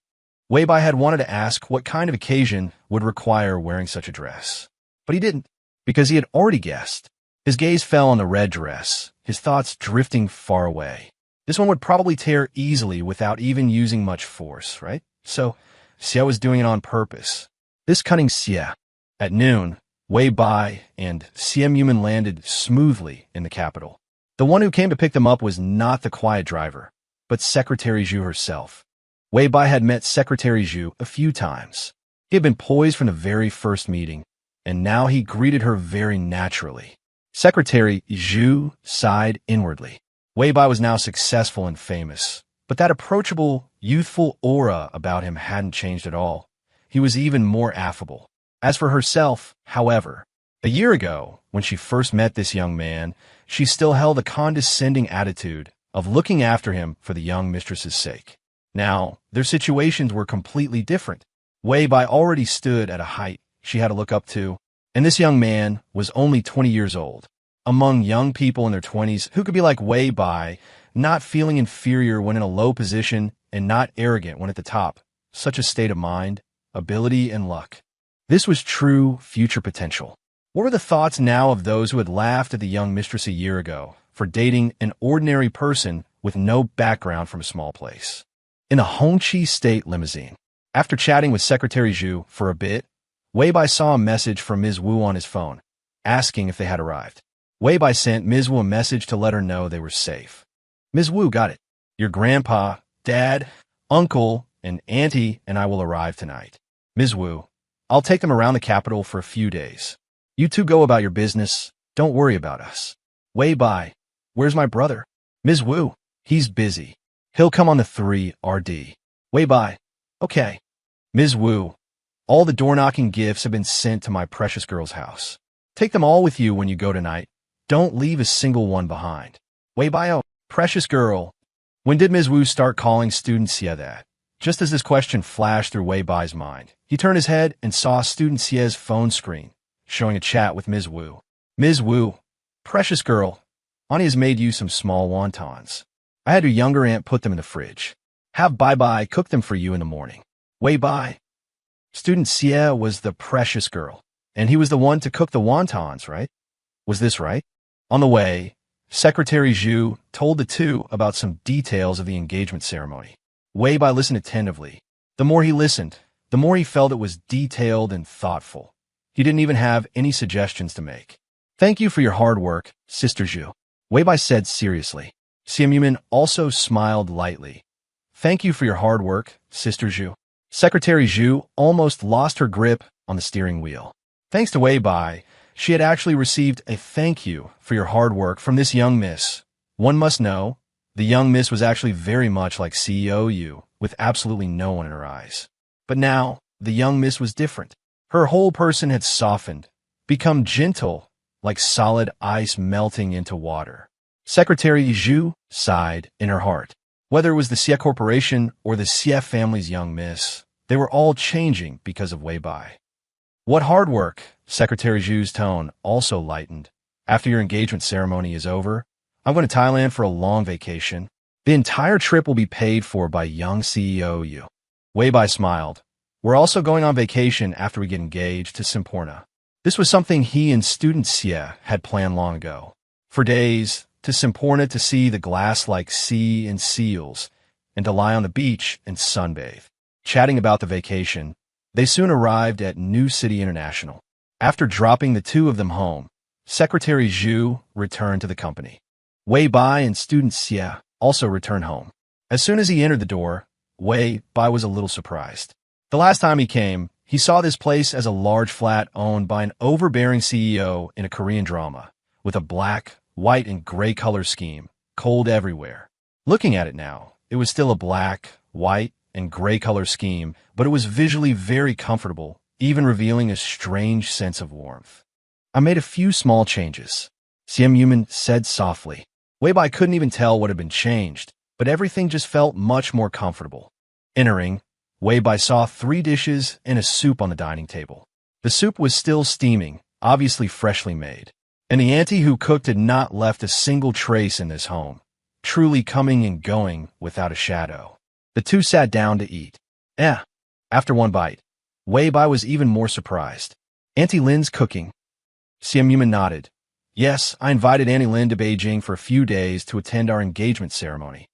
Wei Bai had wanted to ask what kind of occasion would require wearing such a dress. But he didn't, because he had already guessed. His gaze fell on the red dress, his thoughts drifting far away. This one would probably tear easily without even using much force, right? So, Xie was doing it on purpose. This cunning Xie. At noon, Wei Bai and Xie Yuman landed smoothly in the capital. The one who came to pick them up was not the quiet driver, but Secretary Zhu herself. Wei Bai had met Secretary Zhu a few times. He had been poised from the very first meeting, and now he greeted her very naturally. Secretary Zhu sighed inwardly. Wei Bai was now successful and famous, but that approachable, youthful aura about him hadn't changed at all. He was even more affable. As for herself, however, a year ago, when she first met this young man, she still held a condescending attitude of looking after him for the young mistress's sake. Now, their situations were completely different. Wei Bai already stood at a height she had to look up to, and this young man was only 20 years old. Among young people in their 20s who could be like Wei Bai, not feeling inferior when in a low position and not arrogant when at the top, such a state of mind, ability, and luck. This was true future potential. What were the thoughts now of those who had laughed at the young mistress a year ago for dating an ordinary person with no background from a small place? In the Hongqi State limousine, after chatting with Secretary Zhu for a bit, Wei Bai saw a message from Ms. Wu on his phone, asking if they had arrived. Wei Bai sent Ms. Wu a message to let her know they were safe. Ms. Wu got it. Your grandpa, dad, uncle, and auntie and I will arrive tonight. Ms. Wu, I'll take them around the capital for a few days. You two go about your business. Don't worry about us. Wei Bai, where's my brother? Ms. Wu, he's busy. He'll come on the 3RD. Wei Bai, okay. Ms. Wu, all the door-knocking gifts have been sent to my precious girl's house. Take them all with you when you go tonight. Don't leave a single one behind. Wei Bai, oh, precious girl. When did Ms. Wu start calling student Xie that? Just as this question flashed through Wei Bai's mind, he turned his head and saw student Xie's phone screen, showing a chat with Ms. Wu. Ms. Wu, precious girl, Ani has made you some small wontons. I had your younger aunt put them in the fridge. Have Bai Bai cook them for you in the morning. Wei Bai. Student Xie was the precious girl, and he was the one to cook the wontons, right? Was this right? On the way, Secretary Zhu told the two about some details of the engagement ceremony. Wei Bai listened attentively. The more he listened, the more he felt it was detailed and thoughtful. He didn't even have any suggestions to make. Thank you for your hard work, Sister Zhu. Wei Bai said seriously. Xie Yuman also smiled lightly. Thank you for your hard work, Sister Zhu. Secretary Zhu almost lost her grip on the steering wheel. Thanks to Wei Bai, she had actually received a thank you for your hard work from this young miss. One must know, the young miss was actually very much like CEO Yu, with absolutely no one in her eyes. But now, the young miss was different. Her whole person had softened, become gentle, like solid ice melting into water. Secretary Zhu sighed in her heart. Whether it was the Xie Corporation or the Xie family's young miss, they were all changing because of Wei Bai. What hard work! Secretary Zhu's tone also lightened. After your engagement ceremony is over, I'm going to Thailand for a long vacation. The entire trip will be paid for by young CEO Yu. Wei Bai smiled. We're also going on vacation after we get engaged to Simporna. This was something he and student Xie had planned long ago. For days, to Simporna to see the glass-like sea and seals, and to lie on the beach and sunbathe. Chatting about the vacation, they soon arrived at New City International. After dropping the two of them home, Secretary Zhu returned to the company. Wei Bai and student Xie also returned home. As soon as he entered the door, Wei Bai was a little surprised. The last time he came, he saw this place as a large flat owned by an overbearing CEO in a Korean drama, with a black, white, and gray color scheme, cold everywhere. Looking at it now, it was still a black, white, and gray color scheme, but it was visually very comfortable, even revealing a strange sense of warmth. I made a few small changes, Xie Yuman said softly. Wei Bai couldn't even tell what had been changed, but everything just felt much more comfortable. Entering, Wei Bai saw 3 dishes and a soup on the dining table. The soup was still steaming, obviously freshly made, and the auntie who cooked had not left a single trace in this home, truly coming and going without a shadow. The two sat down to eat. After one bite, Wei Bai was even more surprised. Auntie Lin's cooking. Xian Yuman nodded. Yes, I invited Auntie Lin to Beijing for a few days to attend our engagement ceremony.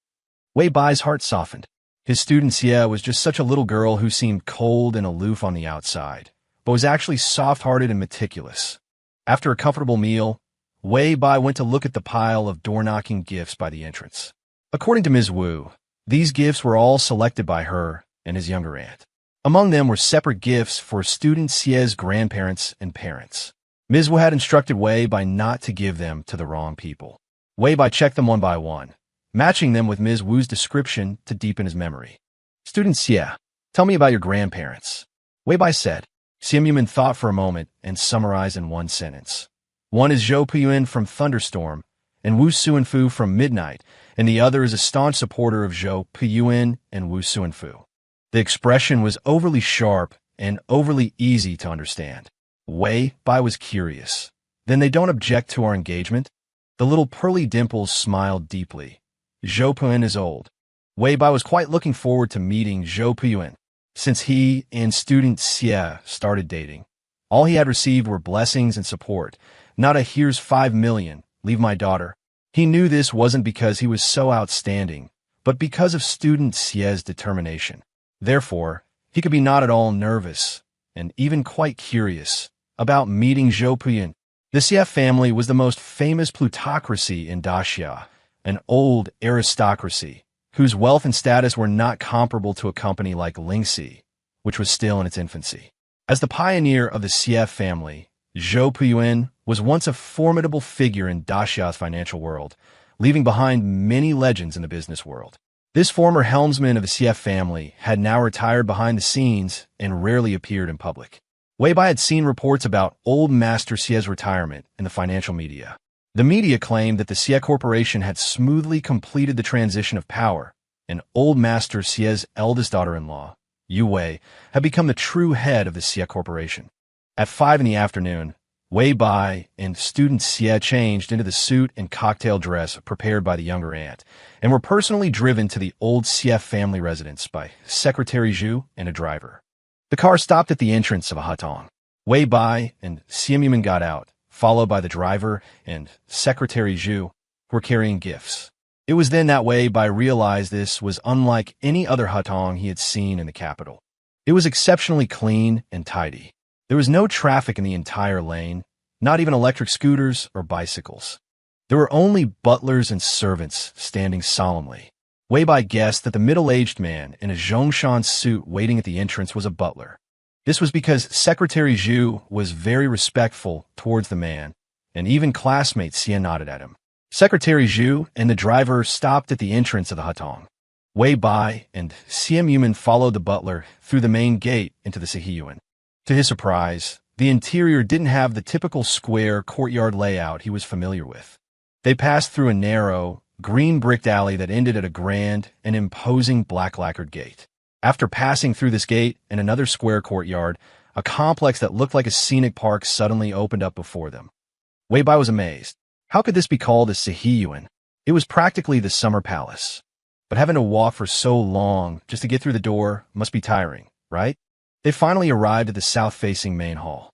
Wei Bai's heart softened. His student Xie was just such a little girl who seemed cold and aloof on the outside, but was actually soft-hearted and meticulous. After a comfortable meal, Wei Bai went to look at the pile of door-knocking gifts by the entrance. According to Ms. Wu, these gifts were all selected by her and his younger aunt. Among them were separate gifts for student Xie's grandparents and parents. Ms. Wu had instructed Wei Bai not to give them to the wrong people. Wei Bai checked them one by one, matching them with Ms. Wu's description to deepen his memory. Student Xie, tell me about your grandparents. Wei Bai said. Xian Yuman thought for a moment and summarized in one sentence. One is Zhou Puyuan from Thunderstorm and Wu Suanfu from Midnight, and the other is a staunch supporter of Zhou Puyuan and Wu Suanfu. The expression was overly sharp and overly easy to understand. Wei Bai was curious. Then they don't object to our engagement? The little pearly dimples smiled deeply. Zhou Puyuan is old. Wei Bai was quite looking forward to meeting Zhou Puyuan, since he and student Xie started dating. All he had received were blessings and support, not a here's 5 million, leave my daughter. He knew this wasn't because he was so outstanding, but because of student Xie's determination. Therefore, he could be not at all nervous, and even quite curious, about meeting Zhou Puyuan. The Xie family was the most famous plutocracy in Daxia, an old aristocracy, whose wealth and status were not comparable to a company like Lingxi, which was still in its infancy. As the pioneer of the Xie family, Zhou Puyuan was once a formidable figure in Daxia's financial world, leaving behind many legends in the business world. This former helmsman of the Xie family had now retired behind the scenes and rarely appeared in public. Wei Bai had seen reports about old Master Xie's retirement in the financial media. The media claimed that the Xie Corporation had smoothly completed the transition of power, and old Master Xie's eldest daughter-in-law, Yu Wei, had become the true head of the Xie Corporation. At 5 in the afternoon, Wei Bai and student Xie changed into the suit and cocktail dress prepared by the younger aunt, and were personally driven to the old Xie family residence by Secretary Zhu and a driver. The car stopped at the entrance of a hutong. Wei Bai and Xian Yuman got out, followed by the driver and Secretary Zhu, who were carrying gifts. It was then that Wei Bai realized this was unlike any other hutong he had seen in the capital. It was exceptionally clean and tidy. There was no traffic in the entire lane, not even electric scooters or bicycles. There were only butlers and servants standing solemnly. Wei Bai guessed that the middle-aged man in a Zhongshan suit waiting at the entrance was a butler. This was because Secretary Zhu was very respectful towards the man, and even classmate Xie nodded at him. Secretary Zhu and the driver stopped at the entrance of the hutong. Wei Bai and Xian Yuman followed the butler through the main gate into the Sihiyuan. To his surprise, the interior didn't have the typical square courtyard layout he was familiar with. They passed through a narrow, green-bricked alley that ended at a grand and imposing black-lacquered gate. After passing through this gate and another square courtyard, a complex that looked like a scenic park suddenly opened up before them. Wei Bai was amazed. How could this be called a Sihiyuan? It was practically the summer palace. But having to walk for so long just to get through the door must be tiring, right? They finally arrived at the south-facing main hall.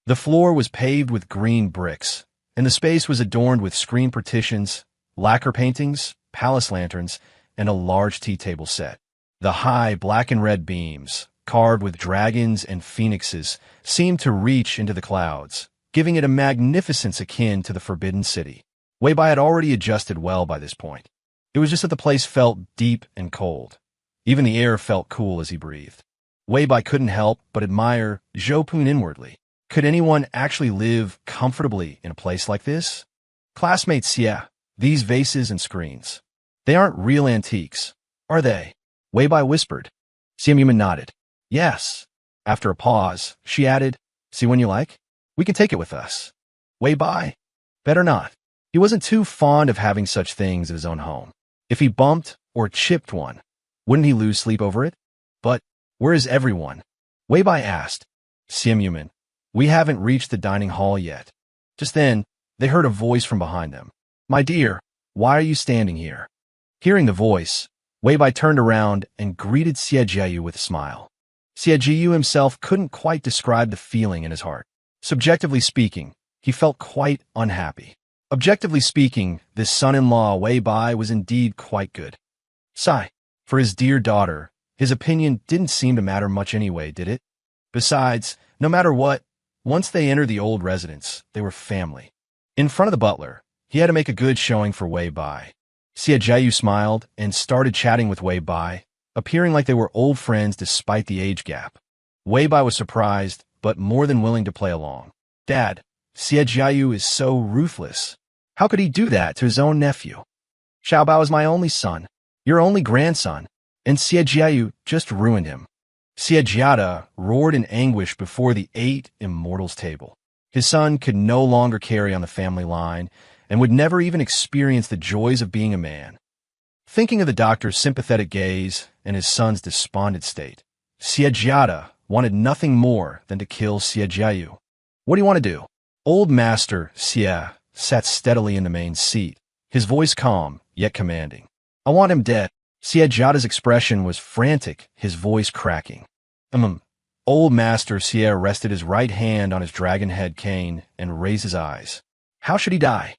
The floor was paved with green bricks, and the space was adorned with screen partitions, lacquer paintings, palace lanterns, and a large tea table set. The high black and red beams, carved with dragons and phoenixes, seemed to reach into the clouds, giving it a magnificence akin to the Forbidden City. Wei Bai had already adjusted well by this point. It was just that the place felt deep and cold. Even the air felt cool as he breathed. Wei Bai couldn't help but admire Zhou Puyuan inwardly. Could anyone actually live comfortably in a place like this? Classmate Xie, these vases and screens. They aren't real antiques, are they? Wei Bai whispered. Xian Yuman nodded. Yes. After a pause, she added, see one you like? We can take it with us. Wei Bai? Better not. He wasn't too fond of having such things at his own home. If he bumped or chipped one, wouldn't he lose sleep over it? But where is everyone? Wei Bai asked. Simp, we haven't reached the dining hall yet. Just then, they heard a voice from behind them. My dear, why are you standing here? Hearing the voice, Wei Bai turned around and greeted Xie Jiayu with a smile. Xie Jiayu himself couldn't quite describe the feeling in his heart. Subjectively speaking, he felt quite unhappy. Objectively speaking, this son-in-law Wei Bai was indeed quite good. Sigh. For his dear daughter, his opinion didn't seem to matter much anyway, did it? Besides, no matter what, once they entered the old residence, they were family. In front of the butler, he had to make a good showing for Wei Bai. Xie Jiayu smiled and started chatting with Wei Bai, appearing like they were old friends despite the age gap. Wei Bai was surprised, but more than willing to play along. Dad, Xie Jiayu is so ruthless. How could he do that to his own nephew? Xiaobao is my only son, your only grandson, and Xie Jiayu just ruined him. Xie Jiada roared in anguish before the 8 immortals table. His son could no longer carry on the family line and would never even experience the joys of being a man. Thinking of the doctor's sympathetic gaze and his son's despondent state, Xie Jiada wanted nothing more than to kill Xie Jiayu. What do you want to do? Old Master Xie sat steadily in the main seat, his voice calm yet commanding. I want him dead. Xie Jiada's expression was frantic, his voice cracking. Old Master Xie rested his right hand on his dragon head cane and raised his eyes. How should he die?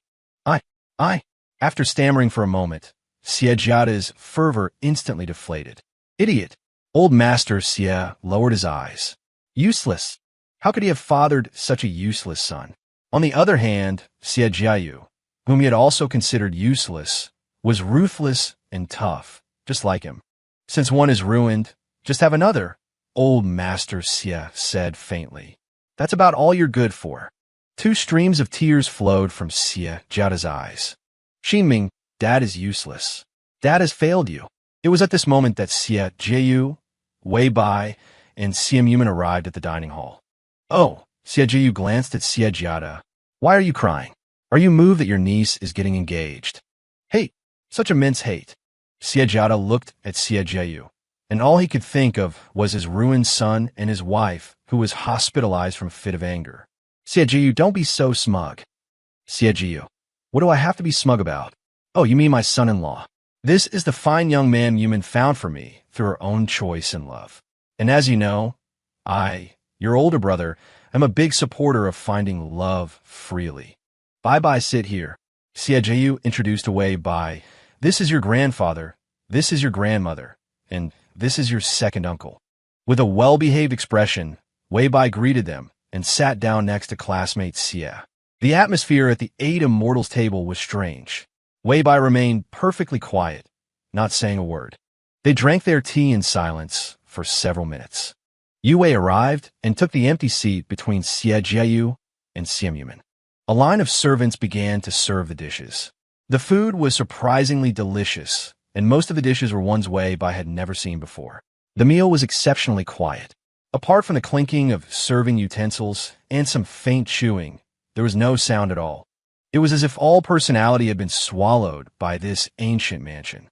I. After stammering for a moment, Xie Jiada's fervor instantly deflated. Idiot. Old Master Xie lowered his eyes. Useless. How could he have fathered such a useless son? On the other hand, Xie Jiayu, whom he had also considered useless, was ruthless and tough, just like him. Since one is ruined, just have another, Old Master Xie said faintly. That's about all you're good for. 2 streams of tears flowed from Xie Jiada's eyes. Ximing, Dad is useless. Dad has failed you. It was at this moment that Xie Jiayu, Wei Bai, and Simp arrived at the dining hall. Oh, Xie Jiayu glanced at Xie Jiada. Why are you crying? Are you moved that your niece is getting engaged? Hate. Such immense hate. Xie Jiada looked at Xie Jiayu, and all he could think of was his ruined son and his wife, who was hospitalized from a fit of anger. Xie Jiayu, don't be so smug. Xie Jiayu, what do I have to be smug about? Oh, you mean my son-in-law. This is the fine young man Yuman found for me through her own choice and love. And as you know, I, your older brother, am a big supporter of finding love freely. Bye-bye, sit here. Xie Jiayu introduced Wei Bai. This is your grandfather, this is your grandmother, and this is your second uncle. With a well-behaved expression, Wei Bai greeted them and sat down next to classmate Xie. The atmosphere at the 8 immortals table was strange. Wei Bai remained perfectly quiet, not saying a word. They drank their tea in silence for several minutes. Yu Wei arrived and took the empty seat between Xie Jiayu and Simp. A line of servants began to serve the dishes. The food was surprisingly delicious, and most of the dishes were ones Wei Bai had never seen before. The meal was exceptionally quiet. Apart from the clinking of serving utensils and some faint chewing, there was no sound at all. It was as if all personality had been swallowed by this ancient mansion.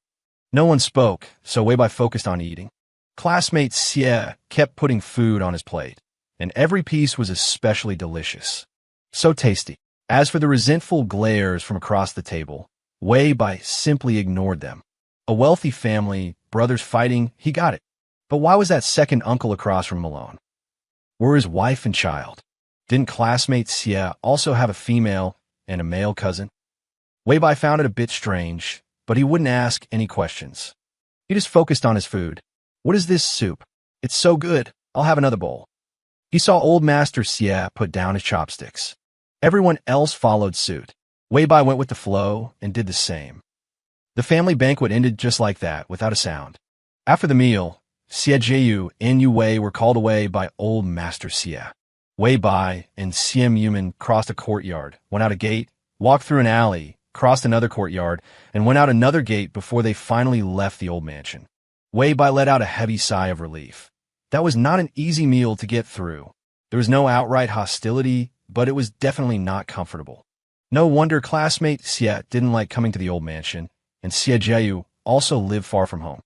No one spoke, so Wei Bai focused on eating. Classmate Xie kept putting food on his plate, and every piece was especially delicious. So tasty. As for the resentful glares from across the table, Wei Bai simply ignored them. A wealthy family, brothers fighting, he got it. But why was that second uncle across from him alone? Were his wife and child? Didn't classmate Xie also have a female and a male cousin? Wei Bai found it a bit strange, but he wouldn't ask any questions. He just focused on his food. What is this soup? It's so good. I'll have another bowl. He saw Old Master Xie put down his chopsticks. Everyone else followed suit. Wei Bai went with the flow and did the same. The family banquet ended just like that, without a sound. After the meal, Xie Jiayu and Yu Wei were called away by Old Master Xie. Wei Bai and Simp crossed a courtyard, went out a gate, walked through an alley, crossed another courtyard, and went out another gate before they finally left the old mansion. Wei Bai let out a heavy sigh of relief. That was not an easy meal to get through. There was no outright hostility, but it was definitely not comfortable. No wonder classmate Xie didn't like coming to the old mansion, and Xie Jiayu also live far from home.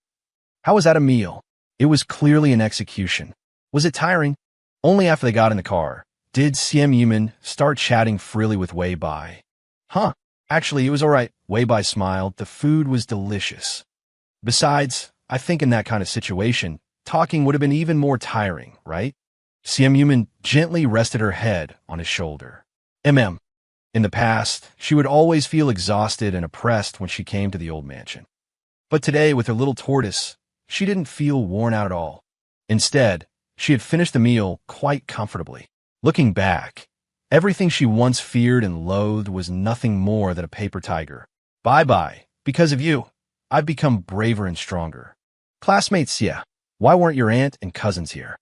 How was that a meal? It was clearly an execution. Was it tiring? Only after they got in the car did Siem Yumin start chatting freely with Wei Bai. Huh, actually it was alright, Wei Bai smiled. The food was delicious. Besides, I think in that kind of situation, talking would have been even more tiring, right? Siem Yumin gently rested her head on his shoulder. In the past, she would always feel exhausted and oppressed when she came to the old mansion. But today, with her little tortoise, she didn't feel worn out at all. Instead, she had finished the meal quite comfortably. Looking back, everything she once feared and loathed was nothing more than a paper tiger. Bye-bye. Because of you, I've become braver and stronger. Classmate Xie, why weren't your aunt and cousins here?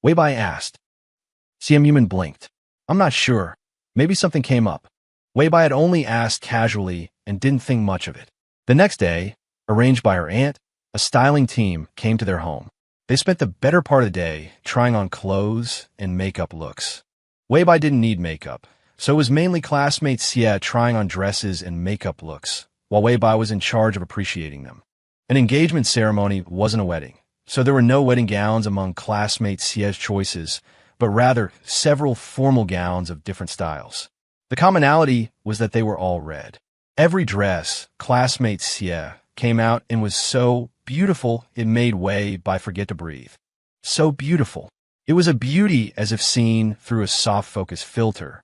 Wei Bai asked. Siem Yumin blinked. I'm not sure. Maybe something came up. Wei Bai had only asked casually and didn't think much of it. The next day, arranged by her aunt, a styling team came to their home. They spent the better part of the day trying on clothes and makeup looks. Wei Bai didn't need makeup, so it was mainly classmate Xie trying on dresses and makeup looks, while Wei Bai was in charge of appreciating them. An engagement ceremony wasn't a wedding, so there were no wedding gowns among classmate Xie's choices, but rather several formal gowns of different styles. The commonality was that they were all red. Every dress classmate Xie came out and was so beautiful it made Wei Bai forget to breathe. So beautiful. It was a beauty as if seen through a soft focus filter.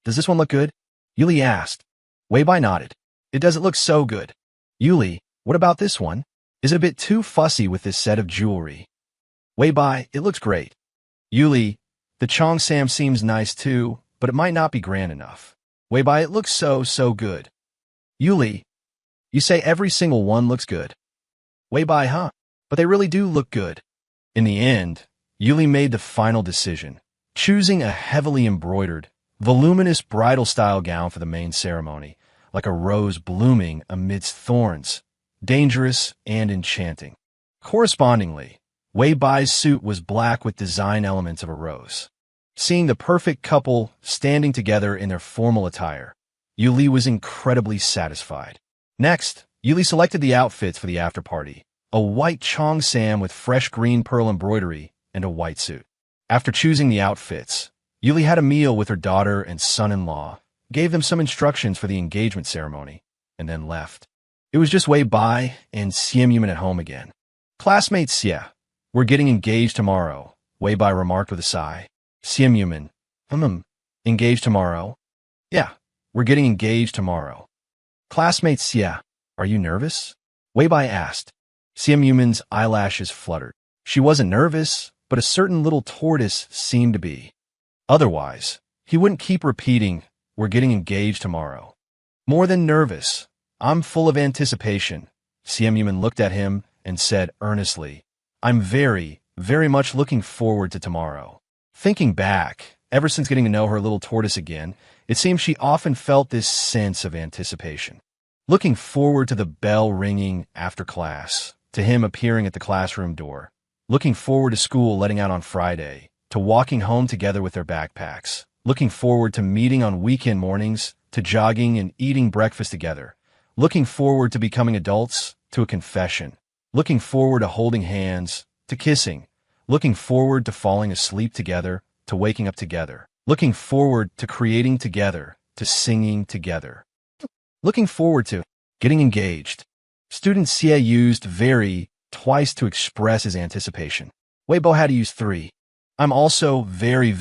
Does this one look good? Yuli asked. Wei Bai nodded. It doesn't look so good. Yuli, what about this one? Is it a bit too fussy with this set of jewelry? Wei Bai, it looks great. Yuli, the Cheongsam seems nice too, but it might not be grand enough. Wei Bai, it looks so good. Yuli, you say every single one looks good. Wei Bai, huh? But they really do look good. In the end, Yuli made the final decision, choosing a heavily embroidered, voluminous bridal-style gown for the main ceremony, like a rose blooming amidst thorns, dangerous and enchanting. Correspondingly, Wei Bai's suit was black with design elements of a rose. Seeing the perfect couple standing together in their formal attire, Yuli was incredibly satisfied. Next, Yuli selected the outfits for the after-party, a white Cheongsam with fresh green pearl embroidery and a white suit. After choosing the outfits, Yuli had a meal with her daughter and son-in-law, gave them some instructions for the engagement ceremony, and then left. It was just Wei Bai and Siem Yumin at home again. Classmate Xie, we're getting engaged tomorrow, Wei Bai remarked with a sigh. Siem Yumin, engaged tomorrow? Yeah, we're getting engaged tomorrow. Classmate Xie, are you nervous? Wei Bai asked. Siem Yumin's eyelashes fluttered. She wasn't nervous, but a certain little tortoise seemed to be. Otherwise, he wouldn't keep repeating, we're getting engaged tomorrow. More than nervous, I'm full of anticipation. Siem Yumin looked at him and said earnestly, I'm very much looking forward to tomorrow. Thinking back, ever since getting to know her little tortoise again, it seemed she often felt this sense of anticipation. Looking forward to the bell ringing after class, to him appearing at the classroom door. Looking forward to school letting out on Friday, to walking home together with their backpacks. Looking forward to meeting on weekend mornings, to jogging and eating breakfast together. Looking forward to becoming adults, to a confession. Looking forward to holding hands, to kissing. Looking forward to falling asleep together, to waking up together. Looking forward to creating together, to singing together. Looking forward to getting engaged. Student Xie used very twice to express his anticipation. Weibo had to use 3. I'm also very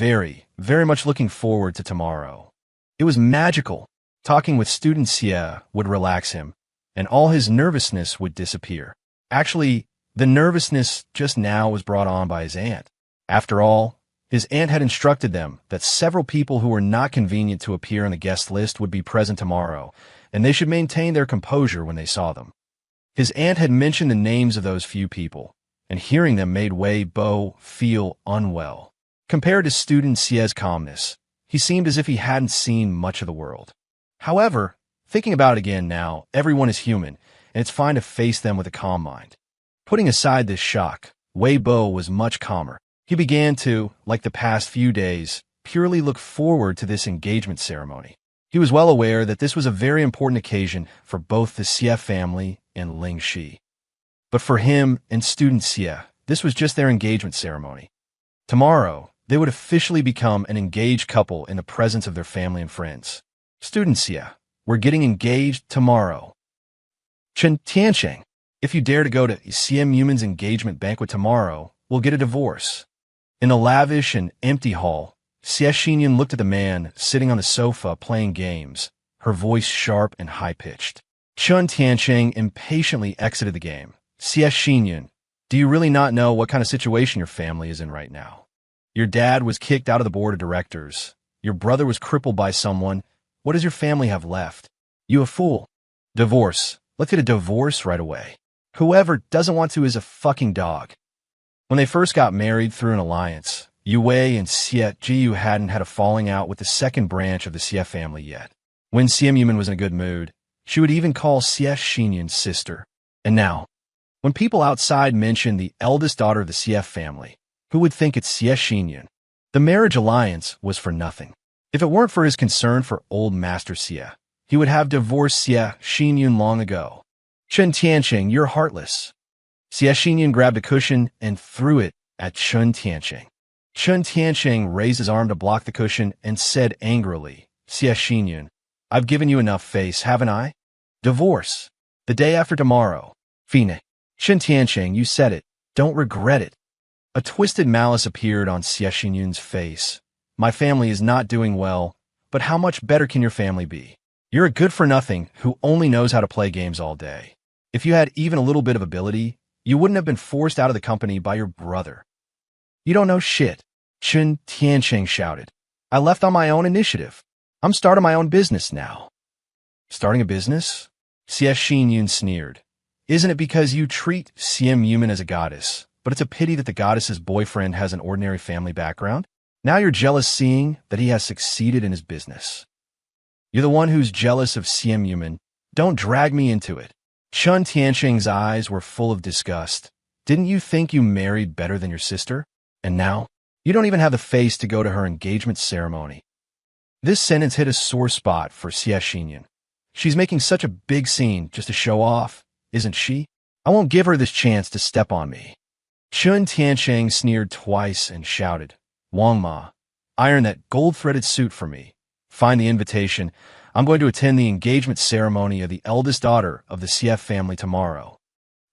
much looking forward to tomorrow. It was magical. Talking with student Xie would relax him, and all his nervousness would disappear. Actually, the nervousness just now was brought on by his aunt. After all, his aunt had instructed them that several people who were not convenient to appear on the guest list would be present tomorrow, and they should maintain their composure when they saw them. His aunt had mentioned the names of those few people, and hearing them made Wei Bo feel unwell. Compared to student Xie's calmness, he seemed as if he hadn't seen much of the world. However, thinking about it again now, everyone is human, and it's fine to face them with a calm mind. Putting aside this shock, Wei Bo was much calmer. He began to, like the past few days, purely look forward to this engagement ceremony. He was well aware that this was a very important occasion for both the Xie family and Ling Shi. But for him and student Xie, this was just their engagement ceremony. Tomorrow, they would officially become an engaged couple in the presence of their family and friends. Student Xie, we're getting engaged tomorrow. Chen Tiansheng, if you dare to go to CM Yuman's engagement banquet tomorrow, we'll get a divorce. In the lavish and empty hall, Xie Xinyan looked at the man sitting on the sofa playing games, her voice sharp and high-pitched. Chen Tiansheng impatiently exited the game. Xie Xinyan, do you really not know what kind of situation your family is in right now? Your dad was kicked out of the board of directors. Your brother was crippled by someone. What does your family have left? You a fool. Divorce. Let's get a divorce right away. Whoever doesn't want to is a fucking dog. When they first got married through an alliance, Yu Wei and Xie Jiyu hadn't had a falling out with the second branch of the Xie family yet. When CM Yuman was in a good mood, she would even call Xie Xinyan's sister. And now, when people outside mention the eldest daughter of the Xie family, who would think it's Xie Xinyan? The marriage alliance was for nothing. If it weren't for his concern for old Master Xie, he would have divorced Xie Xinyan long ago. Chen Tiansheng, you're heartless. Xie Xinyan grabbed a cushion and threw it at Chen Tiansheng. Chen Tiansheng raised his arm to block the cushion and said angrily, Xie Xinyan, I've given you enough face, haven't I? Divorce. The day after tomorrow. Fine. Chen Tiansheng, you said it. Don't regret it. A twisted malice appeared on Xie Xinyan's face. My family is not doing well, but how much better can your family be? You're a good-for-nothing who only knows how to play games all day. If you had even a little bit of ability, you wouldn't have been forced out of the company by your brother. You don't know shit, Chen Tiansheng shouted. I left on my own initiative. I'm starting my own business now. Starting a business? Xie Xinyan sneered. Isn't it because you treat CM Yuman as a goddess, but it's a pity that the goddess's boyfriend has an ordinary family background? Now you're jealous seeing that he has succeeded in his business. You're the one who's jealous of CM Yuman. Don't drag me into it. Chen Tiansheng's eyes were full of disgust. Didn't you think you married better than your sister? And now, you don't even have the face to go to her engagement ceremony. This sentence hit a sore spot for Xie Xinyan. She's making such a big scene just to show off, isn't she? I won't give her this chance to step on me. Chen Tiansheng sneered twice and shouted, Wang Ma, iron that gold-threaded suit for me. Find the invitation. I'm going to attend the engagement ceremony of the eldest daughter of the Xie family tomorrow.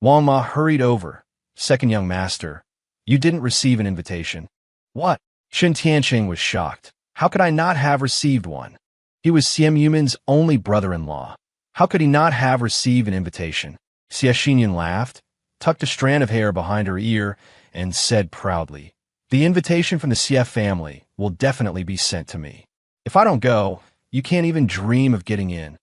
Wang Ma hurried over. Second young master, you didn't receive an invitation. What? Chen Tiansheng was shocked. How could I not have received one? He was CM Yuman's only brother-in-law. How could he not have received an invitation? Xie Xinyan laughed, tucked a strand of hair behind her ear, and said proudly, The invitation from the Xie family will definitely be sent to me. If I don't go, you can't even dream of getting in.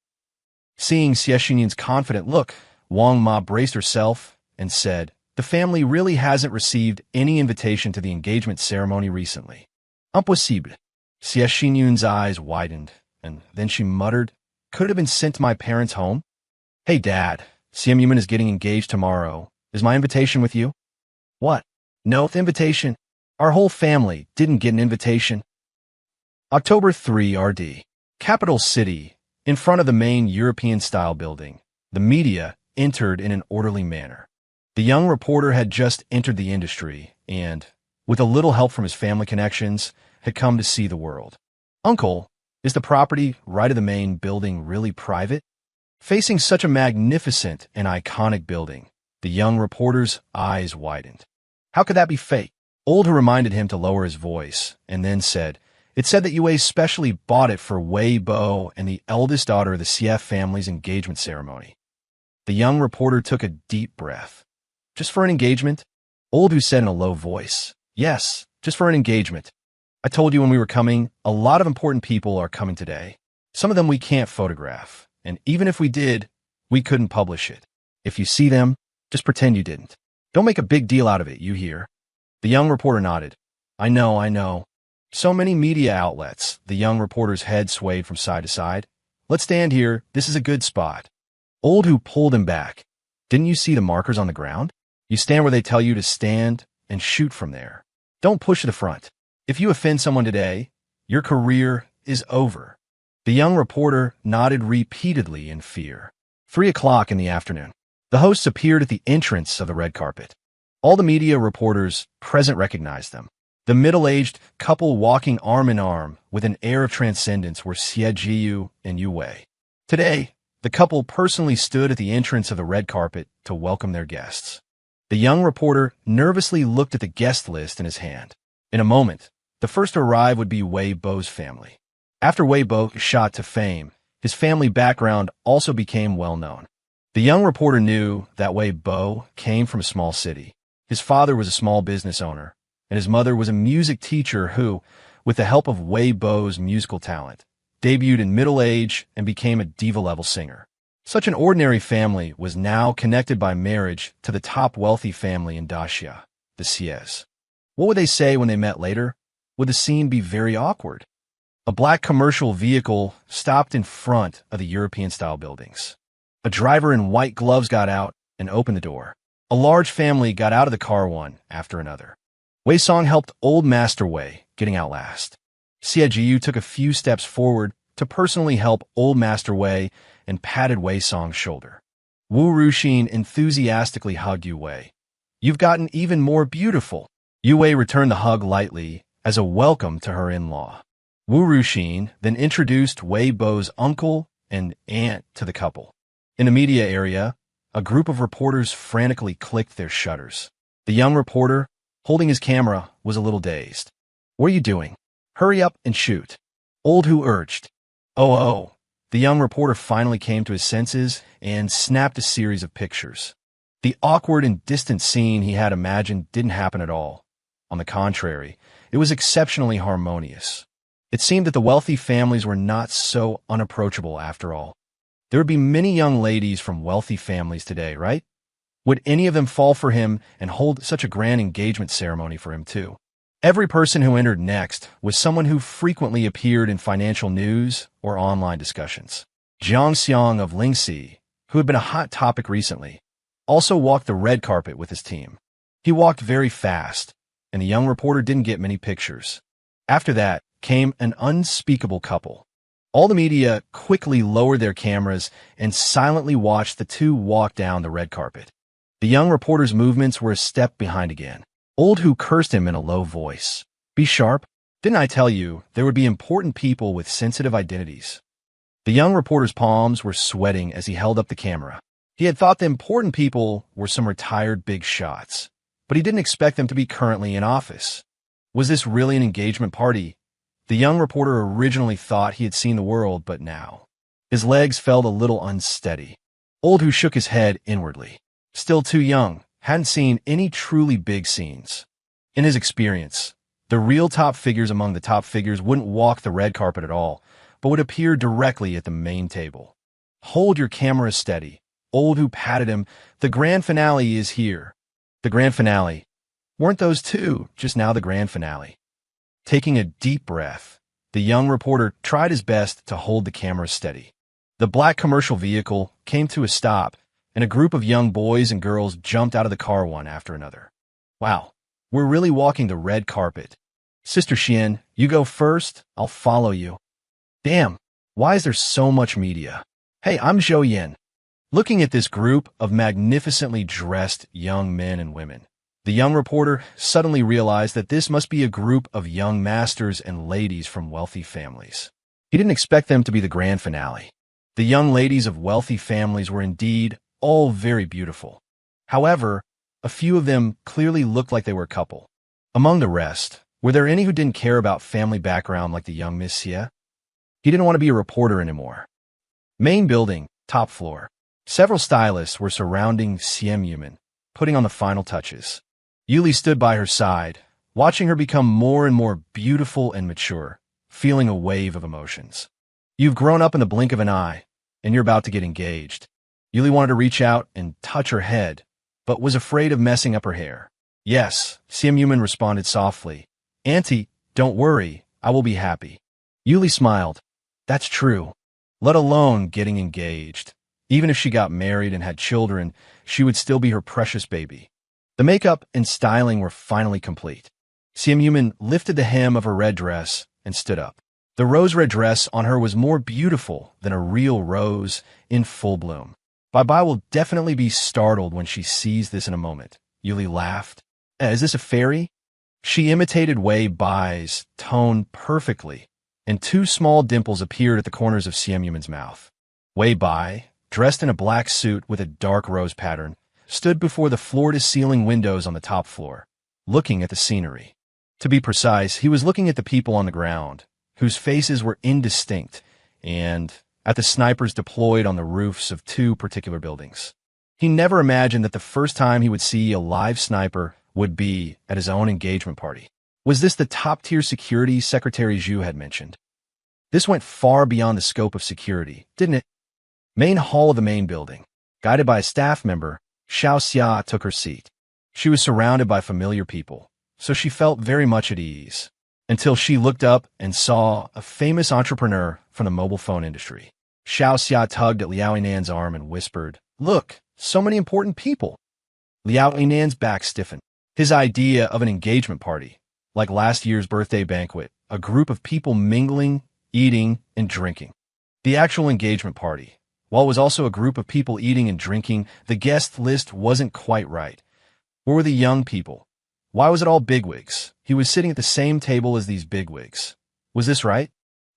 Seeing Xie Xinyan's confident look, Wang Ma braced herself and said, The family really hasn't received any invitation to the engagement ceremony recently. Impossible. Xie Xinyan's eyes widened, and then she muttered, Could it have been sent to my parents' home? Hey, Dad, CM Yuman is getting engaged tomorrow. Is my invitation with you? What? No invitation. Our whole family didn't get an invitation. October 3 RD. Capital City, in front of the main European-style building. The media entered in an orderly manner. The young reporter had just entered the industry and, with a little help from his family connections, had come to see the world. Uncle, is the property right of the main building really private? Facing such a magnificent and iconic building, the young reporter's eyes widened. How could that be fake? Old who reminded him to lower his voice, and then said, It said that Yue specially bought it for Wei Bo and the eldest daughter of the Xie family's engagement ceremony. The young reporter took a deep breath. Just for an engagement? Old who said in a low voice, Yes, just for an engagement. I told you when we were coming, a lot of important people are coming today. Some of them we can't photograph, and even if we did, we couldn't publish it. If you see them, just pretend you didn't. Don't make a big deal out of it, you hear? The young reporter nodded. I know. So many media outlets. The young reporter's head swayed from side to side. Let's stand here. This is a good spot. Old who pulled him back. Didn't you see the markers on the ground? You stand where they tell you to stand and shoot from there. Don't push to the front. If you offend someone today, your career is over. The young reporter nodded repeatedly in fear. 3 o'clock in the afternoon. The hosts appeared at the entrance of the red carpet. All the media reporters present recognized them. The middle-aged couple walking arm in arm with an air of transcendence were Xie Jiyu and Yu Wei. Today, the couple personally stood at the entrance of the red carpet to welcome their guests. The young reporter nervously looked at the guest list in his hand. In a moment, the first to arrive would be Wei Bo's family. After Wei Bo shot to fame, his family background also became well known. The young reporter knew that Wei Bo came from a small city. His father was a small business owner, and his mother was a music teacher who, with the help of Wei Bo's musical talent, debuted in middle age and became a diva-level singer. Such an ordinary family was now connected by marriage to the top wealthy family in Daxia, the Xies. What would they say when they met later? Would the scene be very awkward? A black commercial vehicle stopped in front of the European-style buildings. A driver in white gloves got out and opened the door. A large family got out of the car one after another. Wei Song helped Old Master Wei, getting out last. Xie Jiyu took a few steps forward to personally help Old Master Wei and patted Wei Song's shoulder. Wu Ruxin enthusiastically hugged Yu Wei. "You've gotten even more beautiful." Yu Wei returned the hug lightly as a welcome to her in-law. Wu Ruxin then introduced Wei Bo's uncle and aunt to the couple. In the media area, a group of reporters frantically clicked their shutters. The young reporter, holding his camera, was a little dazed. "What are you doing? Hurry up and shoot." Old Hu urged. Oh. The young reporter finally came to his senses and snapped a series of pictures. The awkward and distant scene he had imagined didn't happen at all. On the contrary, it was exceptionally harmonious. It seemed that the wealthy families were not so unapproachable after all. There would be many young ladies from wealthy families today, right? Would any of them fall for him and hold such a grand engagement ceremony for him too? Every person who entered next was someone who frequently appeared in financial news or online discussions. Jiang Xiang of Lingxi, who had been a hot topic recently, also walked the red carpet with his team. He walked very fast, and the young reporter didn't get many pictures. After that came an unspeakable couple. All the media quickly lowered their cameras and silently watched the two walk down the red carpet. The young reporter's movements were a step behind again. Old Hu cursed him in a low voice. "Be sharp. Didn't I tell you there would be important people with sensitive identities?" The young reporter's palms were sweating as he held up the camera. He had thought the important people were some retired big shots, but he didn't expect them to be currently in office. Was this really an engagement party? The young reporter originally thought he had seen the world, but now his legs felt a little unsteady. Old Hu shook his head inwardly. Still too young, hadn't seen any truly big scenes. In his experience, the real top figures among the top figures wouldn't walk the red carpet at all, but would appear directly at the main table. "Hold your camera steady." Old Hu patted him. "The grand finale is here." The grand finale. Weren't those two just now the grand finale? Taking a deep breath, the young reporter tried his best to hold the camera steady. The black commercial vehicle came to a stop, and a group of young boys and girls jumped out of the car one after another. "Wow, we're really walking the red carpet. Sister Xian, you go first, I'll follow you." "Damn, why is there so much media?" "Hey, I'm Zhou Yin." Looking at this group of magnificently dressed young men and women, the young reporter suddenly realized that this must be a group of young masters and ladies from wealthy families. He didn't expect them to be the grand finale. The young ladies of wealthy families were indeed all very beautiful. However, a few of them clearly looked like they were a couple. Among the rest, were there any who didn't care about family background like the young Miss Xie? He didn't want to be a reporter anymore. Main building, top floor. Several stylists were surrounding Simp, putting on the final touches. Yuli stood by her side, watching her become more and more beautiful and mature, feeling a wave of emotions. "You've grown up in the blink of an eye, and you're about to get engaged." Yuli wanted to reach out and touch her head, but was afraid of messing up her hair. "Yes," Simp responded softly. "Auntie, don't worry, I will be happy." Yuli smiled. "That's true. Let alone getting engaged. Even if she got married and had children, she would still be her precious baby." The makeup and styling were finally complete. Simp lifted the hem of her red dress and stood up. The rose-red dress on her was more beautiful than a real rose in full bloom. Bai will definitely be startled when she sees this in a moment. Yuli laughed. Is this a fairy? She imitated Wei Bai's tone perfectly, and two small dimples appeared at the corners of Siemyuman's mouth. Wei Bai, dressed in a black suit with a dark rose pattern, stood before the floor-to-ceiling windows on the top floor, looking at the scenery. To be precise, he was looking at the people on the ground, whose faces were indistinct, and at the snipers deployed on the roofs of two particular buildings. He never imagined that the first time he would see a live sniper would be at his own engagement party. Was this the top-tier security Secretary Zhu had mentioned? This went far beyond the scope of security, didn't it? Main hall of the main building. Guided by a staff member, Xiao Xia took her seat. She was surrounded by familiar people, so she felt very much at ease, until she looked up and saw a famous entrepreneur from the mobile phone industry. Xiao Xia tugged at Liao Yinan's arm and whispered, "Look, so many important people." Liao Yinan's back stiffened. His idea of an engagement party, like last year's birthday banquet, a group of people mingling, eating, and drinking. The actual engagement party, while it was also a group of people eating and drinking, the guest list wasn't quite right. Where were the young people? Why was it all bigwigs? He was sitting at the same table as these bigwigs. Was this right?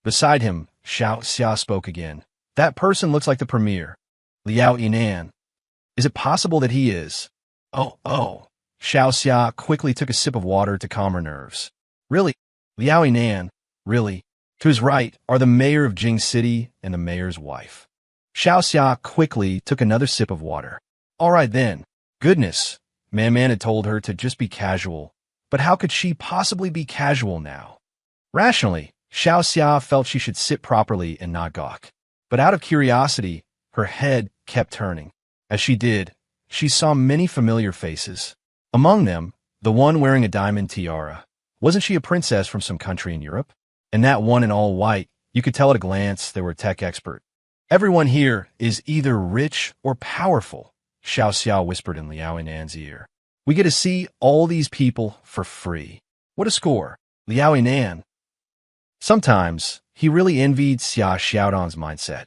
Beside him, Xiao Xia spoke again. That person looks like the premier. Liao Yinan. Is it possible that he is? Oh. Xiao Xia quickly took a sip of water to calm her nerves. Really? Liao Yinan? Really? To his right are the mayor of Jing City and the mayor's wife. Xiao Xia quickly took another sip of water. All right then. Goodness. Man had told her to just be casual. But how could she possibly be casual now? Rationally, Xiao Xia felt she should sit properly and not gawk. But out of curiosity, her head kept turning. As she did, she saw many familiar faces. Among them, the one wearing a diamond tiara. Wasn't she a princess from some country in Europe? And that one in all white, you could tell at a glance they were a tech expert. Everyone here is either rich or powerful, Xiao Xia whispered in Liao Yinan's ear. We get to see all these people for free. What a score. Liao Yinan. Sometimes, he really envied Xia Xiaodong's mindset.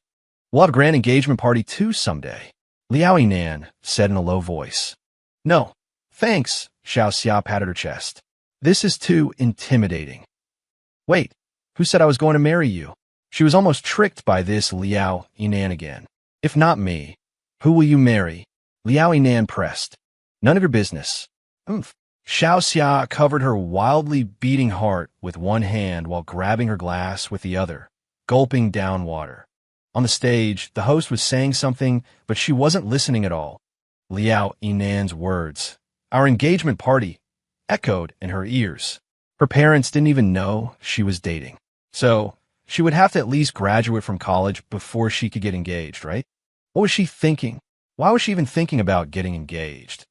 We'll have a grand engagement party too someday, Liao Yinan said in a low voice. No, thanks, Xiao Xia patted her chest. This is too intimidating. Wait, who said I was going to marry you? She was almost tricked by this Liao Yinan again. If not me, who will you marry? Liao Yinan pressed. None of your business. Xiao Xia covered her wildly beating heart with one hand while grabbing her glass with the other, gulping down water. On the stage, the host was saying something, but she wasn't listening at all. Liao Yinan's words, our engagement party, echoed in her ears. Her parents didn't even know she was dating. So, she would have to at least graduate from college before she could get engaged, right? What was she thinking? Why was she even thinking about getting engaged?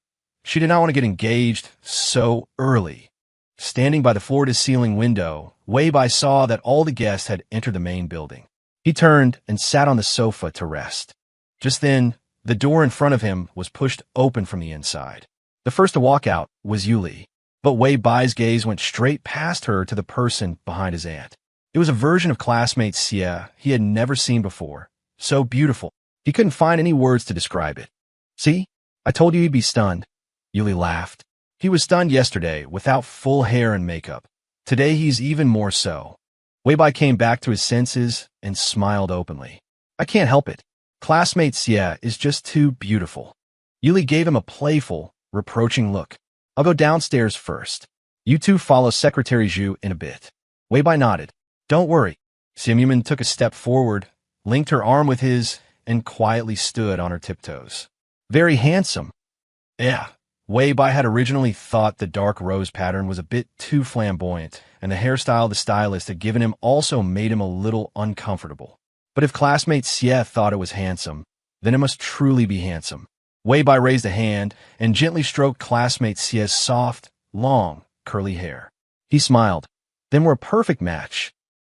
She did not want to get engaged so early. Standing by the floor-to-ceiling window, Wei Bai saw that all the guests had entered the main building. He turned and sat on the sofa to rest. Just then, the door in front of him was pushed open from the inside. The first to walk out was Yuli, but Wei Bai's gaze went straight past her to the person behind his aunt. It was a version of classmate Xie he had never seen before. So beautiful. He couldn't find any words to describe it. See? I told you he'd be stunned. Yuli laughed. He was stunned yesterday without full hair and makeup. Today he's even more so. Wei Bai came back to his senses and smiled openly. I can't help it. Classmate Xie is just too beautiful. Yuli gave him a playful, reproaching look. I'll go downstairs first. You two follow Secretary Zhu in a bit. Wei Bai nodded. Don't worry. Simuman took a step forward, linked her arm with his, and quietly stood on her tiptoes. Very handsome. Yeah. Wei Bai had originally thought the dark rose pattern was a bit too flamboyant, and the hairstyle the stylist had given him also made him a little uncomfortable. But if classmate Xie thought it was handsome, then it must truly be handsome. Wei Bai raised a hand and gently stroked classmate Xie's soft, long, curly hair. He smiled. Then we're a perfect match.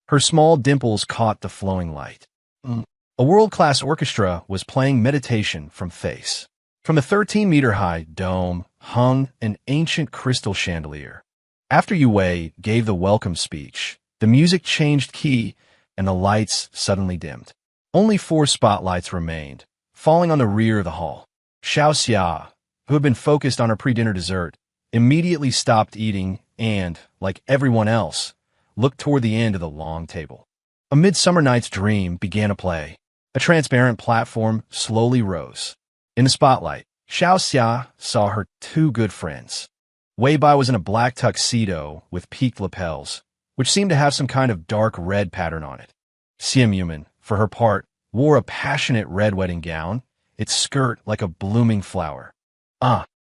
Her small dimples caught the flowing light. A world-class orchestra was playing meditation from face. From a 13-meter-high dome hung an ancient crystal chandelier. After Yu Wei gave the welcome speech, the music changed key and the lights suddenly dimmed. Only 4 spotlights remained, falling on the rear of the hall. Xiao Xia, who had been focused on her pre-dinner dessert, immediately stopped eating and, like everyone else, looked toward the end of the long table. A Midsummer Night's Dream began to play. A transparent platform slowly rose. In the spotlight, Xiao Xia saw her two good friends. Wei Bai was in a black tuxedo with peaked lapels, which seemed to have some kind of dark red pattern on it. Xiam Yuman, for her part, wore a passionate red wedding gown, its skirt like a blooming flower. Ah,